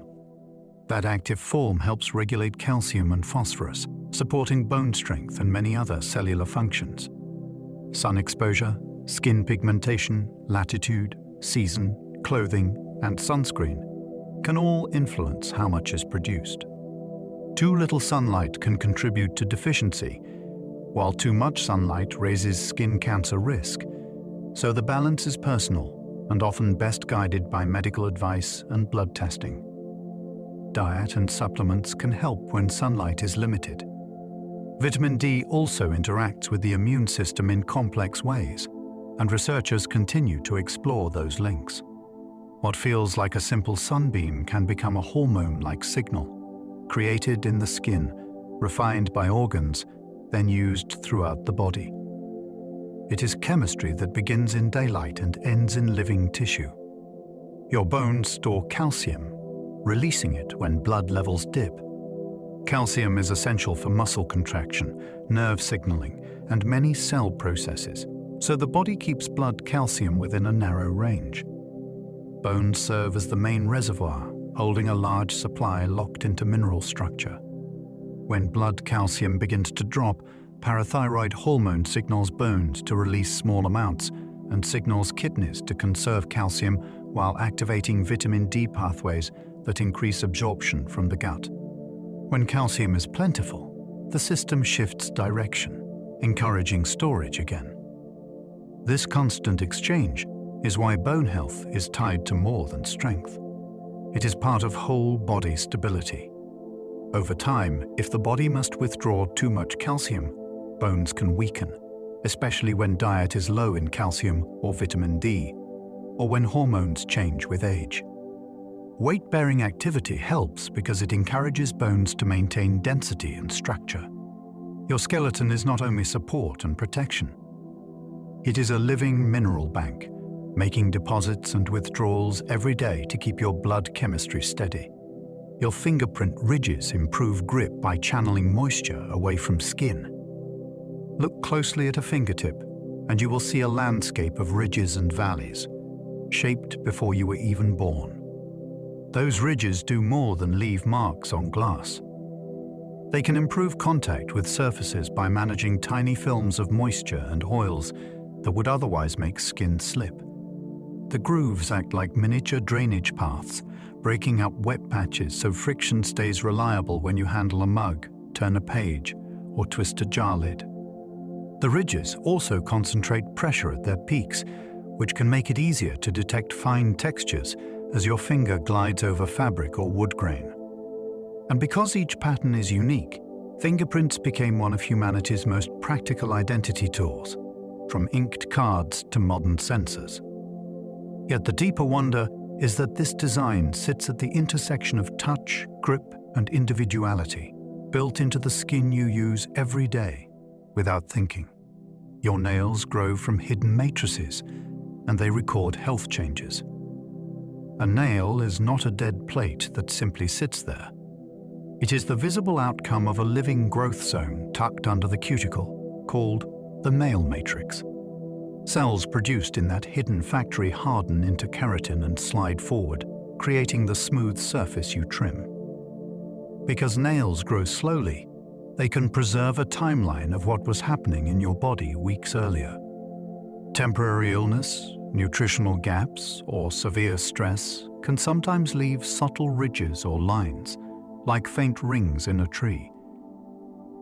Speaker 1: That active form helps regulate calcium and phosphorus, supporting bone strength and many other cellular functions. Sun exposure, skin pigmentation, latitude, season, clothing, and sunscreen can all influence how much is produced. Too little sunlight can contribute to deficiency, while too much sunlight raises skin cancer risk. So the balance is personal and often best guided by medical advice and blood testing. Diet and supplements can help when sunlight is limited. Vitamin D also interacts with the immune system in complex ways, and researchers continue to explore those links. What feels like a simple sunbeam can become a hormone-like signal, created in the skin, refined by organs, then used throughout the body. It is chemistry that begins in daylight and ends in living tissue. Your bones store calcium, releasing it when blood levels dip. Calcium is essential for muscle contraction, nerve signaling, and many cell processes, so the body keeps blood calcium within a narrow range. Bones serve as the main reservoir, holding a large supply locked into mineral structure. When blood calcium begins to drop, parathyroid hormone signals bones to release small amounts and signals kidneys to conserve calcium while activating vitamin D pathways that increase absorption from the gut. When calcium is plentiful, the system shifts direction, encouraging storage again. This constant exchange is why bone health is tied to more than strength. It is part of whole body stability. Over time, if the body must withdraw too much calcium, bones can weaken, especially when diet is low in calcium or vitamin D, or when hormones change with age. Weight-bearing activity helps because it encourages bones to maintain density and structure. Your skeleton is not only support and protection. It is a living mineral bank, making deposits and withdrawals every day to keep your blood chemistry steady. Your fingerprint ridges improve grip by channeling moisture away from skin. Look closely at a fingertip, and you will see a landscape of ridges and valleys, shaped before you were even born. Those ridges do more than leave marks on glass. They can improve contact with surfaces by managing tiny films of moisture and oils that would otherwise make skin slip. The grooves act like miniature drainage paths, breaking up wet patches so friction stays reliable when you handle a mug, turn a page, or twist a jar lid. The ridges also concentrate pressure at their peaks, which can make it easier to detect fine textures as your finger glides over fabric or wood grain. And because each pattern is unique, fingerprints became one of humanity's most practical identity tools, from inked cards to modern sensors. Yet the deeper wonder is that this design sits at the intersection of touch, grip, and individuality, built into the skin you use every day without thinking. Your nails grow from hidden matrices, and they record health changes. A nail is not a dead plate that simply sits there. It is the visible outcome of a living growth zone tucked under the cuticle, called the nail matrix. Cells produced in that hidden factory harden into keratin and slide forward, creating the smooth surface you trim. Because nails grow slowly, they can preserve a timeline of what was happening in your body weeks earlier. Temporary illness, nutritional gaps, or severe stress can sometimes leave subtle ridges or lines, like faint rings in a tree.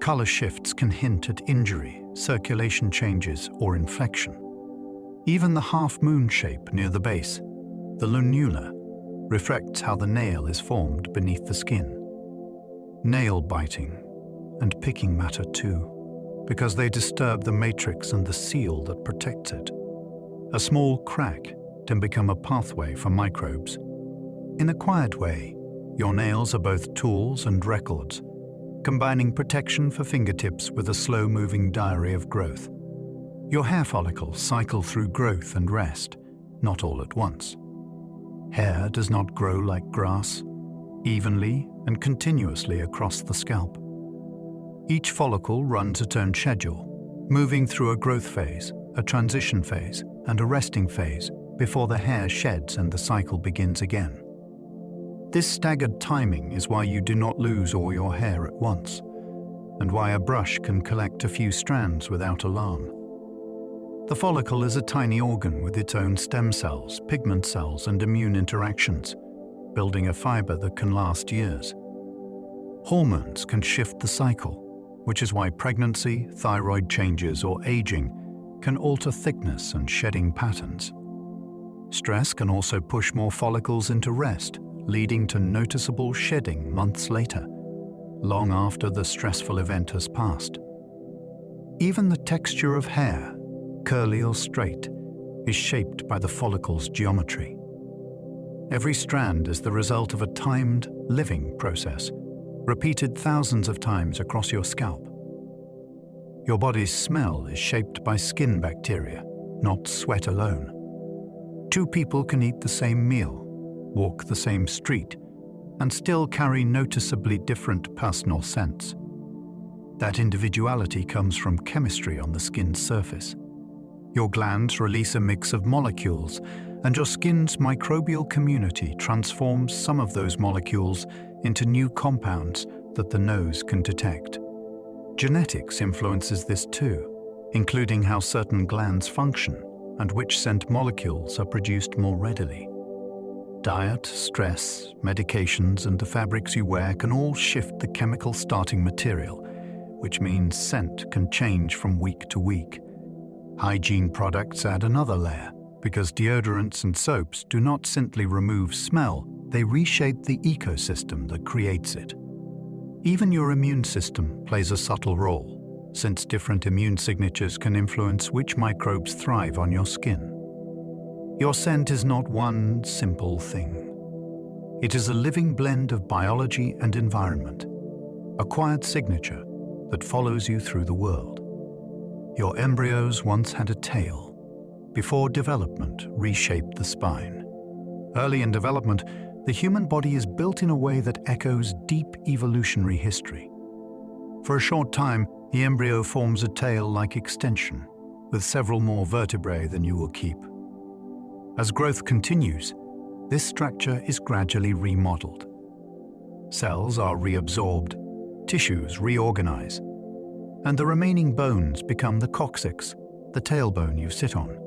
Speaker 1: Color shifts can hint at injury, circulation changes, or infection. Even the half-moon shape near the base, the lunula, reflects how the nail is formed beneath the skin. Nail biting and picking matter too, because they disturb the matrix and the seal that protects it. A small crack can become a pathway for microbes. In a quiet way, your nails are both tools and records, combining protection for fingertips with a slow-moving diary of growth. Your hair follicles cycle through growth and rest, not all at once. Hair does not grow like grass, evenly and continuously across the scalp. Each follicle runs its own schedule, moving through a growth phase, a transition phase, and a resting phase before the hair sheds and the cycle begins again. This staggered timing is why you do not lose all your hair at once, and why a brush can collect a few strands without alarm. The follicle is a tiny organ with its own stem cells, pigment cells, and immune interactions, building a fiber that can last years. Hormones can shift the cycle, which is why pregnancy, thyroid changes, or aging can alter thickness and shedding patterns. Stress can also push more follicles into rest, leading to noticeable shedding months later, long after the stressful event has passed. Even the texture of hair, curly or straight, is shaped by the follicle's geometry. Every strand is the result of a timed, living process, repeated thousands of times across your scalp. Your body's smell is shaped by skin bacteria, not sweat alone. Two people can eat the same meal, walk the same street, and still carry noticeably different personal scents. That individuality comes from chemistry on the skin's surface. Your glands release a mix of molecules, and your skin's microbial community transforms some of those molecules into new compounds that the nose can detect. Genetics influences this too, including how certain glands function and which scent molecules are produced more readily. Diet, stress, medications, and the fabrics you wear can all shift the chemical starting material, which means scent can change from week to week. Hygiene products add another layer, because deodorants and soaps do not simply remove smell, they reshape the ecosystem that creates it. Even your immune system plays a subtle role, since different immune signatures can influence which microbes thrive on your skin. Your scent is not one simple thing. It is a living blend of biology and environment, a quiet signature that follows you through the world. Your embryos once had a tail, before development reshaped the spine. Early in development, the human body is built in a way that echoes deep evolutionary history. For a short time, the embryo forms a tail-like extension, with several more vertebrae than you will keep. As growth continues, this structure is gradually remodeled. Cells are reabsorbed, tissues reorganize, and the remaining bones become the coccyx, the tailbone you sit on.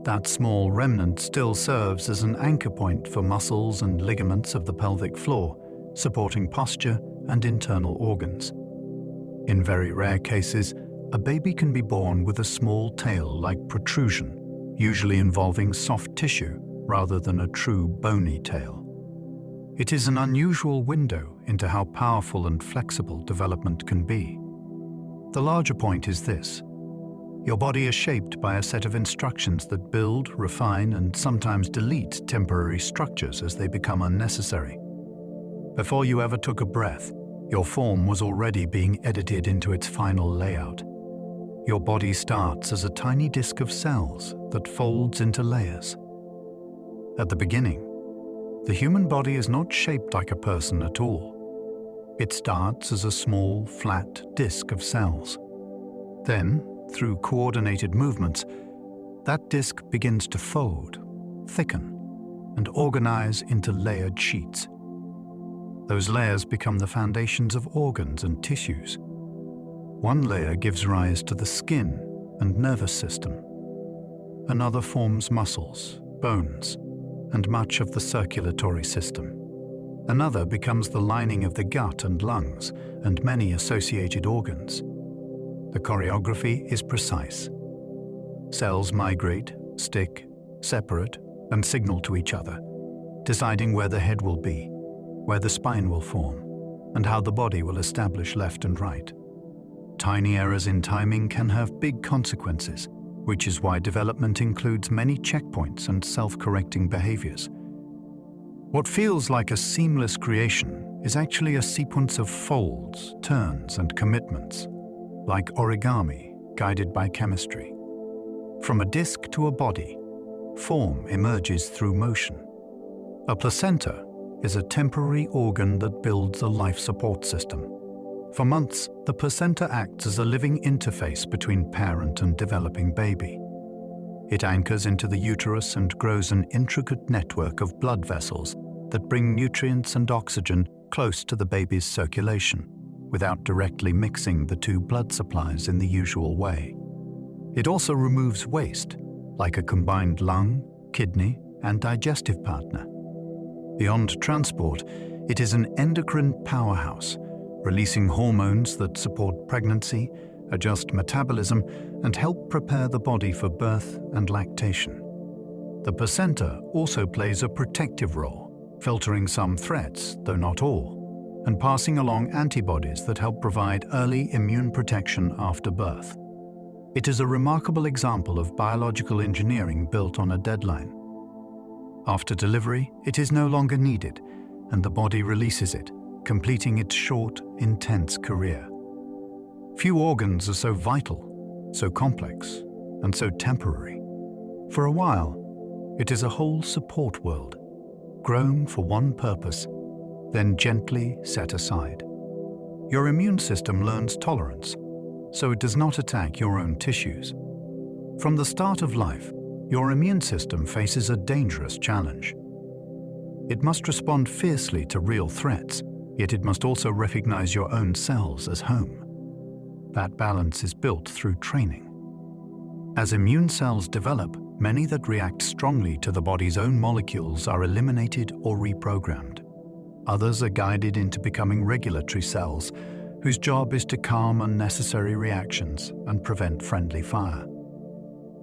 Speaker 1: That small remnant still serves as an anchor point for muscles and ligaments of the pelvic floor, supporting posture and internal organs. In very rare cases, a baby can be born with a small tail-like protrusion, usually involving soft tissue rather than a true bony tail. It is an unusual window into how powerful and flexible development can be. The larger point is this: your body is shaped by a set of instructions that build, refine, and sometimes delete temporary structures as they become unnecessary. Before you ever took a breath, your form was already being edited into its final layout. Your body starts as a tiny disk of cells that folds into layers. At the beginning, the human body is not shaped like a person at all. It starts as a small, flat disk of cells. Then, through coordinated movements, that disk begins to fold, thicken, and organize into layered sheets. Those layers become the foundations of organs and tissues. One layer gives rise to the skin and nervous system. Another forms muscles, bones, and much of the circulatory system. Another becomes the lining of the gut and lungs, and many associated organs. The choreography is precise. Cells migrate, stick, separate, and signal to each other, deciding where the head will be, where the spine will form, and how the body will establish left and right. Tiny errors in timing can have big consequences, which is why development includes many checkpoints and self-correcting behaviors. What feels like a seamless creation is actually a sequence of folds, turns, and commitments, like origami guided by chemistry. From a disc to a body, form emerges through motion. A placenta is a temporary organ that builds a life support system. For months, the placenta acts as a living interface between parent and developing baby. It anchors into the uterus and grows an intricate network of blood vessels that bring nutrients and oxygen close to the baby's circulation, without directly mixing the two blood supplies in the usual way. It also removes waste, like a combined lung, kidney, and digestive partner. Beyond transport, it is an endocrine powerhouse, releasing hormones that support pregnancy, adjust metabolism, and help prepare the body for birth and lactation. The placenta also plays a protective role, filtering some threats, though not all, and passing along antibodies that help provide early immune protection after birth. It is a remarkable example of biological engineering built on a deadline. After delivery, it is no longer needed, and the body releases it, completing its short, intense career. Few organs are so vital, so complex, and so temporary. For a while, it is a whole support world, grown for one purpose, then gently set aside. Your immune system learns tolerance, so it does not attack your own tissues. From the start of life, your immune system faces a dangerous challenge. It must respond fiercely to real threats, yet it must also recognize your own cells as home. That balance is built through training. As immune cells develop, many that react strongly to the body's own molecules are eliminated or reprogrammed. Others are guided into becoming regulatory cells, whose job is to calm unnecessary reactions and prevent friendly fire.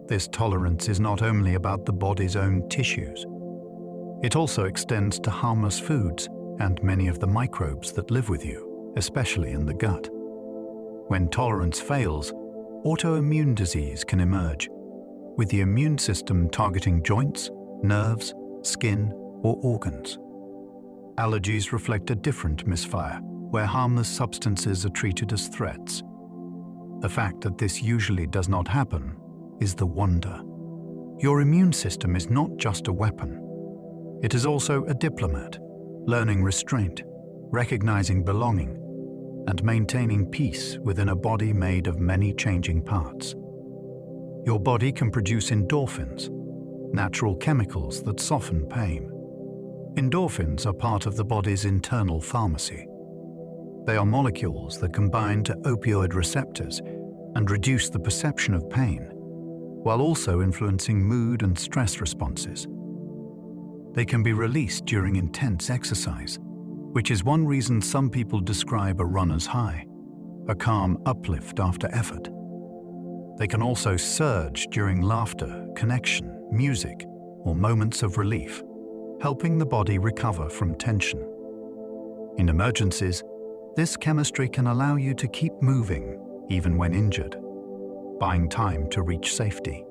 Speaker 1: This tolerance is not only about the body's own tissues. It also extends to harmless foods and many of the microbes that live with you, especially in the gut. When tolerance fails, autoimmune disease can emerge, with the immune system targeting joints, nerves, skin, or organs. Allergies reflect a different misfire, where harmless substances are treated as threats. The fact that this usually does not happen is the wonder. Your immune system is not just a weapon. It is also a diplomat, learning restraint, recognizing belonging, and maintaining peace within a body made of many changing parts. Your body can produce endorphins, natural chemicals that soften pain. Endorphins are part of the body's internal pharmacy. They are molecules that combine to opioid receptors and reduce the perception of pain, while also influencing mood and stress responses. They can be released during intense exercise, which is one reason some people describe a runner's high, a calm uplift after effort. They can also surge during laughter, connection, music, or moments of relief, helping the body recover from tension. In emergencies, this chemistry can allow you to keep moving even when injured, buying time to reach safety.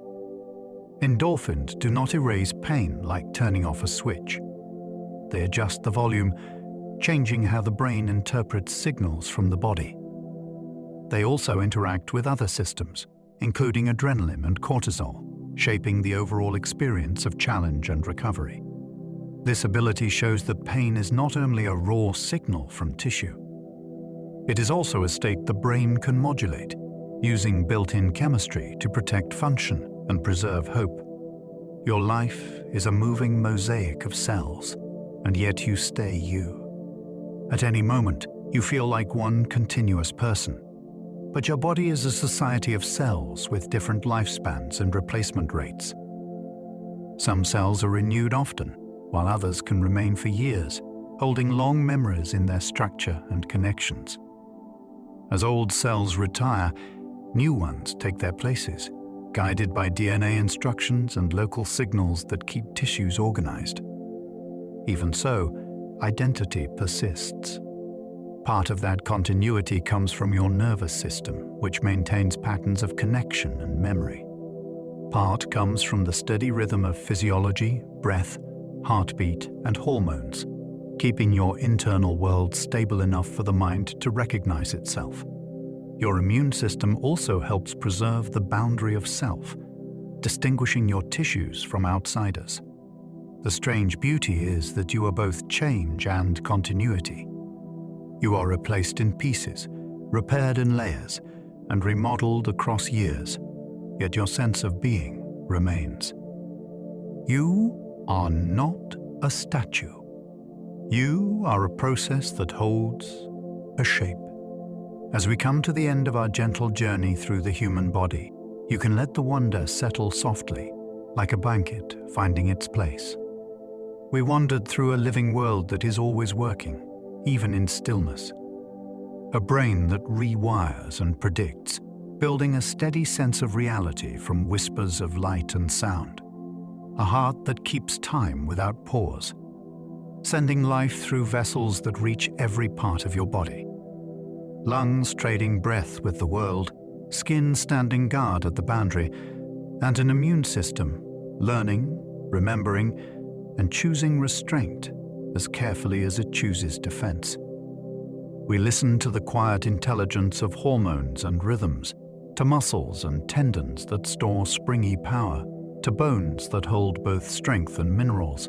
Speaker 1: Endorphins do not erase pain like turning off a switch. They adjust the volume, changing how the brain interprets signals from the body. They also interact with other systems, including adrenaline and cortisol, shaping the overall experience of challenge and recovery. This ability shows that pain is not only a raw signal from tissue. It is also a state the brain can modulate, using built-in chemistry to protect function and preserve hope. Your life is a moving mosaic of cells, and yet you stay you. At any moment, you feel like one continuous person. But your body is a society of cells with different lifespans and replacement rates. Some cells are renewed often, while others can remain for years, holding long memories in their structure and connections. As old cells retire, new ones take their places, guided by DNA instructions and local signals that keep tissues organized. Even so, identity persists. Part of that continuity comes from your nervous system, which maintains patterns of connection and memory. Part comes from the steady rhythm of physiology, breath, heartbeat, and hormones, keeping your internal world stable enough for the mind to recognize itself. Your immune system also helps preserve the boundary of self, distinguishing your tissues from outsiders. The strange beauty is that you are both change and continuity. You are replaced in pieces, repaired in layers, and remodeled across years, yet your sense of being remains. You are not a statue. You are a process that holds a shape. As we come to the end of our gentle journey through the human body, you can let the wonder settle softly, like a blanket finding its place. We wandered through a living world that is always working, even in stillness. A brain that rewires and predicts, building a steady sense of reality from whispers of light and sound. A heart that keeps time without pause, sending life through vessels that reach every part of your body. Lungs trading breath with the world, skin standing guard at the boundary, and an immune system learning, remembering, and choosing restraint as carefully as it chooses defense. We listen to the quiet intelligence of hormones and rhythms, to muscles and tendons that store springy power, to bones that hold both strength and minerals,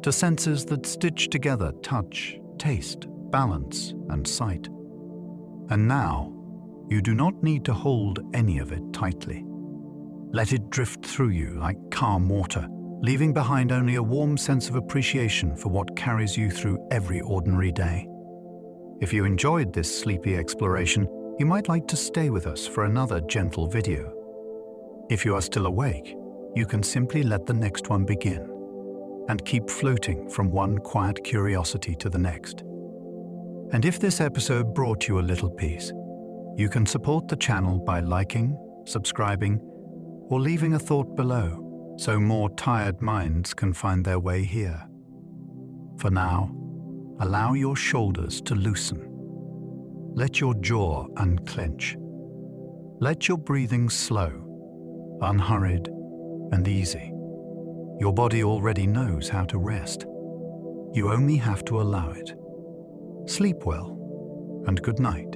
Speaker 1: to senses that stitch together touch, taste, balance, and sight. And now, you do not need to hold any of it tightly. Let it drift through you like calm water, leaving behind only a warm sense of appreciation for what carries you through every ordinary day. If you enjoyed this sleepy exploration, you might like to stay with us for another gentle video. If you are still awake, you can simply let the next one begin and keep floating from one quiet curiosity to the next. And if this episode brought you a little peace, you can support the channel by liking, subscribing, or leaving a thought below so more tired minds can find their way here. For now, allow your shoulders to loosen. Let your jaw unclench. Let your breathing slow, unhurried, and easy. Your body already knows how to rest. You only have to allow it. Sleep well, and good night.